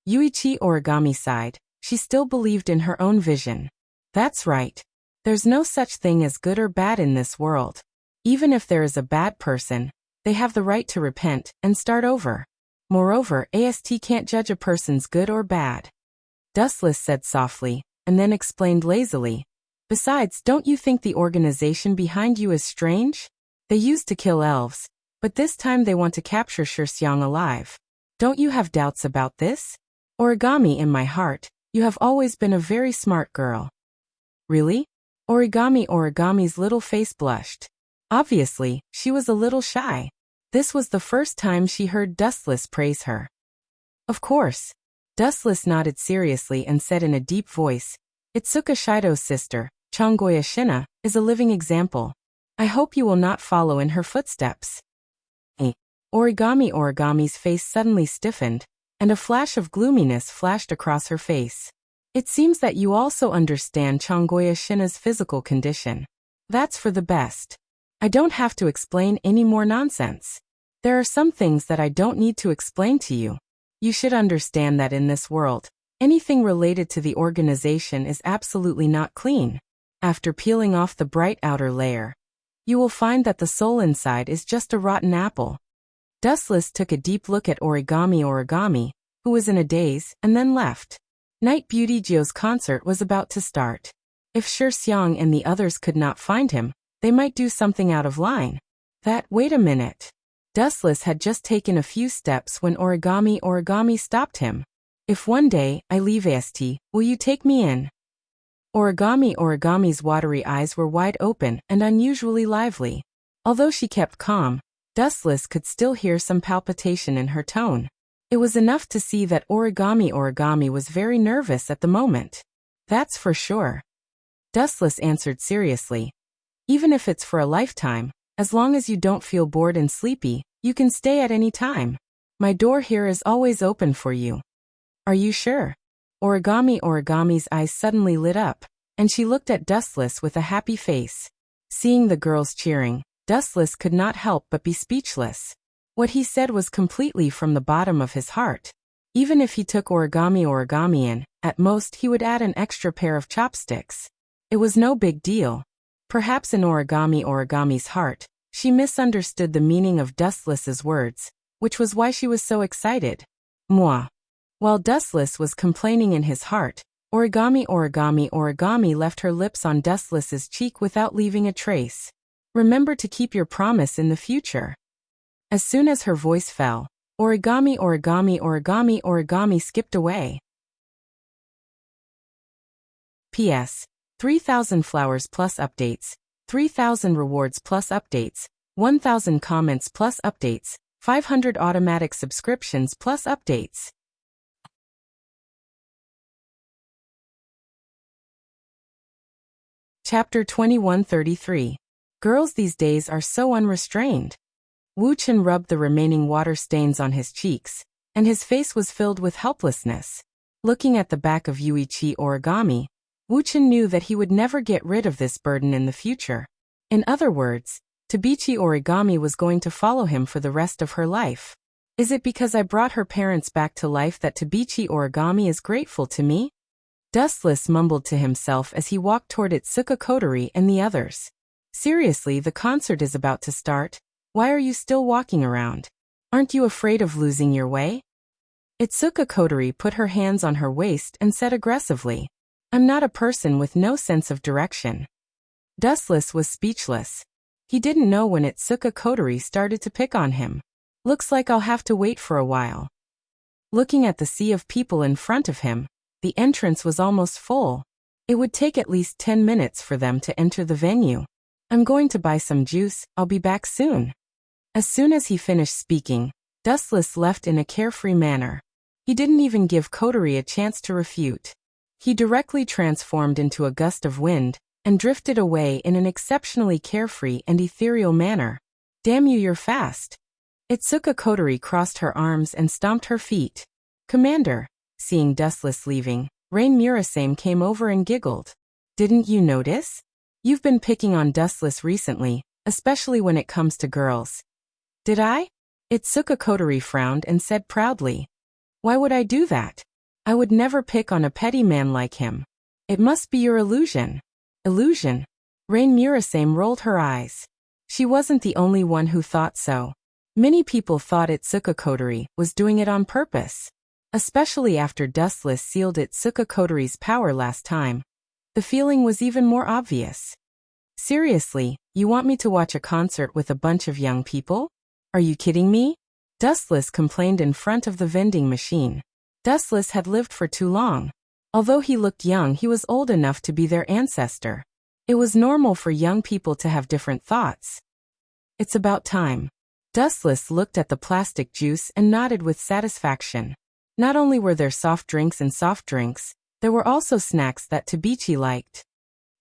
Yuichi Origami sighed. She still believed in her own vision. That's right. There's no such thing as good or bad in this world. Even if there is a bad person, they have the right to repent and start over. Moreover, AST can't judge a person's good or bad. Dustless said softly, and then explained lazily. Besides, don't you think the organization behind you is strange? They used to kill elves, but this time they want to capture Shixiang alive. Don't you have doubts about this? Origami, in my heart, you have always been a very smart girl. Really? Origami's little face blushed. Obviously, she was a little shy. This was the first time she heard Dustless praise her. Of course. Dustless nodded seriously and said in a deep voice, Itsuka Shido's sister, Chongoya Shina, is a living example. I hope you will not follow in her footsteps. Origami's face suddenly stiffened, and a flash of gloominess flashed across her face. It seems that you also understand Chongoya Shina's physical condition. That's for the best. I don't have to explain any more nonsense. There are some things that I don't need to explain to you. You should understand that in this world, anything related to the organization is absolutely not clean. After peeling off the bright outer layer, you will find that the soul inside is just a rotten apple. Dustless took a deep look at Origami, who was in a daze, and then left. Night Beauty Jio's concert was about to start. If Shi Xiang and the others could not find him, they might do something out of line. Wait a minute. Dustless had just taken a few steps when Origami stopped him. If one day I leave AST, will you take me in? Origami's watery eyes were wide open and unusually lively. Although she kept calm, Dustless could still hear some palpitation in her tone. It was enough to see that Origami was very nervous at the moment. That's for sure. Dustless answered seriously. Even if it's for a lifetime, as long as you don't feel bored and sleepy, you can stay at any time. My door here is always open for you. Are you sure? Origami's eyes suddenly lit up, and she looked at Dustless with a happy face. Seeing the girls cheering, Dustless could not help but be speechless. What he said was completely from the bottom of his heart. Even if he took Origami in, at most he would add an extra pair of chopsticks. It was no big deal. Perhaps in Origami's heart, she misunderstood the meaning of Dustless's words, which was why she was so excited. Moi. While Dustless was complaining in his heart, Origami left her lips on Dustless's cheek without leaving a trace. Remember to keep your promise in the future. As soon as her voice fell, Origami skipped away. P.S. 3,000 flowers plus updates, 3,000 rewards plus updates, 1,000 comments plus updates, 500 automatic subscriptions plus updates. Chapter 2133. Girls these days are so unrestrained. Wuxia rubbed the remaining water stains on his cheeks, and his face was filled with helplessness. Looking at the back of Yuichi Origami, Wuxia knew that he would never get rid of this burden in the future. In other words, Tabichi Origami was going to follow him for the rest of her life. Is it because I brought her parents back to life that Tabichi Origami is grateful to me? Dustless mumbled to himself as he walked toward Itsuka Kotori and the others. Seriously, the concert is about to start. Why are you still walking around? Aren't you afraid of losing your way? Itsuka Kotori put her hands on her waist and said aggressively, I'm not a person with no sense of direction. Dustless was speechless. He didn't know when Itsuka Kotori started to pick on him. Looks like I'll have to wait for a while. Looking at the sea of people in front of him, the entrance was almost full. It would take at least 10 minutes for them to enter the venue. I'm going to buy some juice, I'll be back soon. As soon as he finished speaking, Dustless left in a carefree manner. He didn't even give Kotori a chance to refute. He directly transformed into a gust of wind and drifted away in an exceptionally carefree and ethereal manner. Damn you, you're fast. Itsuka Kotori crossed her arms and stomped her feet. Commander. Seeing Dustless leaving, Rain Murasame came over and giggled. Didn't you notice? You've been picking on Dustless recently, especially when it comes to girls. Did I? Itsuka Kotori frowned and said proudly. Why would I do that? I would never pick on a petty man like him. It must be your illusion. Illusion? Rain Murasame rolled her eyes. She wasn't the only one who thought so. Many people thought Itsuka Kotori was doing it on purpose. Especially after Dustless sealed Itsuka Kotori's power last time. The feeling was even more obvious. Seriously, you want me to watch a concert with a bunch of young people? Are you kidding me? Dustless complained in front of the vending machine. Dustless had lived for too long. Although he looked young, he was old enough to be their ancestor. It was normal for young people to have different thoughts. It's about time. Dustless looked at the plastic juice and nodded with satisfaction. Not only were there soft drinks, there were also snacks that Tabichi liked.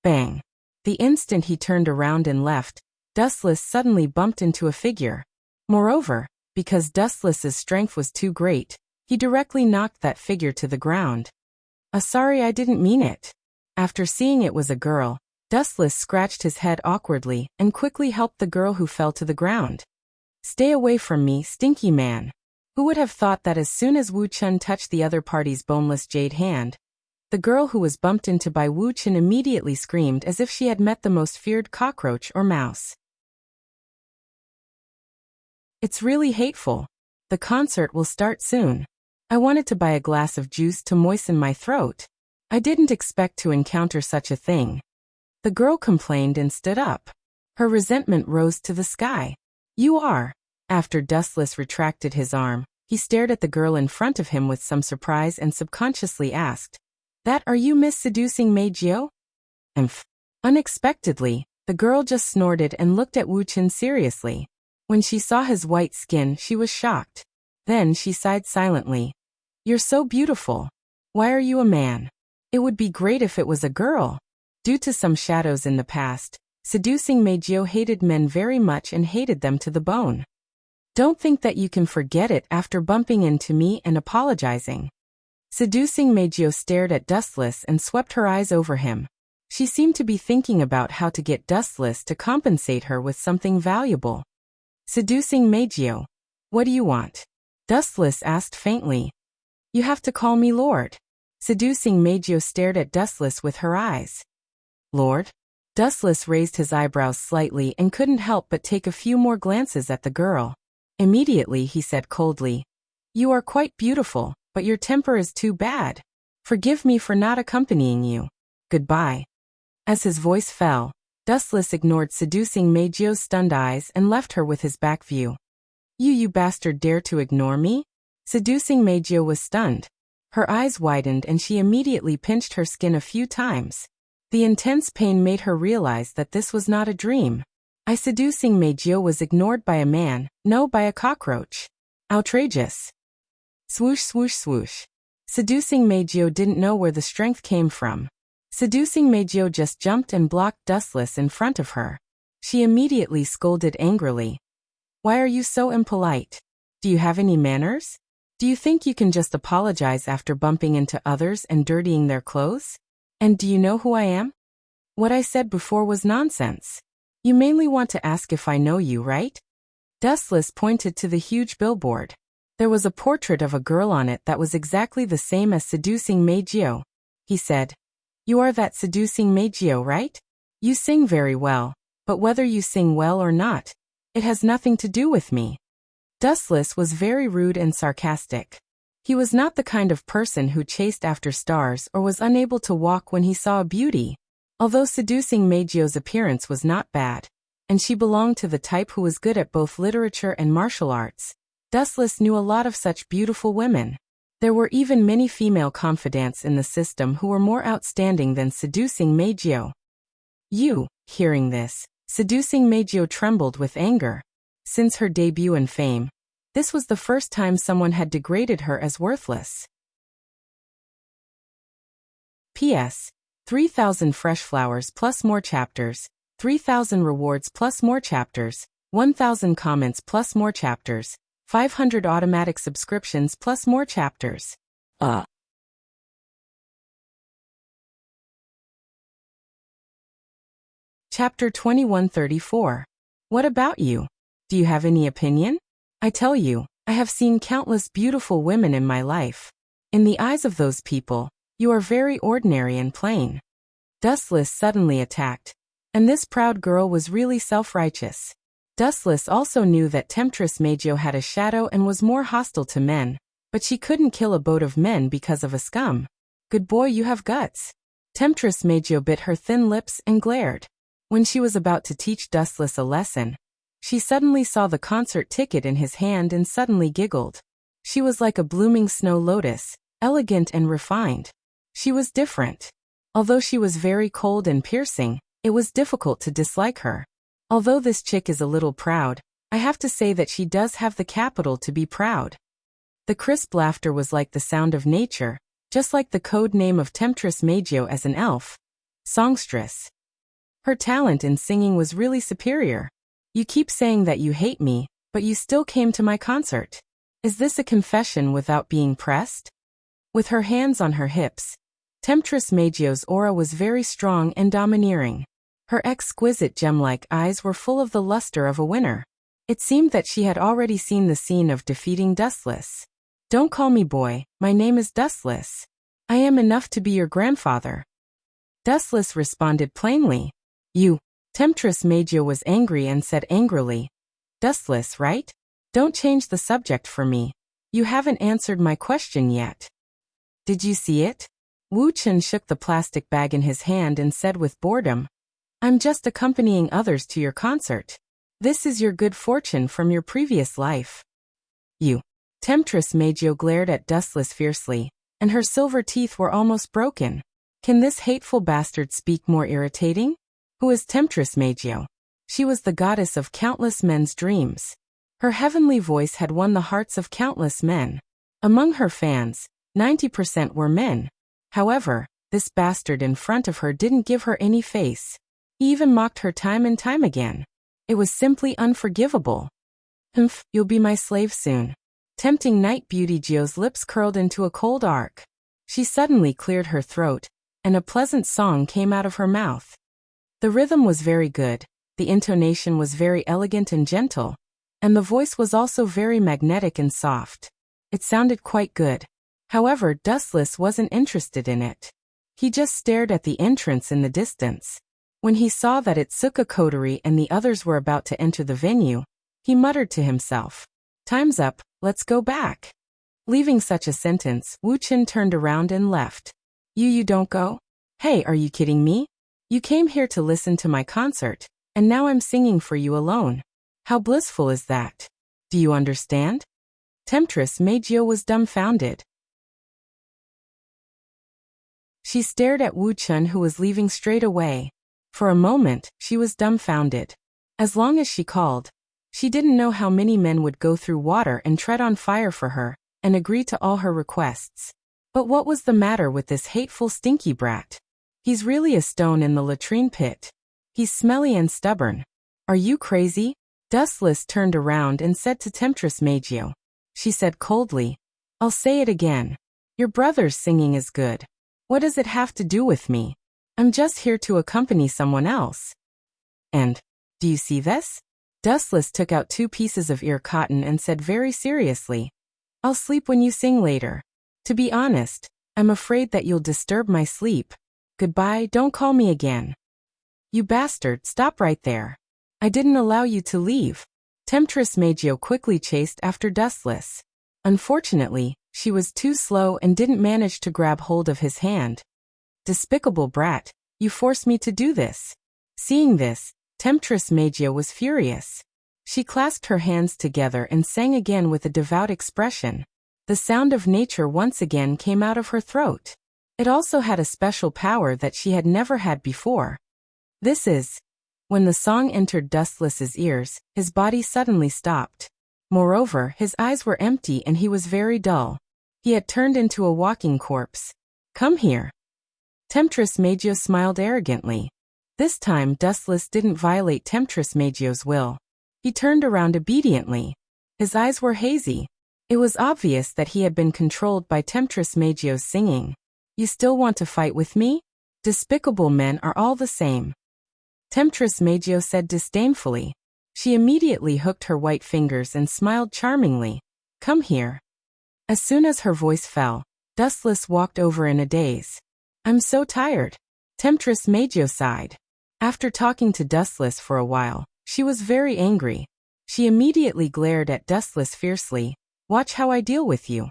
Bang. The instant he turned around and left, Dustless suddenly bumped into a figure. Moreover, because Dustless's strength was too great, he directly knocked that figure to the ground. Sorry, I didn't mean it. After seeing it was a girl, Dustless scratched his head awkwardly and quickly helped the girl who fell to the ground. Stay away from me, stinky man. Who would have thought that as soon as Wu Chun touched the other party's boneless jade hand, the girl who was bumped into by Wu Chun immediately screamed as if she had met the most feared cockroach or mouse. It's really hateful. The concert will start soon. I wanted to buy a glass of juice to moisten my throat. I didn't expect to encounter such a thing. The girl complained and stood up. Her resentment rose to the sky. You are. After Dustless retracted his arm, he stared at the girl in front of him with some surprise and subconsciously asked, "That are you Miss Seducing Meijio?" Unexpectedly, the girl just snorted and looked at Wu Chun seriously. When she saw his white skin, she was shocked. Then she sighed silently. You're so beautiful. Why are you a man? It would be great if it was a girl. Due to some shadows in the past, Seducing Meijio hated men very much and hated them to the bone. Don't think that you can forget it after bumping into me and apologizing. Seducing Meijio stared at Dustless and swept her eyes over him. She seemed to be thinking about how to get Dustless to compensate her with something valuable. Seducing Meijio, what do you want? Dustless asked faintly. You have to call me Lord. Seducing Meijio stared at Dustless with her eyes. Lord? Dustless raised his eyebrows slightly and couldn't help but take a few more glances at the girl. Immediately he said coldly, You are quite beautiful, but your temper is too bad. Forgive me for not accompanying you. Goodbye. As his voice fell, Dustless ignored Seducing Meijio's stunned eyes and left her with his back view. You bastard dare to ignore me? Seducing Meijio was stunned. Her eyes widened and she immediately pinched her skin a few times. The intense pain made her realize that this was not a dream. Seducing Meijio was ignored by a man, no, by a cockroach. Outrageous. Swoosh swoosh swoosh. Seducing Meijio didn't know where the strength came from. Seducing Meijio just jumped and blocked Dustless in front of her. She immediately scolded angrily. Why are you so impolite? Do you have any manners? Do you think you can just apologize after bumping into others and dirtying their clothes? And do you know who I am? What I said before was nonsense. You mainly want to ask if I know you, right? Dustless pointed to the huge billboard. There was a portrait of a girl on it that was exactly the same as Seducing Meijio. He said, You are that Seducing Meijio, right? You sing very well, but whether you sing well or not, it has nothing to do with me. Dustless was very rude and sarcastic. He was not the kind of person who chased after stars or was unable to walk when he saw a beauty. Although Seducing Meijio's appearance was not bad, and she belonged to the type who was good at both literature and martial arts, Dustless knew a lot of such beautiful women. There were even many female confidants in the system who were more outstanding than Seducing Meijio. Hearing this, Seducing Meijio trembled with anger. Since her debut in fame, this was the first time someone had degraded her as worthless. P.S. 3,000 fresh flowers plus more chapters, 3,000 rewards plus more chapters, 1,000 comments plus more chapters, 500 automatic subscriptions plus more chapters. Chapter 2134. What about you? Do you have any opinion? I tell you, I have seen countless beautiful women in my life. In the eyes of those people, you are very ordinary and plain. Dustless suddenly attacked. And this proud girl was really self-righteous. Dustless also knew that Temptress Meijio had a shadow and was more hostile to men, but she couldn't kill a boat of men because of a scum. Good boy, you have guts. Temptress Meijio bit her thin lips and glared. When she was about to teach Dustless a lesson, she suddenly saw the concert ticket in his hand and suddenly giggled. She was like a blooming snow lotus, elegant and refined. She was different. Although she was very cold and piercing, it was difficult to dislike her. Although this chick is a little proud, I have to say that she does have the capital to be proud. The crisp laughter was like the sound of nature, just like the code name of Temptress Meijio as an elf. Songstress. Her talent in singing was really superior. You keep saying that you hate me, but you still came to my concert. Is this a confession without being pressed? With her hands on her hips, Temptress Meijio's aura was very strong and domineering. Her exquisite gem-like eyes were full of the luster of a winner. It seemed that she had already seen the scene of defeating Dustless. Don't call me boy, my name is Dustless. I am enough to be your grandfather. Dustless responded plainly. You. Temptress Magio was angry and said angrily. Dustless, right? Don't change the subject for me. You haven't answered my question yet. Did you see it? Wu Chen shook the plastic bag in his hand and said with boredom. I'm just accompanying others to your concert. This is your good fortune from your previous life. You. Temptress Magio glared at Dustless fiercely, and her silver teeth were almost broken. Can this hateful bastard speak more irritating? Who is Temptress Magio? She was the goddess of countless men's dreams. Her heavenly voice had won the hearts of countless men. Among her fans, 90% were men. However, this bastard in front of her didn't give her any face. He even mocked her time and time again. It was simply unforgivable. You'll be my slave soon. Tempting night beauty Gio's lips curled into a cold arc. She suddenly cleared her throat, and a pleasant song came out of her mouth. The rhythm was very good, the intonation was very elegant and gentle, and the voice was also very magnetic and soft. It sounded quite good. However, Dustless wasn't interested in it. He just stared at the entrance in the distance. When he saw that Itsuka Kotori and the others were about to enter the venue, he muttered to himself, "Time's up, let's go back." Leaving such a sentence, Wu Chen turned around and left. You don't go? Hey, are you kidding me? You came here to listen to my concert, and now I'm singing for you alone. How blissful is that? Do you understand? Temptress Magio was dumbfounded. She stared at Wu Chen, who was leaving straight away. For a moment, she was dumbfounded. As long as she called, she didn't know how many men would go through water and tread on fire for her, and agree to all her requests. But what was the matter with this hateful stinky brat? He's really a stone in the latrine pit. He's smelly and stubborn. Are you crazy? Dustless turned around and said to Temptress Magio. She said coldly, I'll say it again. Your brother's singing is good. What does it have to do with me? I'm just here to accompany someone else. And, do you see this? Dustless took out 2 pieces of ear cotton and said very seriously, I'll sleep when you sing later. To be honest, I'm afraid that you'll disturb my sleep. Goodbye, don't call me again. You bastard, stop right there. I didn't allow you to leave. Temptress Magio quickly chased after Dustless. Unfortunately, she was too slow and didn't manage to grab hold of his hand. Despicable brat, you forced me to do this. Seeing this, Temptress Magio was furious. She clasped her hands together and sang again with a devout expression. The sound of nature once again came out of her throat. It also had a special power that she had never had before. This is... When the song entered Dustless's ears, his body suddenly stopped. Moreover, his eyes were empty and he was very dull. He had turned into a walking corpse. Come here. Temptress Magio smiled arrogantly. This time Dustless didn't violate Temptress Magio's will. He turned around obediently. His eyes were hazy. It was obvious that he had been controlled by Temptress Magio's singing. You still want to fight with me? Despicable men are all the same. Temptress Magio said disdainfully. She immediately hooked her white fingers and smiled charmingly. Come here. As soon as her voice fell, Dustless walked over in a daze. I'm so tired. Temptress Magio sighed. After talking to Dustless for a while, she was very angry. She immediately glared at Dustless fiercely. Watch how I deal with you.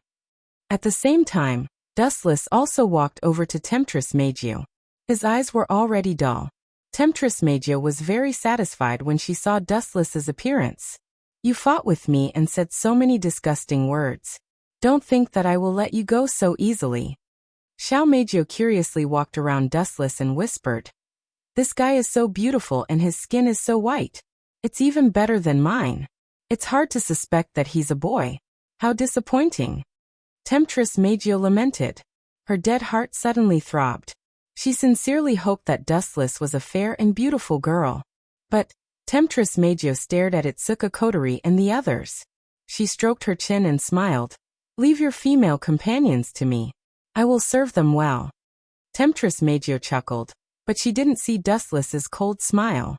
At the same time, Dustless also walked over to Temptress Magio. His eyes were already dull. Temptress Magio was very satisfied when she saw Dustless's appearance. You fought with me and said so many disgusting words. Don't think that I will let you go so easily. Xiao Magio curiously walked around Dustless and whispered. This guy is so beautiful and his skin is so white. It's even better than mine. It's hard to suspect that he's a boy. How disappointing. Temptress Magio lamented. Her dead heart suddenly throbbed. She sincerely hoped that Dustless was a fair and beautiful girl. But, Temptress Magio stared at Itsuka Kotori and the others. She stroked her chin and smiled. Leave your female companions to me. I will serve them well. Temptress Magio chuckled. but she didn't see Dustless's cold smile.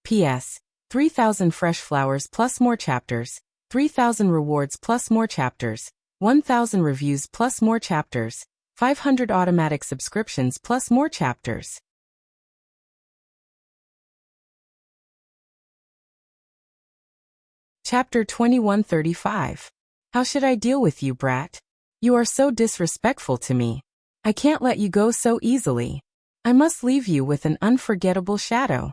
P.S. 3,000 fresh flowers plus more chapters, 3,000 rewards plus more chapters, 1,000 reviews plus more chapters, 500 automatic subscriptions plus more chapters. Chapter 2135. How should I deal with you, brat? You are so disrespectful to me. I can't let you go so easily. I must leave you with an unforgettable shadow.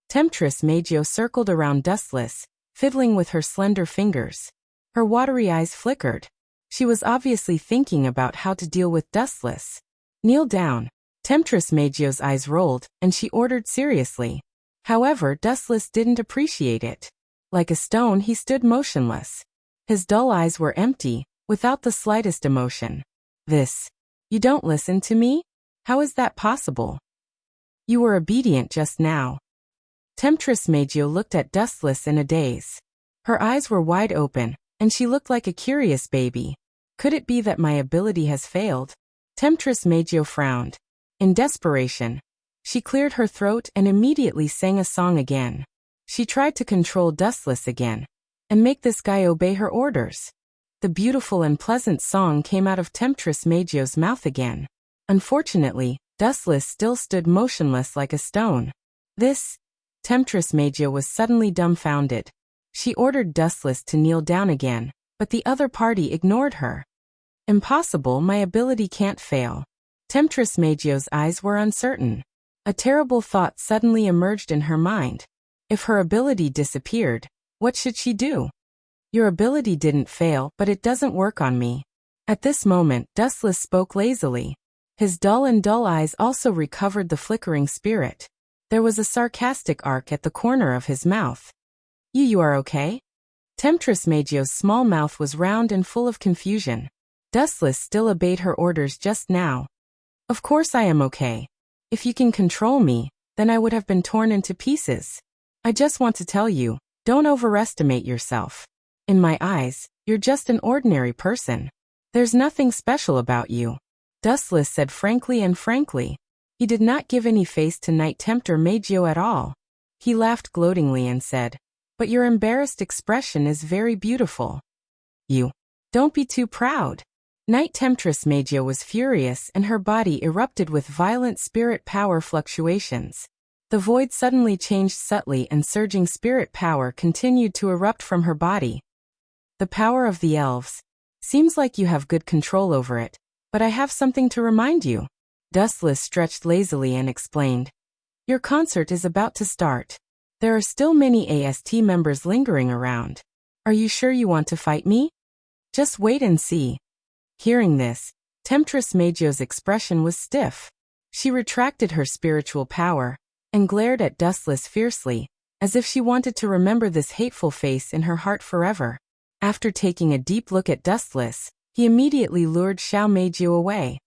Temptress Meijio circled around Dustless, fiddling with her slender fingers. Her watery eyes flickered. She was obviously thinking about how to deal with Dustless. Kneel down. Temptress Meijio's eyes rolled, and she ordered seriously. However, Dustless didn't appreciate it. Like a stone, he stood motionless. His dull eyes were empty, without the slightest emotion. You don't listen to me? How is that possible? You were obedient just now. Temptress Meijio looked at Dustless in a daze. Her eyes were wide open, and she looked like a curious baby. Could it be that my ability has failed? Temptress Meijio frowned. In desperation, she cleared her throat and immediately sang a song again. She tried to control Dustless again, and make this guy obey her orders. The beautiful and pleasant song came out of Temptress Meijio's mouth again. Unfortunately, Dustless still stood motionless like a stone. Temptress Meijio was suddenly dumbfounded. She ordered Dustless to kneel down again, but the other party ignored her. Impossible, my ability can't fail. Temptress Meijio's eyes were uncertain. A terrible thought suddenly emerged in her mind. If her ability disappeared, what should she do? Your ability didn't fail, but it doesn't work on me. At this moment, Dustless spoke lazily. His dull eyes also recovered the flickering spirit. There was a sarcastic arc at the corner of his mouth. You are okay? Temptress Meijio's small mouth was round and full of confusion. Dustless still obeyed her orders just now. Of course I am okay. If you can control me, then I would have been torn into pieces. I just want to tell you, don't overestimate yourself. In my eyes, you're just an ordinary person. There's nothing special about you. Dustless said frankly. He did not give any face to Knight Tempter Meijio at all. He laughed gloatingly and said, but your embarrassed expression is very beautiful. Don't be too proud. Knight Temptress Meijio was furious and her body erupted with violent spirit power fluctuations. The void suddenly changed subtly and surging spirit power continued to erupt from her body. The power of the elves. Seems like you have good control over it, but I have something to remind you. Dustless stretched lazily and explained. Your concert is about to start. There are still many AST members lingering around. Are you sure you want to fight me? Just wait and see. Hearing this, Temptress Meijio's expression was stiff. She retracted her spiritual power, and glared at Dustless fiercely, as if she wanted to remember this hateful face in her heart forever. After taking a deep look at Dustless, he immediately lured Xiao Meijio away.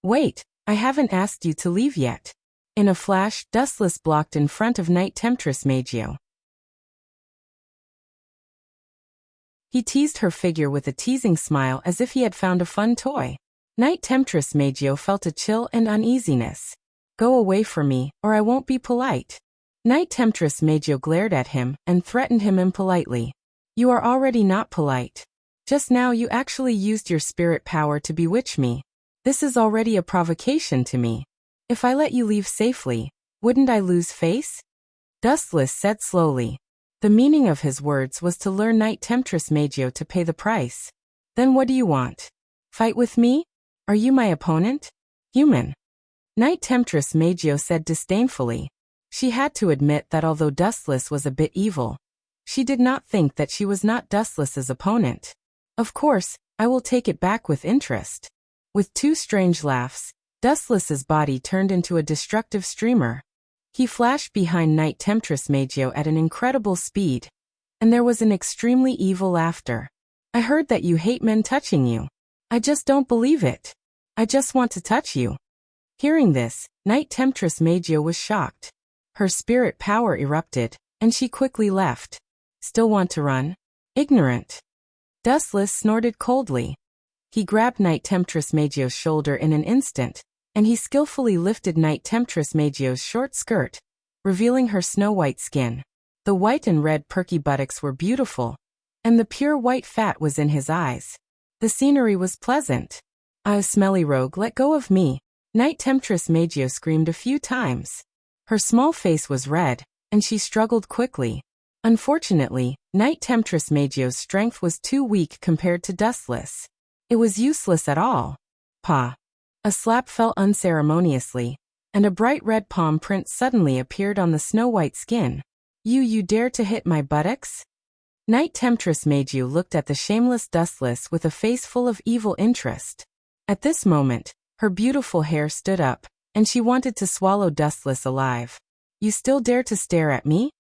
Wait, I haven't asked you to leave yet. In a flash, Dustless blocked in front of Knight Temptress Meijio. He teased her figure with a teasing smile as if he had found a fun toy. Knight Temptress Meijio felt a chill and uneasiness. Go away from me, or I won't be polite. Knight Temptress Meijio glared at him and threatened him impolitely. You are already not polite. Just now you actually used your spirit power to bewitch me. This is already a provocation to me. If I let you leave safely, wouldn't I lose face? Dustless said slowly. The meaning of his words was to lure Knight Temptress Meijio to pay the price. Then what do you want? Fight with me? Are you my opponent? Human. Knight Temptress Meijio said disdainfully. She had to admit that although Dustless was a bit evil, she did not think that she was not Dustless's opponent. Of course, I will take it back with interest. With two strange laughs, Dustless's body turned into a destructive streamer. He flashed behind Knight Temptress Meijio at an incredible speed, and there was an extremely evil laughter. I heard that you hate men touching you. I just don't believe it. I just want to touch you. Hearing this, Knight Temptress Meijio was shocked. Her spirit power erupted, and she quickly left. Still want to run? Ignorant. Dustless snorted coldly. He grabbed Knight Temptress Meijio's shoulder in an instant, and he skillfully lifted Knight Temptress Magio's short skirt, revealing her snow-white skin. The white and red perky buttocks were beautiful, and the pure white fat was in his eyes. The scenery was pleasant. "Ah, smelly rogue, let go of me!" Knight Temptress Magio screamed a few times. Her small face was red, and she struggled quickly. Unfortunately, Knight Temptress Magio's strength was too weak compared to Dustless. It was useless at all. Pa! A slap fell unceremoniously, and a bright red palm print suddenly appeared on the snow-white skin. You dare to hit my buttocks?" Knight Temptress Magio looked at the shameless Dustless with a face full of evil interest. At this moment, her beautiful hair stood up, and she wanted to swallow Dustless alive. "You still dare to stare at me?"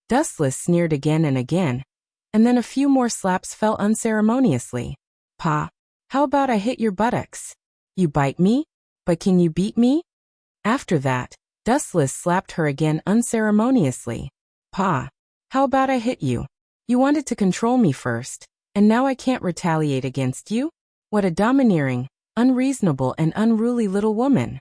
Dustless sneered again, and then a few more slaps fell unceremoniously. "Pa, how about I hit your buttocks? You bite me? But can you beat me?" After that, Dustless slapped her again unceremoniously. "Pa, how about I hit you? You wanted to control me first, and now I can't retaliate against you? What a domineering, unreasonable and unruly little woman."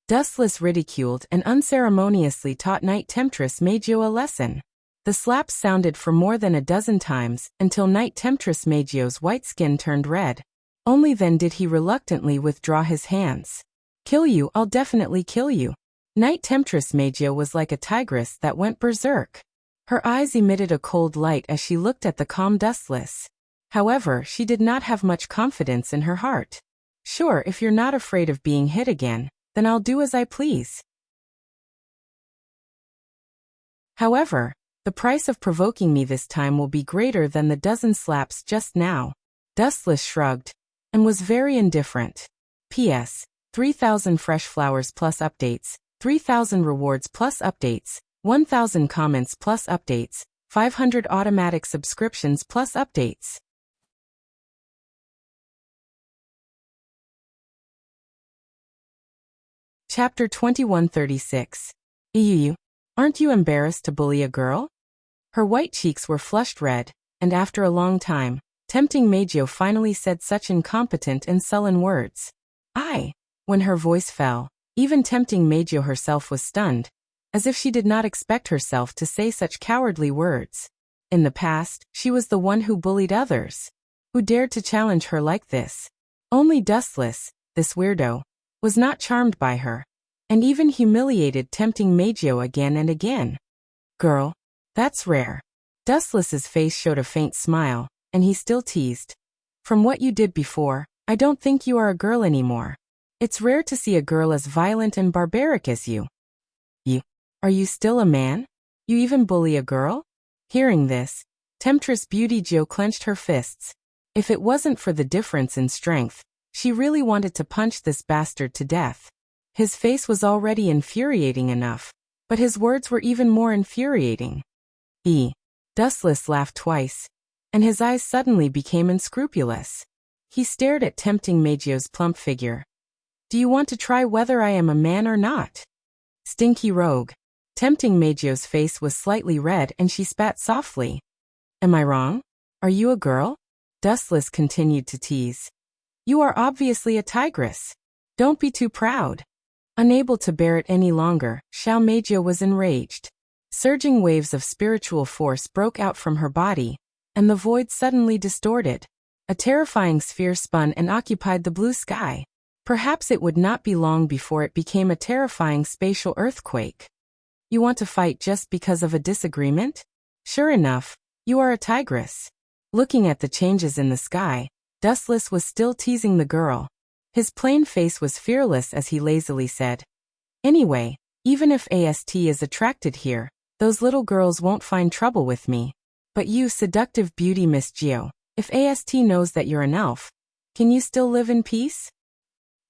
Dustless ridiculed and unceremoniously taught Knight Temptress Magio a lesson. The slaps sounded for more than a dozen times until Knight Temptress Magio's white skin turned red. Only then did he reluctantly withdraw his hands. "Kill you, I'll definitely kill you." Knight Temptress Magio was like a tigress that went berserk. Her eyes emitted a cold light as she looked at the calm Dustless. However, she did not have much confidence in her heart. "Sure, if you're not afraid of being hit again, then I'll do as I please. However, the price of provoking me this time will be greater than the dozen slaps just now." Dustless shrugged, and was very indifferent. P.S. 3,000 fresh flowers plus updates, 3,000 rewards plus updates, 1,000 comments plus updates, 500 automatic subscriptions plus updates. Chapter 2136. "Ew, aren't you embarrassed to bully a girl?" Her white cheeks were flushed red, and after a long time, Tempting Magio finally said such incompetent and sullen words. "I." When her voice fell, even Tempting Magio herself was stunned, as if she did not expect herself to say such cowardly words. In the past, she was the one who bullied others. Who dared to challenge her like this? Only Dustless, this weirdo, was not charmed by her, and even humiliated Tempting Magio again and again. "Girl, that's rare." Dustless's face showed a faint smile, and he still teased. "From what you did before, I don't think you are a girl anymore. It's rare to see a girl as violent and barbaric as you." "You, are you still a man? You even bully a girl?" Hearing this, Temptress Beauty Joe clenched her fists. If it wasn't for the difference in strength, she really wanted to punch this bastard to death. His face was already infuriating enough, but his words were even more infuriating. Dustless laughed twice, and his eyes suddenly became unscrupulous. He stared at Tempting Magio's plump figure. "Do you want to try whether I am a man or not?" "Stinky rogue." Tempting Magio's face was slightly red and she spat softly. "Am I wrong? Are you a girl?" Dustless continued to tease. "You are obviously a tigress. Don't be too proud." Unable to bear it any longer, Xiao Magio was enraged. Surging waves of spiritual force broke out from her body, and the void suddenly distorted. A terrifying sphere spun and occupied the blue sky. Perhaps it would not be long before it became a terrifying spatial earthquake. "You want to fight just because of a disagreement? Sure enough, you are a tigress." Looking at the changes in the sky, Dustless was still teasing the girl. His plain face was fearless as he lazily said, "Anyway, even if AST is attracted here, those little girls won't find trouble with me. But you, seductive beauty Miss Gio, if AST knows that you're an elf, can you still live in peace?"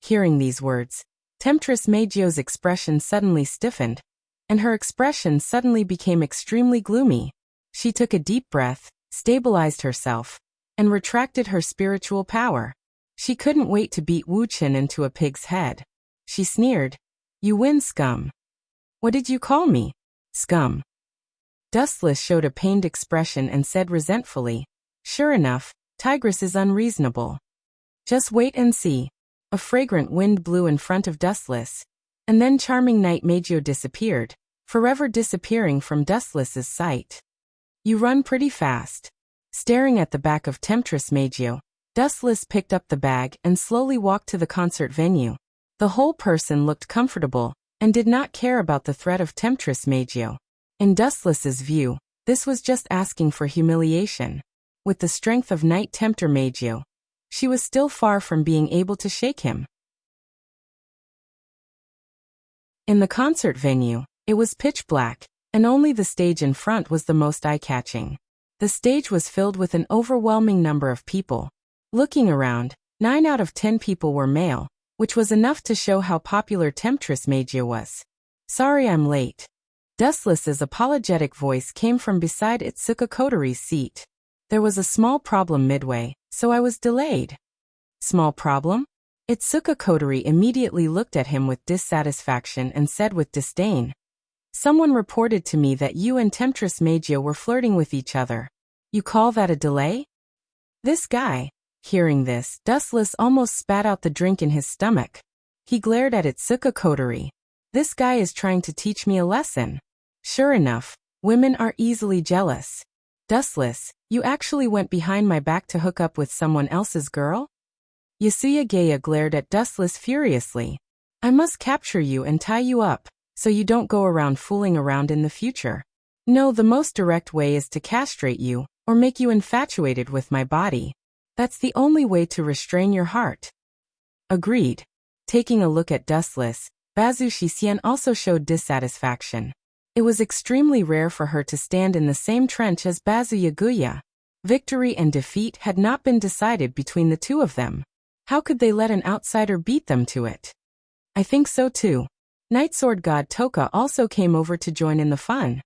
Hearing these words, Temptress Magio's expression suddenly stiffened, and her expression suddenly became extremely gloomy. She took a deep breath, stabilized herself, and retracted her spiritual power. She couldn't wait to beat Wuxia into a pig's head. She sneered, "You win, scum." "What did you call me? Scum?" Dustless showed a pained expression and said resentfully, "Sure enough, Tigress is unreasonable. Just wait and see. A fragrant wind blew in front of Dustless, and then charming Knight Meiji disappeared, forever disappearing from Dustless's sight. You run pretty fast. Staring at the back of Temptress Meiji, Dustless picked up the bag and slowly walked to the concert venue. The whole person looked comfortable and did not care about the threat of Temptress Meiji. In Dustless's view, this was just asking for humiliation. With the strength of Knight Tempter Meiji, she was still far from being able to shake him. In the concert venue, it was pitch black, and only the stage in front was the most eye-catching. The stage was filled with an overwhelming number of people. Looking around, 9 out of 10 people were male, which was enough to show how popular Temptress Meiji was. Sorry I'm late. Dustless's apologetic voice came from beside Itsuka Kotori's seat. There was a small problem midway, so I was delayed. Small problem? Itsuka Kotori immediately looked at him with dissatisfaction and said with disdain, "Someone reported to me that you and Temptress Meiji were flirting with each other. You call that a delay?" This guy. Hearing this, Dustless almost spat out the drink in his stomach. He glared at Itsuka Kotori. This guy is trying to teach me a lesson. Sure enough, women are easily jealous. Dustless, you actually went behind my back to hook up with someone else's girl? Yasuya Geya glared at Dustless furiously. I must capture you and tie you up, so you don't go around fooling around in the future. No, the most direct way is to castrate you, or make you infatuated with my body. That's the only way to restrain your heart. Agreed. Taking a look at Dustless, Bazu Shisien also showed dissatisfaction. It was extremely rare for her to stand in the same trench as Bazu Yaguya. Victory and defeat had not been decided between the two of them. How could they let an outsider beat them to it? I think so too. Night Sword God Toka also came over to join in the fun.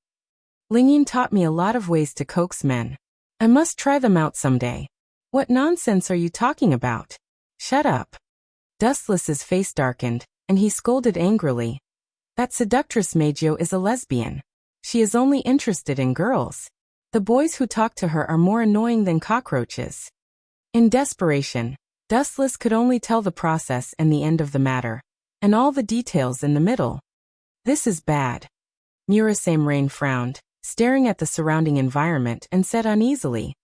Lingyin taught me a lot of ways to coax men. I must try them out someday. What nonsense are you talking about? Shut up. Dustless's face darkened, and he scolded angrily. That seductress Meiji is a lesbian. She is only interested in girls. The boys who talk to her are more annoying than cockroaches. In desperation, Dustless could only tell the process and the end of the matter, and all the details in the middle. This is bad. Murasame Rain frowned, staring at the surrounding environment and said uneasily,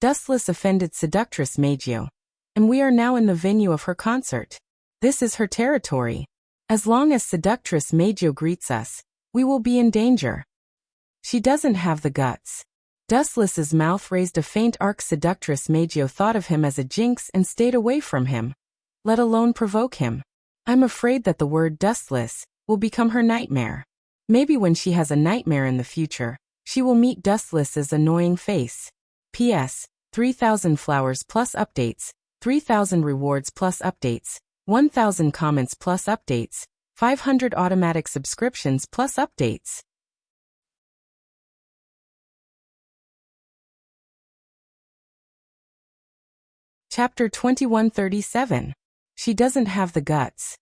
Dustless offended seductress Meiji, and we are now in the venue of her concert. This is her territory. As long as seductress Meiji greets us, we will be in danger. She doesn't have the guts. Dustless's mouth raised a faint arc. Seductress Meiji thought of him as a jinx and stayed away from him, let alone provoke him. I'm afraid that the word Dustless will become her nightmare. Maybe when she has a nightmare in the future, she will meet Dustless's annoying face. P.S. 3,000 flowers plus updates, 3,000 rewards plus updates, 1,000 comments plus updates, 500 automatic subscriptions plus updates. Chapter 2137. She doesn't have the guts.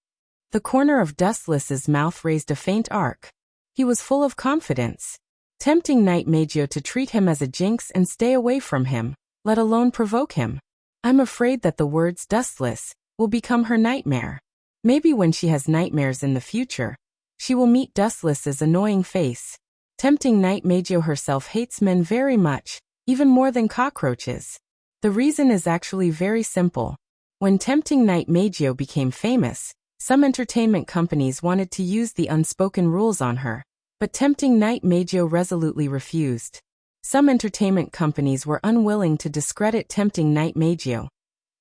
The corner of Dustless's mouth raised a faint arc. He was full of confidence, tempting Knight Meiji to treat him as a jinx and stay away from him, let alone provoke him. I'm afraid that the words Dustless will become her nightmare. Maybe when she has nightmares in the future, she will meet Dustless's annoying face. Tempting Knight Meiji herself hates men very much, even more than cockroaches. The reason is actually very simple. When Tempting Knight Meiji became famous, some entertainment companies wanted to use the unspoken rules on her, but Tempting Knight Meiji resolutely refused. Some entertainment companies were unwilling to discredit Tempting Knight Meiji,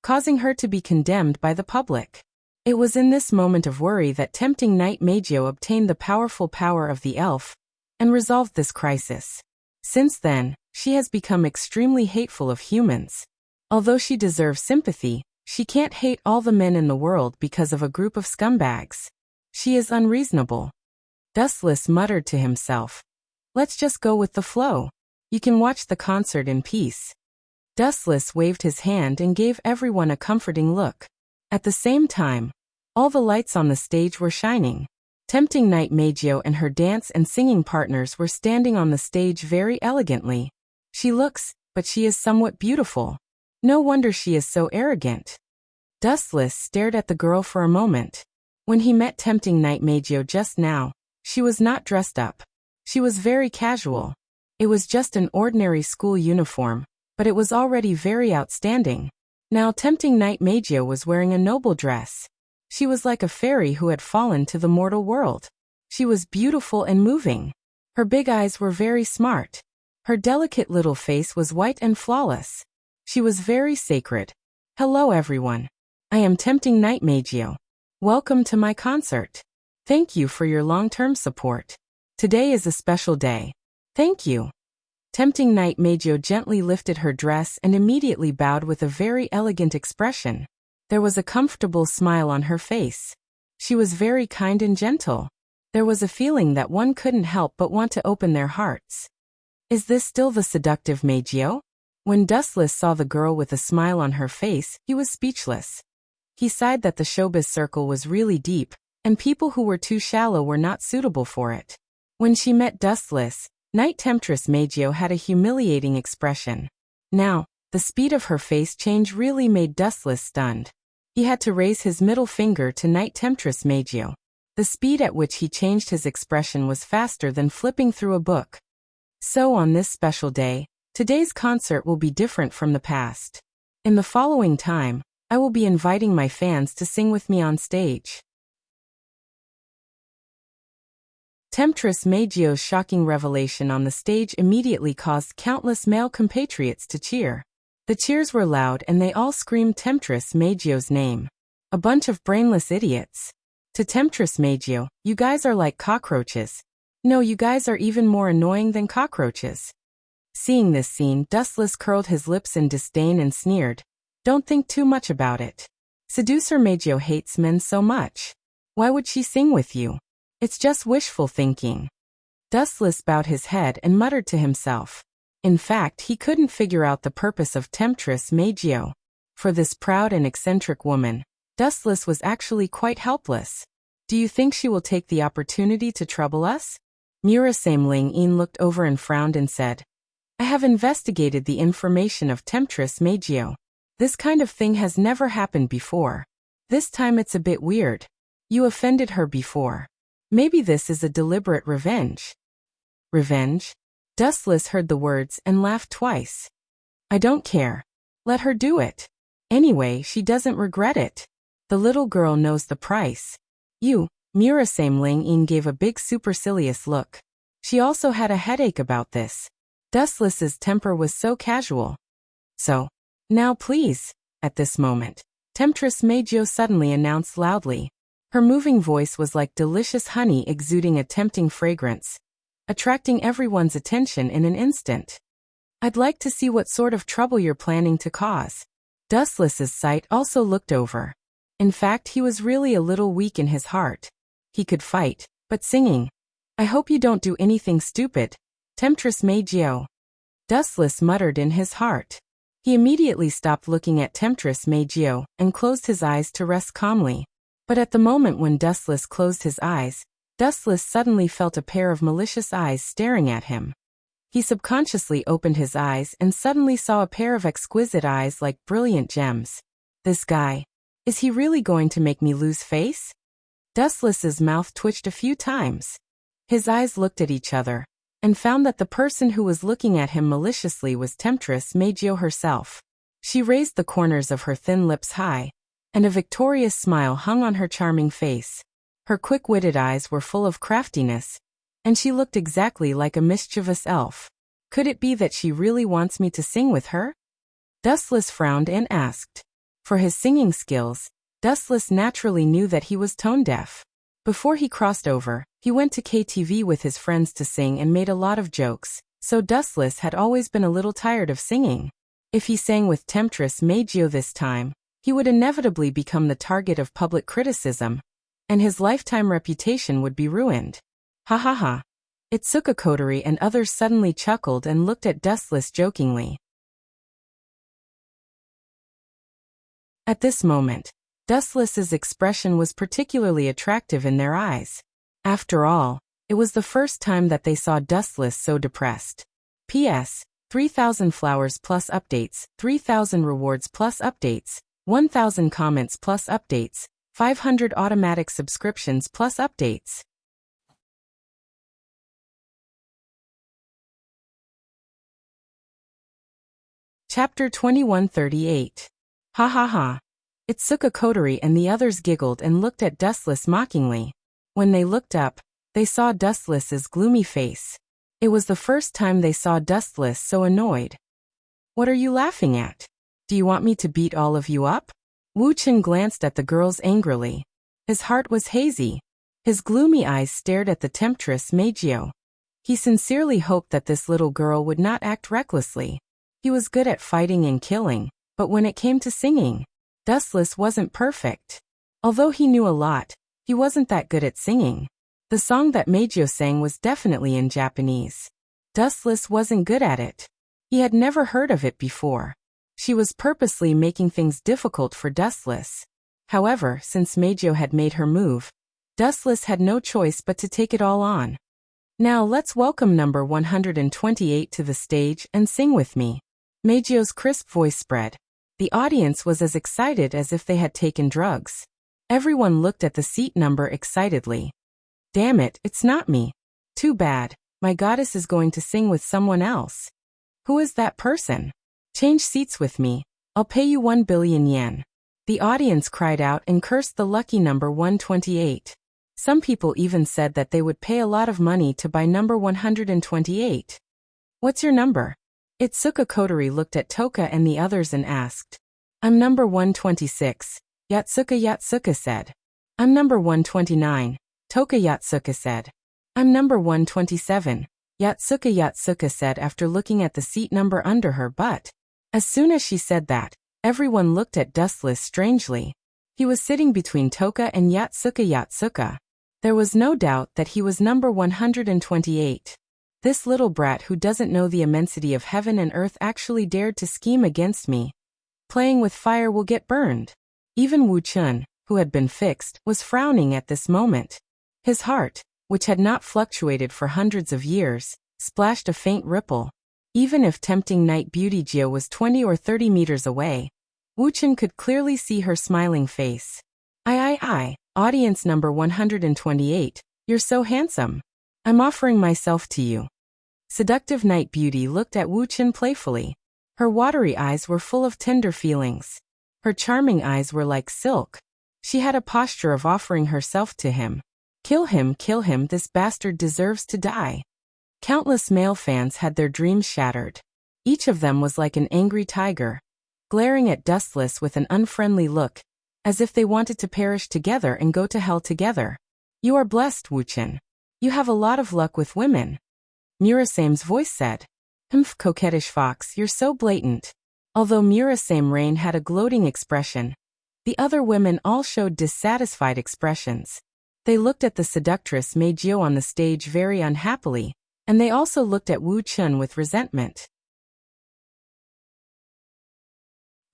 causing her to be condemned by the public. It was in this moment of worry that Tempting Knight Meiji obtained the powerful power of the elf and resolved this crisis. Since then, she has become extremely hateful of humans. Although she deserves sympathy, she can't hate all the men in the world because of a group of scumbags. She is unreasonable. Dustless muttered to himself. Let's just go with the flow. You can watch the concert in peace. Dustless waved his hand and gave everyone a comforting look. At the same time, all the lights on the stage were shining. Tempting Knight Meiji and her dance and singing partners were standing on the stage very elegantly. She looks, but she is somewhat beautiful. No wonder she is so arrogant. Dustless stared at the girl for a moment. When he met tempting Night Magio just now, she was not dressed up. She was very casual. It was just an ordinary school uniform, but it was already very outstanding. Now tempting Night Magio was wearing a noble dress. She was like a fairy who had fallen to the mortal world. She was beautiful and moving. Her big eyes were very smart. Her delicate little face was white and flawless. She was very sacred. Hello everyone. I am tempting Night Magio. Welcome to my concert. Thank you for your long-term support. Today is a special day. Thank you. Tempting Night Magio gently lifted her dress and immediately bowed with a very elegant expression. There was a comfortable smile on her face. She was very kind and gentle. There was a feeling that one couldn't help but want to open their hearts. Is this still the seductive Magio? When Dustless saw the girl with a smile on her face, he was speechless. He sighed that the showbiz circle was really deep, and people who were too shallow were not suitable for it. When she met Dustless, Night Temptress Magio had a humiliating expression. Now, the speed of her face change really made Dustless stunned. He had to raise his middle finger to Night Temptress Magio. The speed at which he changed his expression was faster than flipping through a book. So on this special day, today's concert will be different from the past. In the following time, I will be inviting my fans to sing with me on stage. Temptress Magio's shocking revelation on the stage immediately caused countless male compatriots to cheer. The cheers were loud and they all screamed Temptress Magio's name. A bunch of brainless idiots. To Temptress Magio, you guys are like cockroaches. No, you guys are even more annoying than cockroaches. Seeing this scene, Dustless curled his lips in disdain and sneered. Don't think too much about it. Seducer Magio hates men so much. Why would she sing with you? It's just wishful thinking. Dustless bowed his head and muttered to himself. In fact, he couldn't figure out the purpose of Temptress Magio. For this proud and eccentric woman, Dustless was actually quite helpless. Do you think she will take the opportunity to trouble us? Murasame Ling-in looked over and frowned and said, I have investigated the information of Temptress Magio. This kind of thing has never happened before. This time it's a bit weird. You offended her before. Maybe this is a deliberate revenge. Revenge? Dustless heard the words and laughed twice. I don't care. Let her do it. Anyway, she doesn't regret it. The little girl knows the price. You, Murasame Ling-in gave a big supercilious look. She also had a headache about this. Dustless's temper was so casual. So, now please, at this moment, Temptress Magio suddenly announced loudly. Her moving voice was like delicious honey exuding a tempting fragrance, attracting everyone's attention in an instant. I'd like to see what sort of trouble you're planning to cause. Dustless's sight also looked over. In fact, he was really a little weak in his heart. He could fight, but singing. I hope you don't do anything stupid, Temptress Magio. Dustless muttered in his heart. He immediately stopped looking at Temptress Magio and closed his eyes to rest calmly. But at the moment when Dustless closed his eyes, Dustless suddenly felt a pair of malicious eyes staring at him. He subconsciously opened his eyes and suddenly saw a pair of exquisite eyes like brilliant gems. This guy. Is he really going to make me lose face? Dustless's mouth twitched a few times. His eyes looked at each other, and found that the person who was looking at him maliciously was Temptress Magio herself. She raised the corners of her thin lips high, and a victorious smile hung on her charming face. Her quick-witted eyes were full of craftiness, and she looked exactly like a mischievous elf. Could it be that she really wants me to sing with her? Dustless frowned and asked. For his singing skills, Dustless naturally knew that he was tone-deaf. Before he crossed over, he went to KTV with his friends to sing and made a lot of jokes, so Dustless had always been a little tired of singing. If he sang with Temptress Magio this time, he would inevitably become the target of public criticism, and his lifetime reputation would be ruined. Ha ha ha. Itsuka Kotori and others suddenly chuckled and looked at Dustless jokingly. At this moment, Dustless's expression was particularly attractive in their eyes. After all, it was the first time that they saw Dustless so depressed. P.S. 3,000 flowers plus updates, 3,000 rewards plus updates, 1,000 comments plus updates, 500 automatic subscriptions plus updates. Chapter 2138. Ha ha ha. Itsuka Kotori and the others giggled and looked at Dustless mockingly. When they looked up, they saw Dustless's gloomy face. It was the first time they saw Dustless so annoyed. What are you laughing at? Do you want me to beat all of you up? Wuxia glanced at the girls angrily. His heart was hazy. His gloomy eyes stared at the temptress Meijio. He sincerely hoped that this little girl would not act recklessly. He was good at fighting and killing, but when it came to singing, Dustless wasn't perfect. Although he knew a lot, he wasn't that good at singing. The song that Meijio sang was definitely in Japanese. Dustless wasn't good at it. He had never heard of it before. She was purposely making things difficult for Dustless. However, since Meijio had made her move, Dustless had no choice but to take it all on. Now let's welcome number 128 to the stage and sing with me. Meijio's crisp voice spread. The audience was as excited as if they had taken drugs. Everyone looked at the seat number excitedly. Damn it, it's not me. Too bad, my goddess is going to sing with someone else. Who is that person? Change seats with me, I'll pay you 1 billion yen. The audience cried out and cursed the lucky number 128. Some people even said that they would pay a lot of money to buy number 128. What's your number? Itsuka Kotori looked at Toka and the others and asked. I'm number 126, Yatsuka said. I'm number 129, Toka Yatsuka said. I'm number 127, Yatsuka said after looking at the seat number under her butt. As soon as she said that, everyone looked at Dustless strangely. He was sitting between Toka and Yatsuka. There was no doubt that he was number 128. This little brat who doesn't know the immensity of heaven and earth actually dared to scheme against me. Playing with fire will get burned. Even Wuxia, who had been fixed, was frowning at this moment. His heart, which had not fluctuated for hundreds of years, splashed a faint ripple. Even if tempting night beauty Jio was 20 or 30 meters away, Wuxia could clearly see her smiling face. I, audience number 128, you're so handsome. I'm offering myself to you. Seductive night beauty looked at Wuxia playfully. Her watery eyes were full of tender feelings. Her charming eyes were like silk. She had a posture of offering herself to him. Kill him, this bastard deserves to die. Countless male fans had their dreams shattered. Each of them was like an angry tiger, glaring at Dustless with an unfriendly look, as if they wanted to perish together and go to hell together. You are blessed, Wuxia. You have a lot of luck with women. Murasame's voice said. Humph, coquettish fox, you're so blatant. Although Murasame Rain had a gloating expression, the other women all showed dissatisfied expressions. They looked at the seductress Meijio on the stage very unhappily, and they also looked at Wuxia with resentment.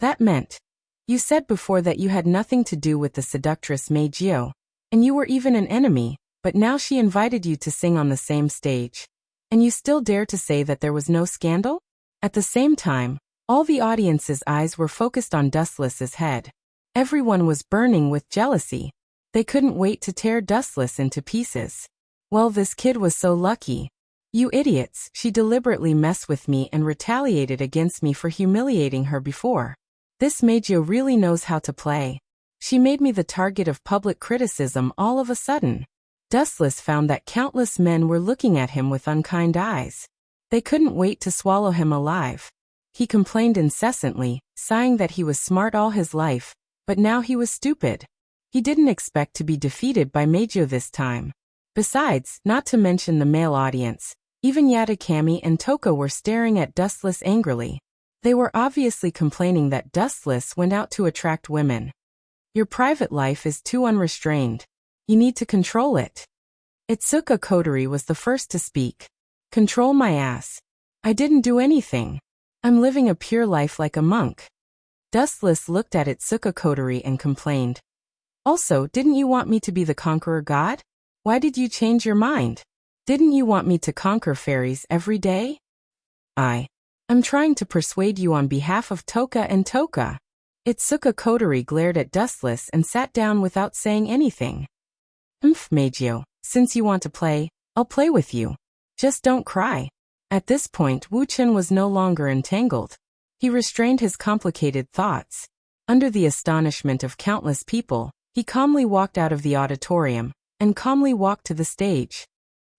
That meant, you said before that you had nothing to do with the seductress Meijio, and you were even an enemy, but now she invited you to sing on the same stage. And you still dare to say that there was no scandal? At the same time, all the audience's eyes were focused on Dustless's head. Everyone was burning with jealousy. They couldn't wait to tear Dustless into pieces. Well, this kid was so lucky. You idiots, she deliberately messed with me and retaliated against me for humiliating her before. This Meijio really knows how to play. She made me the target of public criticism all of a sudden. Dustless found that countless men were looking at him with unkind eyes. They couldn't wait to swallow him alive. He complained incessantly, sighing that he was smart all his life, but now he was stupid. He didn't expect to be defeated by Meijio this time. Besides, not to mention the male audience, even Yatakami and Toka were staring at Dustless angrily. They were obviously complaining that Dustless went out to attract women. Your private life is too unrestrained. You need to control it. Itsuka Kotori was the first to speak. Control my ass. I didn't do anything. I'm living a pure life like a monk. Dustless looked at Itsuka Kotori and complained. Also, didn't you want me to be the conqueror god? Why did you change your mind? Didn't you want me to conquer fairies every day? I'm trying to persuade you on behalf of Toka and Toka. Itsuka Kodori glared at Dustless and sat down without saying anything. Meijio, since you want to play, I'll play with you. Just don't cry. At this point Wuchen was no longer entangled. He restrained his complicated thoughts. Under the astonishment of countless people, he calmly walked out of the auditorium, and calmly walked to the stage.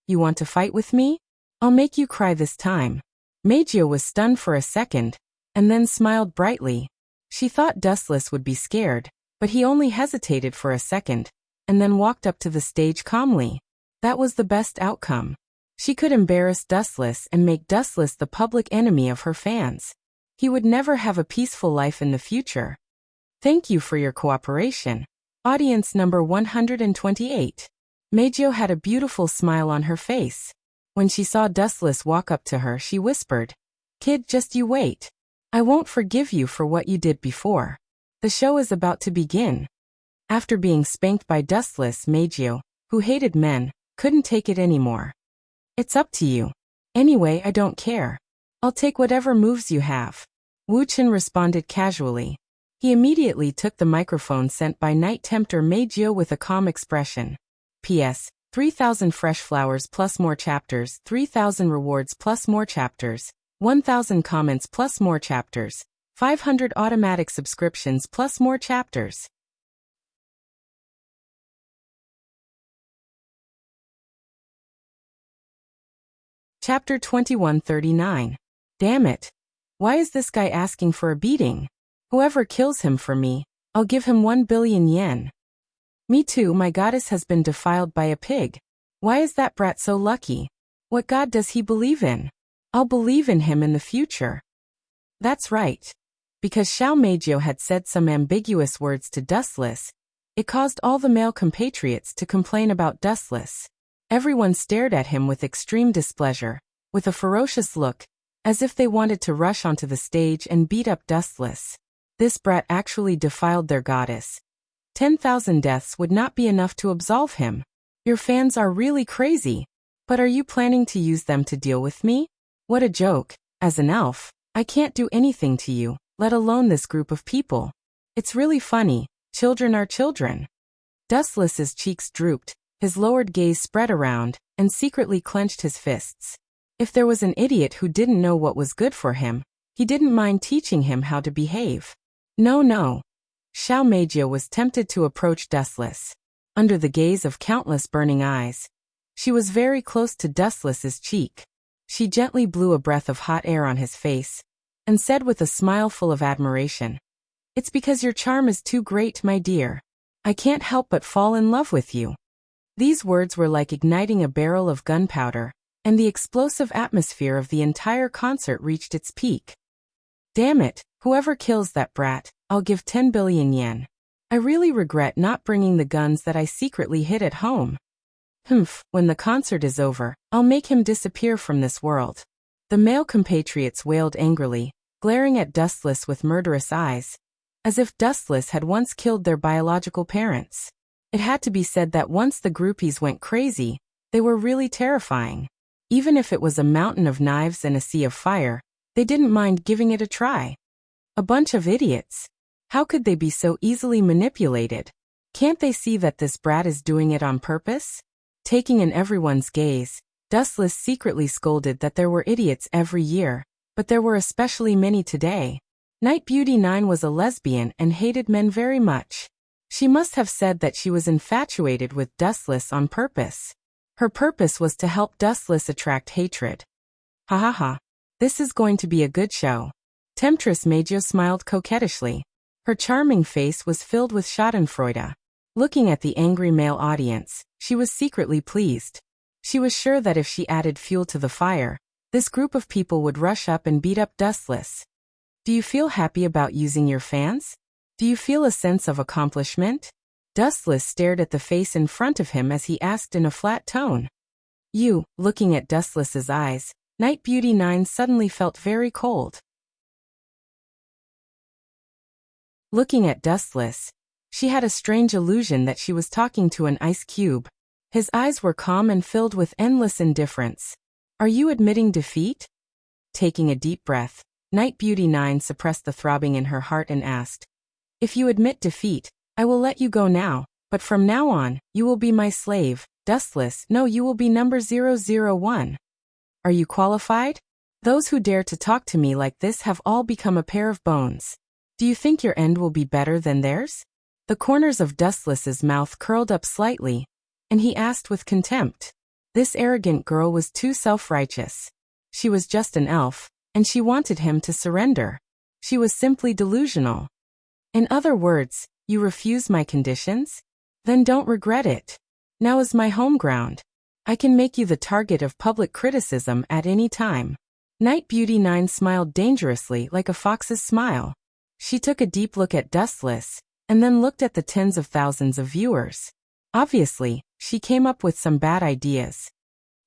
You want to fight with me? I'll make you cry this time. Meijio was stunned for a second, and then smiled brightly. She thought Dustless would be scared, but he only hesitated for a second, and then walked up to the stage calmly. That was the best outcome. She could embarrass Dustless and make Dustless the public enemy of her fans. He would never have a peaceful life in the future. Thank you for your cooperation. Audience number 128. Meijio had a beautiful smile on her face. When she saw Dustless walk up to her, she whispered, "Kid, just you wait. I won't forgive you for what you did before. The show is about to begin." After being spanked by Dustless, Meijio, who hated men, couldn't take it anymore. "It's up to you. Anyway, I don't care. I'll take whatever moves you have." Wuchen responded casually. He immediately took the microphone sent by Night Tempter Meijio with a calm expression. P.S. 3,000 fresh flowers plus more chapters, 3,000 rewards plus more chapters, 1,000 comments plus more chapters, 500 automatic subscriptions plus more chapters. Chapter 2139. Damn it. Why is this guy asking for a beating? Whoever kills him for me, I'll give him 1 billion yen. Me too, my goddess has been defiled by a pig. Why is that brat so lucky? What god does he believe in? I'll believe in him in the future. That's right. Because Xiao Meijio had said some ambiguous words to Dustless, it caused all the male compatriots to complain about Dustless. Everyone stared at him with extreme displeasure, with a ferocious look, as if they wanted to rush onto the stage and beat up Dustless. This brat actually defiled their goddess. 10,000 deaths would not be enough to absolve him. Your fans are really crazy. But are you planning to use them to deal with me? What a joke. As an elf, I can't do anything to you, let alone this group of people. It's really funny. Children are children. Dustless's cheeks drooped, his lowered gaze spread around, and secretly clenched his fists. If there was an idiot who didn't know what was good for him, he didn't mind teaching him how to behave. No. Xiao Meijio was tempted to approach Dustless. Under the gaze of countless burning eyes, she was very close to Dustless's cheek. She gently blew a breath of hot air on his face, and said with a smile full of admiration, "It's because your charm is too great, my dear. I can't help but fall in love with you." These words were like igniting a barrel of gunpowder, and the explosive atmosphere of the entire concert reached its peak. Damn it, whoever kills that brat, I'll give 10 billion yen. I really regret not bringing the guns that I secretly hid at home. When the concert is over, I'll make him disappear from this world. The male compatriots wailed angrily, glaring at Dustless with murderous eyes, as if Dustless had once killed their biological parents. It had to be said that once the groupies went crazy, they were really terrifying. Even if it was a mountain of knives and a sea of fire, they didn't mind giving it a try. A bunch of idiots. How could they be so easily manipulated? Can't they see that this brat is doing it on purpose? Taking in everyone's gaze, Dustless secretly scolded that there were idiots every year, but there were especially many today. Night Beauty 9 was a lesbian and hated men very much. She must have said that she was infatuated with Dustless on purpose. Her purpose was to help Dustless attract hatred. Ha ha ha. This is going to be a good show. Temptress Meijio smiled coquettishly. Her charming face was filled with schadenfreude. Looking at the angry male audience, she was secretly pleased. She was sure that if she added fuel to the fire, this group of people would rush up and beat up Dustless. Do you feel happy about using your fans? Do you feel a sense of accomplishment? Dustless stared at the face in front of him as he asked in a flat tone. You, looking at Dustless's eyes, Night Beauty 9 suddenly felt very cold. Looking at Dustless, she had a strange illusion that she was talking to an ice cube. His eyes were calm and filled with endless indifference. Are you admitting defeat? Taking a deep breath, Night Beauty 9 suppressed the throbbing in her heart and asked, If you admit defeat, I will let you go now, but from now on, you will be my slave, Dustless. No, you will be number 001. Are you qualified? Those who dare to talk to me like this have all become a pair of bones. Do you think your end will be better than theirs? The corners of Dustless's mouth curled up slightly, and he asked with contempt. This arrogant girl was too self-righteous. She was just an elf, and she wanted him to surrender. She was simply delusional. In other words, you refuse my conditions? Then don't regret it. Now is my home ground. I can make you the target of public criticism at any time. Night Beauty 9 smiled dangerously like a fox's smile. She took a deep look at Dustless, and then looked at the tens of thousands of viewers. Obviously, she came up with some bad ideas.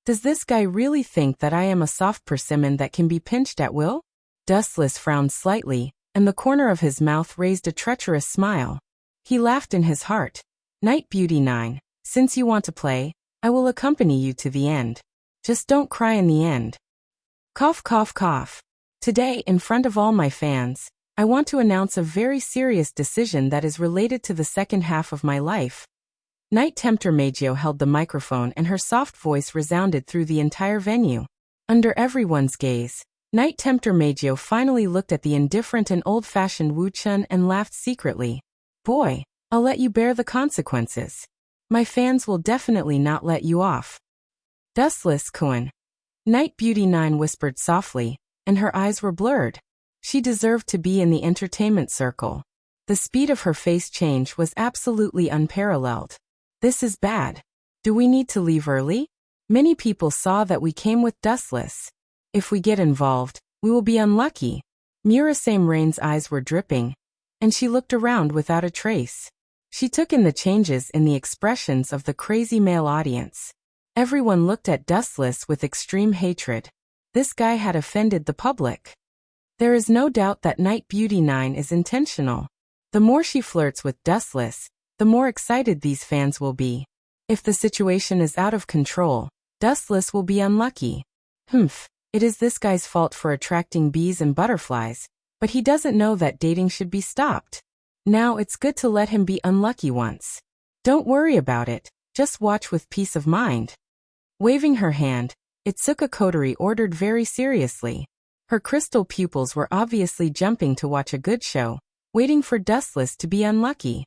Does this guy really think that I am a soft persimmon that can be pinched at will? Dustless frowned slightly, and the corner of his mouth raised a treacherous smile. He laughed in his heart. Night Beauty 9, since you want to play, I will accompany you to the end. Just don't cry in the end. Cough, cough, cough. Today, in front of all my fans, I want to announce a very serious decision that is related to the second half of my life. Night Tempter Magio held the microphone and her soft voice resounded through the entire venue. Under everyone's gaze, Night Tempter Magio finally looked at the indifferent and old-fashioned Wuxia and laughed secretly. Boy, I'll let you bear the consequences. My fans will definitely not let you off. Dustless Kuan. Night Beauty 9 whispered softly, and her eyes were blurred. She deserved to be in the entertainment circle. The speed of her face change was absolutely unparalleled. This is bad. Do we need to leave early? Many people saw that we came with Dustless. If we get involved, we will be unlucky. Murasame Rain's eyes were dripping, and she looked around without a trace. She took in the changes in the expressions of the crazy male audience. Everyone looked at Dustless with extreme hatred. This guy had offended the public. There is no doubt that Night Beauty 9 is intentional. The more she flirts with Dustless, the more excited these fans will be. If the situation is out of control, Dustless will be unlucky. It is this guy's fault for attracting bees and butterflies, but he doesn't know that dating should be stopped. Now it's good to let him be unlucky once. Don't worry about it, just watch with peace of mind. Waving her hand, Itsuka Kotori ordered very seriously. Her crystal pupils were obviously jumping to watch a good show, waiting for Dustless to be unlucky.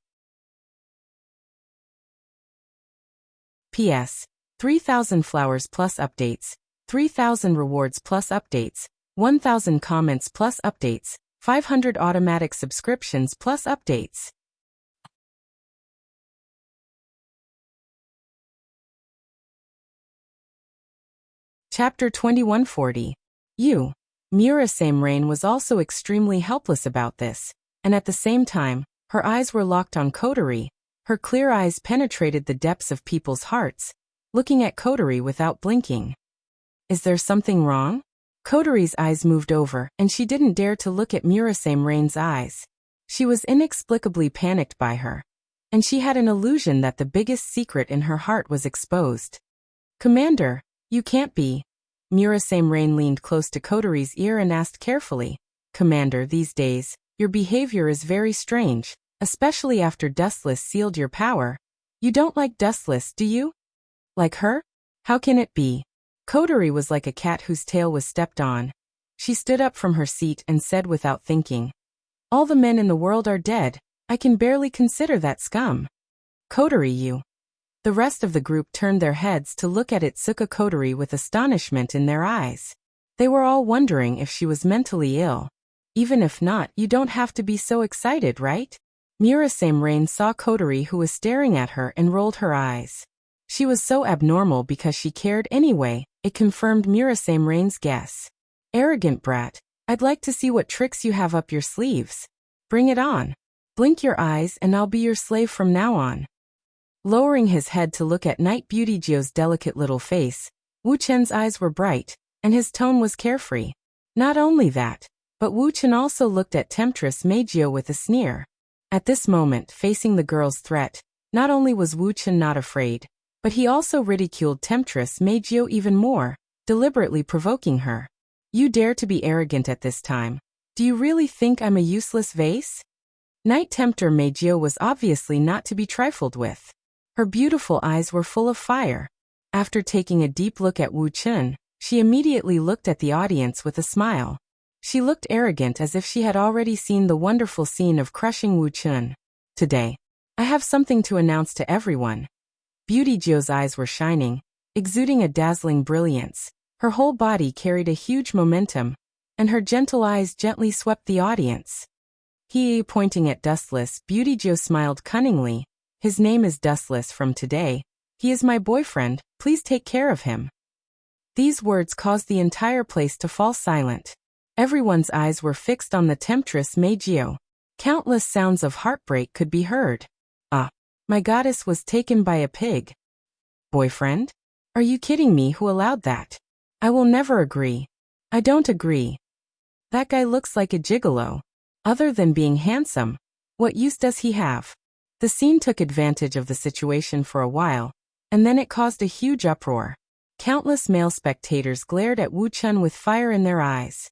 P.S. 3,000 flowers plus updates, 3,000 rewards plus updates, 1,000 comments plus updates, 500 automatic subscriptions plus updates. Chapter 2140. Murasame Rain was also extremely helpless about this, and at the same time, her eyes were locked on Kotori. Her clear eyes penetrated the depths of people's hearts, looking at Kotori without blinking. Is there something wrong? Kotori's eyes moved over, and she didn't dare to look at Murasame Rain's eyes. She was inexplicably panicked by her, and she had an illusion that the biggest secret in her heart was exposed. Commander, you can't be. Murasame Rain leaned close to Kotori's ear and asked carefully. Commander, these days, your behavior is very strange, especially after Dustless sealed your power. You don't like Dustless, do you? Like her? How can it be? Kotori was like a cat whose tail was stepped on. She stood up from her seat and said without thinking. All the men in the world are dead. I can barely consider that scum. Kotori, you. The rest of the group turned their heads to look at Itsuka Kotori with astonishment in their eyes. They were all wondering if she was mentally ill. Even if not, you don't have to be so excited, right? Murasame Rain saw Kotori, who was staring at her, and rolled her eyes. She was so abnormal because she cared anyway. It confirmed Murasame Rain's guess. Arrogant brat, I'd like to see what tricks you have up your sleeves. Bring it on. Blink your eyes and I'll be your slave from now on. Lowering his head to look at Night Beauty Jio's delicate little face, Wu Chen's eyes were bright, and his tone was carefree. Not only that, but Wu Chen also looked at Temptress Magio with a sneer. At this moment, facing the girl's threat, not only was Wu Chen not afraid, but he also ridiculed Temptress Magio even more, deliberately provoking her. You dare to be arrogant at this time? Do you really think I'm a useless vase? Night Tempter Meijio was obviously not to be trifled with. Her beautiful eyes were full of fire. After taking a deep look at Wu Chun, she immediately looked at the audience with a smile. She looked arrogant as if she had already seen the wonderful scene of crushing Wu Chun. Today, I have something to announce to everyone. Beauty Jio's eyes were shining, exuding a dazzling brilliance. Her whole body carried a huge momentum, and her gentle eyes gently swept the audience. Pointing at Dustless, Beauty Jio smiled cunningly. His name is Dustless from today. He is my boyfriend, please take care of him. These words caused the entire place to fall silent. Everyone's eyes were fixed on the temptress Meijio. Countless sounds of heartbreak could be heard. My goddess was taken by a pig. Boyfriend? Are you kidding me? Who allowed that? I will never agree. I don't agree. That guy looks like a gigolo. Other than being handsome, what use does he have? The scene took advantage of the situation for a while, and then it caused a huge uproar. Countless male spectators glared at Wu Chun with fire in their eyes.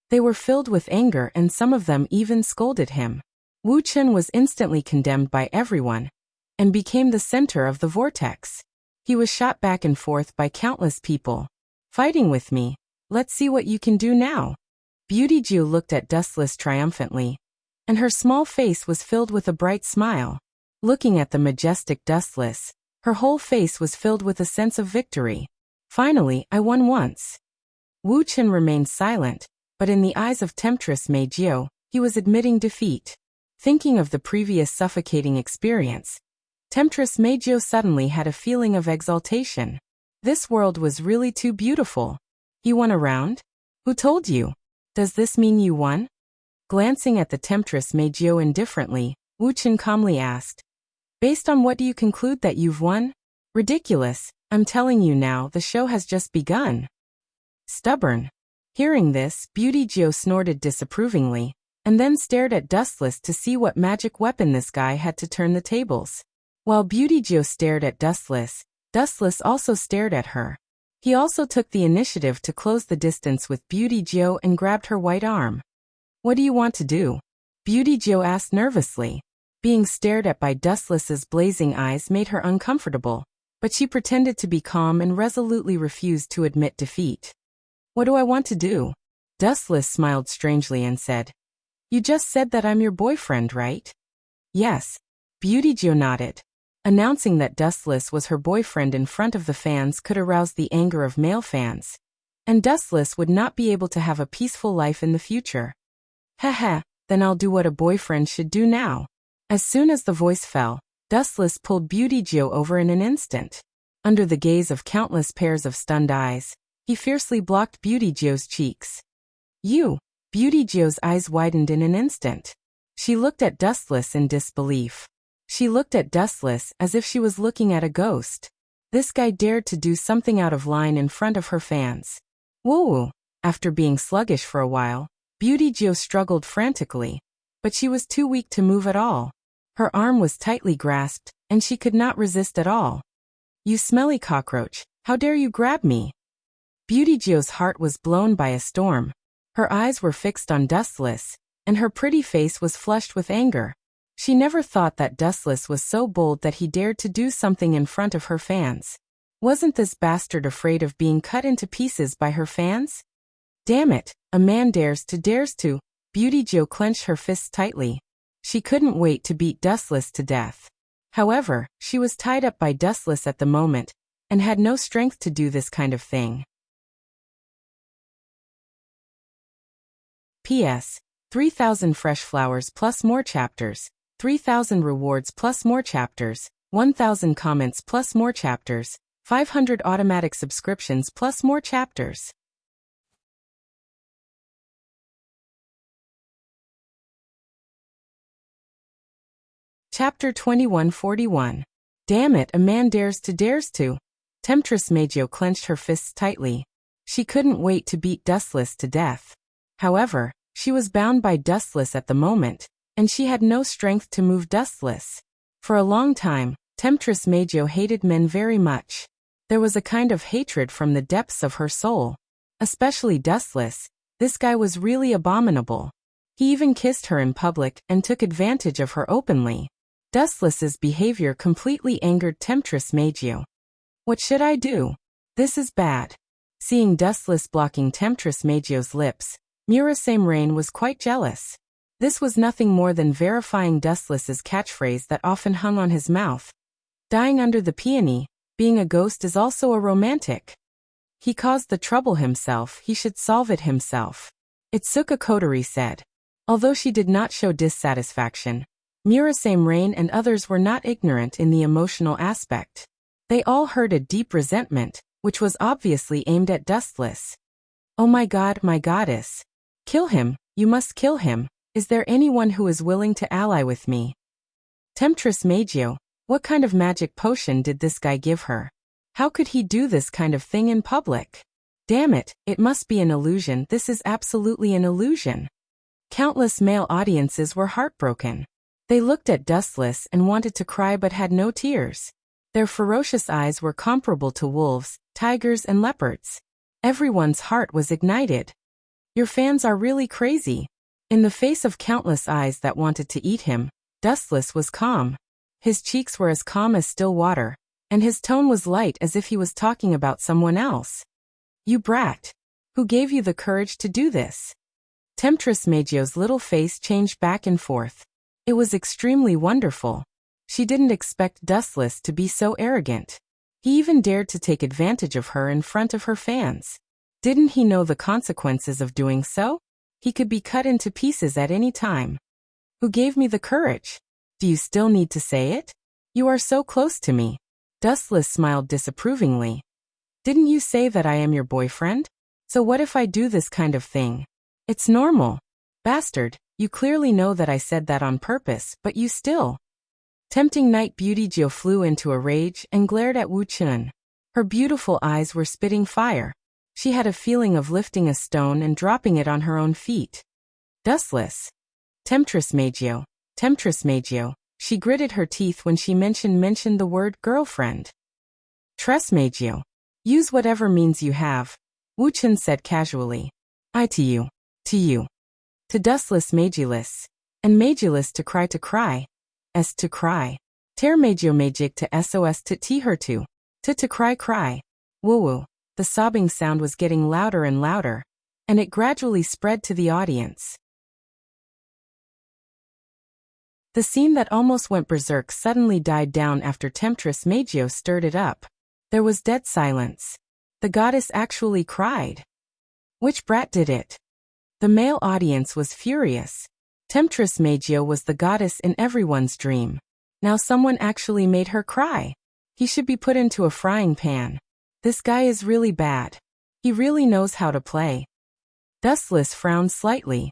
They were filled with anger and some of them even scolded him. Wu Chun was instantly condemned by everyone, and became the center of the vortex. He was shot back and forth by countless people. Fighting with me? Let's see what you can do now. Beauty Jio looked at Dustless triumphantly, and her small face was filled with a bright smile. Looking at the majestic Dustless, her whole face was filled with a sense of victory. Finally, I won once. Wu Chun remained silent, but in the eyes of Temptress Meijio, he was admitting defeat. Thinking of the previous suffocating experience, Temptress Meijio suddenly had a feeling of exaltation. This world was really too beautiful. You won a round? Who told you? Does this mean you won? Glancing at the Temptress Meijio indifferently, Wu Chun calmly asked, based on what do you conclude that you've won? Ridiculous, I'm telling you now, the show has just begun. Stubborn. Hearing this, Beauty Jio snorted disapprovingly, and then stared at Dustless to see what magic weapon this guy had to turn the tables. While Beauty Jio stared at Dustless, Dustless also stared at her. He also took the initiative to close the distance with Beauty Jio and grabbed her white arm. What do you want to do? Beauty Jio asked nervously. Being stared at by Dustless's blazing eyes made her uncomfortable, but she pretended to be calm and resolutely refused to admit defeat. What do I want to do? Dustless smiled strangely and said, you just said that I'm your boyfriend, right? Yes. Beauty Jio nodded. Announcing that Dustless was her boyfriend in front of the fans could arouse the anger of male fans, and Dustless would not be able to have a peaceful life in the future. Haha, then I'll do what a boyfriend should do now. As soon as the voice fell, Dustless pulled Beauty Jio over in an instant. Under the gaze of countless pairs of stunned eyes, he fiercely blocked Beauty Jio's cheeks. You! Beauty Jio's eyes widened in an instant. She looked at Dustless in disbelief. She looked at Dustless as if she was looking at a ghost. This guy dared to do something out of line in front of her fans. Woo! After being sluggish for a while, Beauty Jio struggled frantically, but she was too weak to move at all. Her arm was tightly grasped, and she could not resist at all. You smelly cockroach, how dare you grab me? Beauty Jio's heart was blown by a storm. Her eyes were fixed on Dustless, and her pretty face was flushed with anger. She never thought that Dustless was so bold that he dared to do something in front of her fans. Wasn't this bastard afraid of being cut into pieces by her fans? Damn it, a man dares to. Beauty Jio clenched her fists tightly. She couldn't wait to beat Dustless to death. However, she was tied up by Dustless at the moment, and had no strength to do this kind of thing. P.S. 3,000 fresh flowers plus more chapters, 3,000 rewards plus more chapters, 1,000 comments plus more chapters, 500 automatic subscriptions plus more chapters. Chapter 2141. Damn it, a man dares to. Temptress Meijio clenched her fists tightly. She couldn't wait to beat Dustless to death. However, she was bound by Dustless at the moment, and she had no strength to move Dustless. For a long time, Temptress Meijio hated men very much. There was a kind of hatred from the depths of her soul. Especially Dustless. This guy was really abominable. He even kissed her in public and took advantage of her openly. Dustless's behavior completely angered Temptress Maggio. What should I do? This is bad. Seeing Dustless blocking Temptress Maggio's lips, Murasame Rain was quite jealous. This was nothing more than verifying Dustless's catchphrase that often hung on his mouth. Dying under the peony, being a ghost is also a romantic. He caused the trouble himself, he should solve it himself. Itsuka Kotori said. Although she did not show dissatisfaction, Murasame Rain and others were not ignorant in the emotional aspect. They all heard a deep resentment, which was obviously aimed at Dustless. Oh my god, my goddess. Kill him, you must kill him. Is there anyone who is willing to ally with me? Temptress Maggio, what kind of magic potion did this guy give her? How could he do this kind of thing in public? Damn it, it must be an illusion, this is absolutely an illusion. Countless male audiences were heartbroken. They looked at Dustless and wanted to cry but had no tears. Their ferocious eyes were comparable to wolves, tigers and leopards. Everyone's heart was ignited. Your fans are really crazy. In the face of countless eyes that wanted to eat him, Dustless was calm. His cheeks were as calm as still water, and his tone was light as if he was talking about someone else. You brat. Who gave you the courage to do this? Temptress Maggio's little face changed back and forth. It was extremely wonderful. She didn't expect Dustless to be so arrogant. He even dared to take advantage of her in front of her fans. Didn't he know the consequences of doing so? He could be cut into pieces at any time. Who gave me the courage? Do you still need to say it? You are so close to me. Dustless smiled disapprovingly. Didn't you say that I am your boyfriend? So what if I do this kind of thing? It's normal. Bastard, you clearly know that I said that on purpose, but you still. Tempting Night Beauty Gio flew into a rage and glared at Wuxia. Her beautiful eyes were spitting fire. She had a feeling of lifting a stone and dropping it on her own feet. Dustless. Temptress Maggio. Temptress Maggio. She gritted her teeth when she mentioned the word girlfriend. Tress Maggio. Use whatever means you have, Wuxia said casually. I to you. To you. To Dustless Magilus. And Magilus to cry. S to cry. Ter Maggio Magic to SOS to her to. To cry. Woo woo. The sobbing sound was getting louder and louder, and it gradually spread to the audience. The scene that almost went berserk suddenly died down after Temptress Maggio stirred it up. There was dead silence. The goddess actually cried. Which brat did it? The male audience was furious. Temptress Maggio was the goddess in everyone's dream. Now someone actually made her cry. He should be put into a frying pan. This guy is really bad. He really knows how to play. Dustless frowned slightly.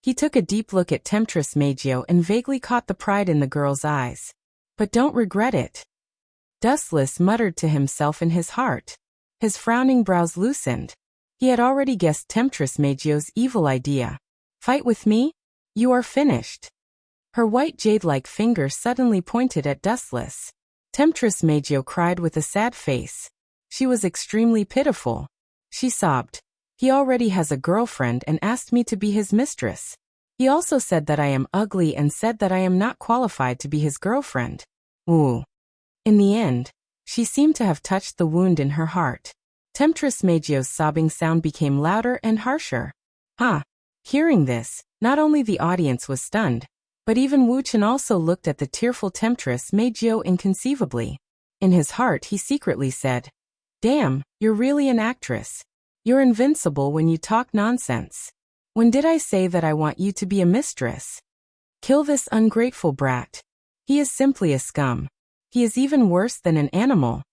He took a deep look at Temptress Maggio and vaguely caught the pride in the girl's eyes. But don't regret it. Dustless muttered to himself in his heart. His frowning brows loosened. He had already guessed Temptress Maggio's evil idea. Fight with me? You are finished. Her white jade-like finger suddenly pointed at Dustless. Temptress Maggio cried with a sad face. She was extremely pitiful. She sobbed. He already has a girlfriend and asked me to be his mistress. He also said that I am ugly and said that I am not qualified to be his girlfriend. Ooh. In the end, she seemed to have touched the wound in her heart. Temptress Maggio's sobbing sound became louder and harsher. Hearing this, not only the audience was stunned, but even Wuxia also looked at the tearful Temptress Maggio inconceivably. In his heart he secretly said, Damn, you're really an actress. You're invincible when you talk nonsense. When did I say that I want you to be a mistress? Kill this ungrateful brat. He is simply a scum. He is even worse than an animal.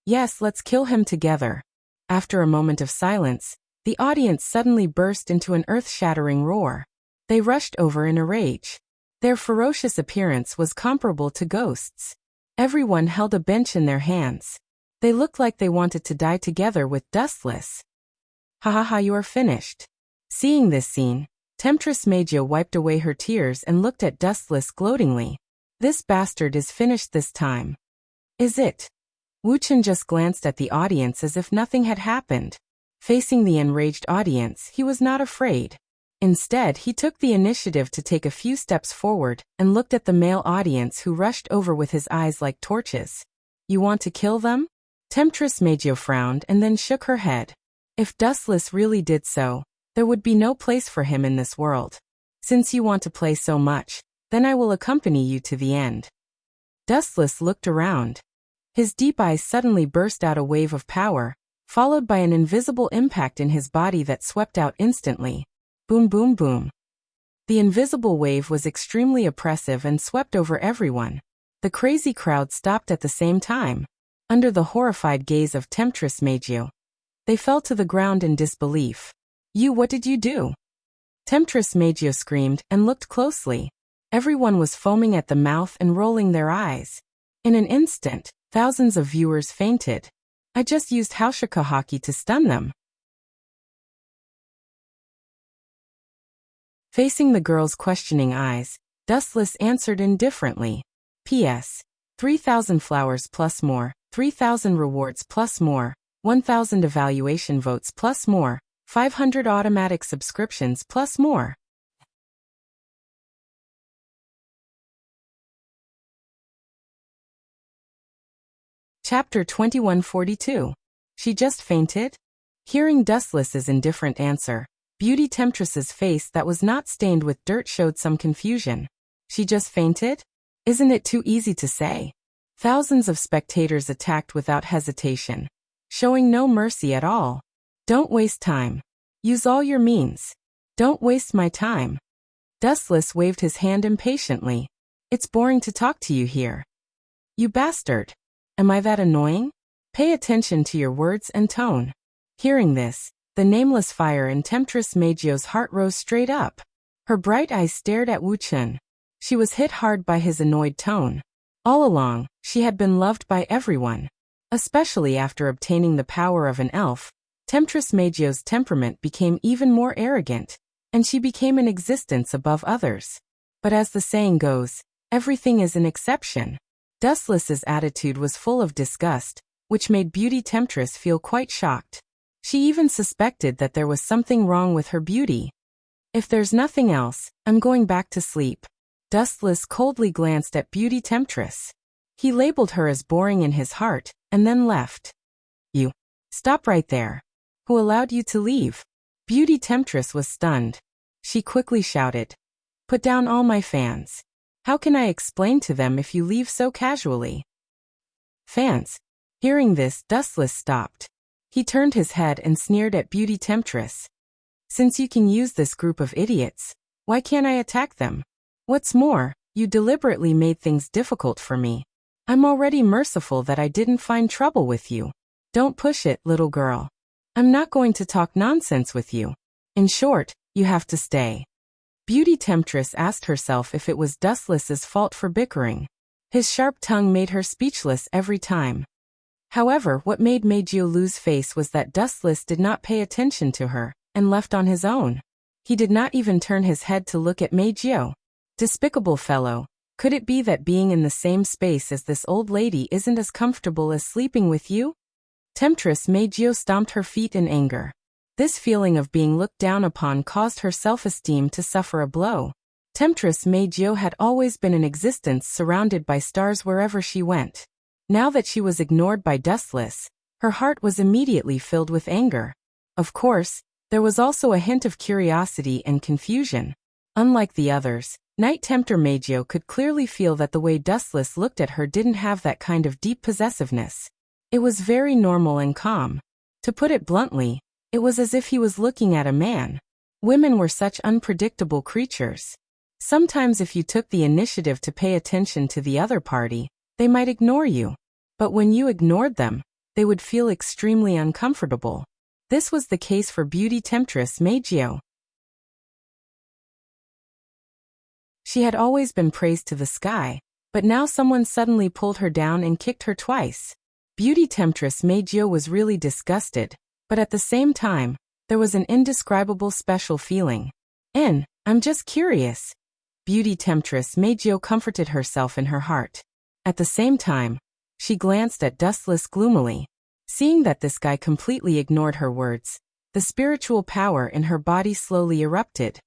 Yes, let's kill him together. After a moment of silence, the audience suddenly burst into an earth-shattering roar. They rushed over in a rage. Their ferocious appearance was comparable to ghosts. Everyone held a bench in their hands. They looked like they wanted to die together with Dustless. Ha, you are finished. Seeing this scene, Temptress Maggio wiped away her tears and looked at Dustless gloatingly. This bastard is finished this time. Is it? Wuxia just glanced at the audience as if nothing had happened. Facing the enraged audience, he was not afraid. Instead, he took the initiative to take a few steps forward and looked at the male audience who rushed over with his eyes like torches. You want to kill them? Temptress Meijio frowned and then shook her head. If Dustless really did so, there would be no place for him in this world. Since you want to play so much, then I will accompany you to the end. Dustless looked around. His deep eyes suddenly burst out a wave of power, followed by an invisible impact in his body that swept out instantly. Boom boom boom. The invisible wave was extremely oppressive and swept over everyone. The crazy crowd stopped at the same time. Under the horrified gaze of Temptress Meijio, they fell to the ground in disbelief. What did you do? Temptress Meijio screamed and looked closely. Everyone was foaming at the mouth and rolling their eyes. In an instant, thousands of viewers fainted. I just used Haushika Haki to stun them. Facing the girl's questioning eyes, Dustless answered indifferently. P.S. 3,000 flowers plus more, 3,000 rewards plus more, 1,000 evaluation votes plus more, 500 automatic subscriptions plus more. Chapter 2142. She just fainted? Hearing Dustless's indifferent answer, Beauty Temptress's face that was not stained with dirt showed some confusion. She just fainted? Isn't it too easy to say? Thousands of spectators attacked without hesitation, showing no mercy at all. Don't waste time. Use all your means. Don't waste my time. Dustless waved his hand impatiently. It's boring to talk to you here. You bastard. Am I that annoying? Pay attention to your words and tone. Hearing this, the nameless fire in Temptress Meijio's heart rose straight up. Her bright eyes stared at Wuxia. She was hit hard by his annoyed tone. All along, she had been loved by everyone. Especially after obtaining the power of an elf, Temptress Meijio's temperament became even more arrogant, and she became an existence above others. But as the saying goes, everything is an exception. Dustless's attitude was full of disgust, which made Beauty Temptress feel quite shocked. She even suspected that there was something wrong with her beauty. If there's nothing else, I'm going back to sleep. Dustless coldly glanced at Beauty Temptress. He labeled her as boring in his heart, and then left. You. Stop right there. Who allowed you to leave? Beauty Temptress was stunned. She quickly shouted. Put down all my fans. How can I explain to them if you leave so casually? Fans. Hearing this, Dustless stopped. He turned his head and sneered at Beauty Temptress. Since you can use this group of idiots, why can't I attack them? What's more, you deliberately made things difficult for me. I'm already merciful that I didn't find trouble with you. Don't push it, little girl. I'm not going to talk nonsense with you. In short, you have to stay. Beauty Temptress asked herself if it was Dustless's fault for bickering. His sharp tongue made her speechless every time. However, what made Meijio lose face was that Dustless did not pay attention to her, and left on his own. He did not even turn his head to look at Meijio. Despicable fellow. Could it be that being in the same space as this old lady isn't as comfortable as sleeping with you? Temptress Meijio stomped her feet in anger. This feeling of being looked down upon caused her self-esteem to suffer a blow. Temptress Meijio had always been an existence surrounded by stars wherever she went. Now that she was ignored by Dustless, her heart was immediately filled with anger. Of course, there was also a hint of curiosity and confusion. Unlike the others, Night Tempter Meijio could clearly feel that the way Dustless looked at her didn't have that kind of deep possessiveness. It was very normal and calm. To put it bluntly, it was as if he was looking at a man. Women were such unpredictable creatures. Sometimes if you took the initiative to pay attention to the other party, they might ignore you. But when you ignored them, they would feel extremely uncomfortable. This was the case for Beauty Temptress Meijio. She had always been praised to the sky, but now someone suddenly pulled her down and kicked her twice. Beauty Temptress Meijio was really disgusted, but at the same time, there was an indescribable special feeling. I'm just curious. Beauty Temptress Meijio comforted herself in her heart. At the same time, she glanced at Dustless gloomily. Seeing that this guy completely ignored her words, The spiritual power in her body slowly erupted.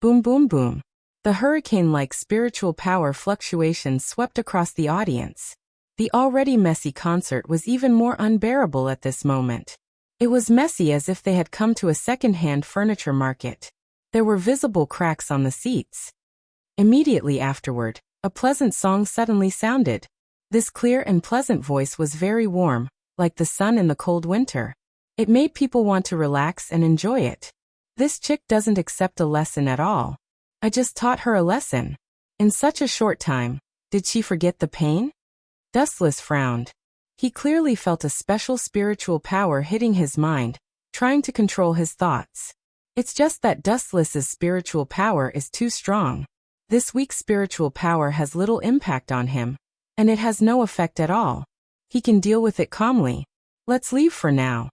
Boom boom boom. The hurricane-like spiritual power fluctuations swept across the audience. The already messy concert was even more unbearable at this moment. It was messy as if they had come to a second-hand furniture market. There were visible cracks on the seats. Immediately afterward, a pleasant song suddenly sounded. This clear and pleasant voice was very warm, like the sun in the cold winter. It made people want to relax and enjoy it. This chick doesn't accept a lesson at all. I just taught her a lesson. In such a short time, did she forget the pain? Dustless frowned. He clearly felt a special spiritual power hitting his mind, trying to control his thoughts. It's just that Dustless's spiritual power is too strong. This weak spiritual power has little impact on him, and it has no effect at all. He can deal with it calmly. Let's leave for now.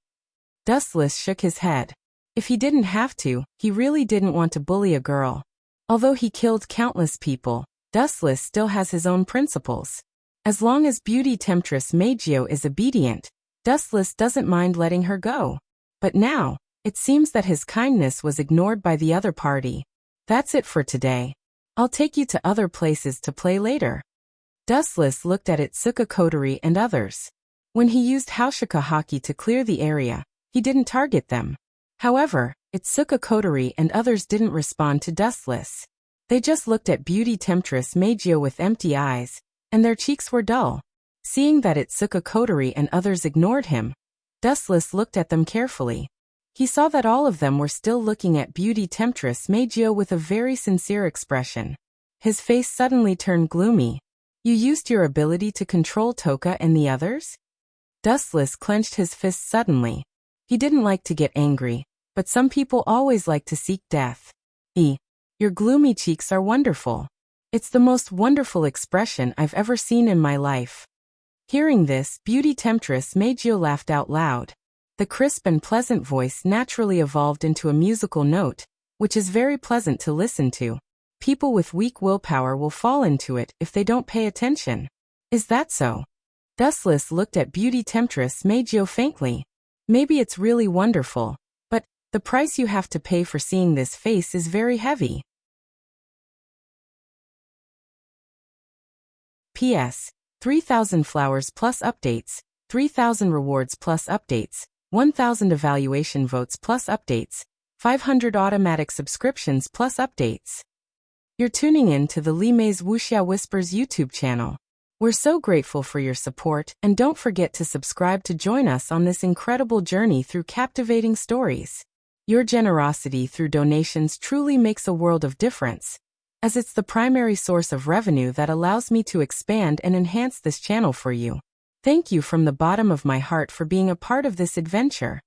Dustless shook his head. If he didn't have to, he really didn't want to bully a girl. Although he killed countless people, Dustless still has his own principles. As long as beauty temptress Meijio is obedient, Dustless doesn't mind letting her go. But now, it seems that his kindness was ignored by the other party. That's it for today. I'll take you to other places to play later. Dustless looked at Itsuka Kotori and others. When he used Haushika Haki to clear the area, he didn't target them. However, Itsuka Kotori and others didn't respond to Dustless. They just looked at beauty temptress Meijio with empty eyes, and their cheeks were dull. Seeing that Itsuka Kotori and others ignored him, Dustless looked at them carefully. He saw that all of them were still looking at beauty temptress Meijio with a very sincere expression. His face suddenly turned gloomy. You used your ability to control Toka and the others? Dustless clenched his fist suddenly. He didn't like to get angry, but some people always like to seek death. Your gloomy cheeks are wonderful. It's the most wonderful expression I've ever seen in my life. Hearing this, beauty temptress Meijio laughed out loud. The crisp and pleasant voice naturally evolved into a musical note, which is very pleasant to listen to. People with weak willpower will fall into it if they don't pay attention. Is that so? Dustless looked at beauty temptress Meijio faintly. Maybe it's really wonderful, but the price you have to pay for seeing this face is very heavy. P.S. 3,000 flowers plus updates, 3,000 rewards plus updates, 1,000 evaluation votes plus updates, 500 automatic subscriptions plus updates. You're tuning in to the Limei's Wuxia Whispers YouTube channel. We're so grateful for your support, and don't forget to subscribe to join us on this incredible journey through captivating stories. Your generosity through donations truly makes a world of difference, as it's the primary source of revenue that allows me to expand and enhance this channel for you. Thank you from the bottom of my heart for being a part of this adventure.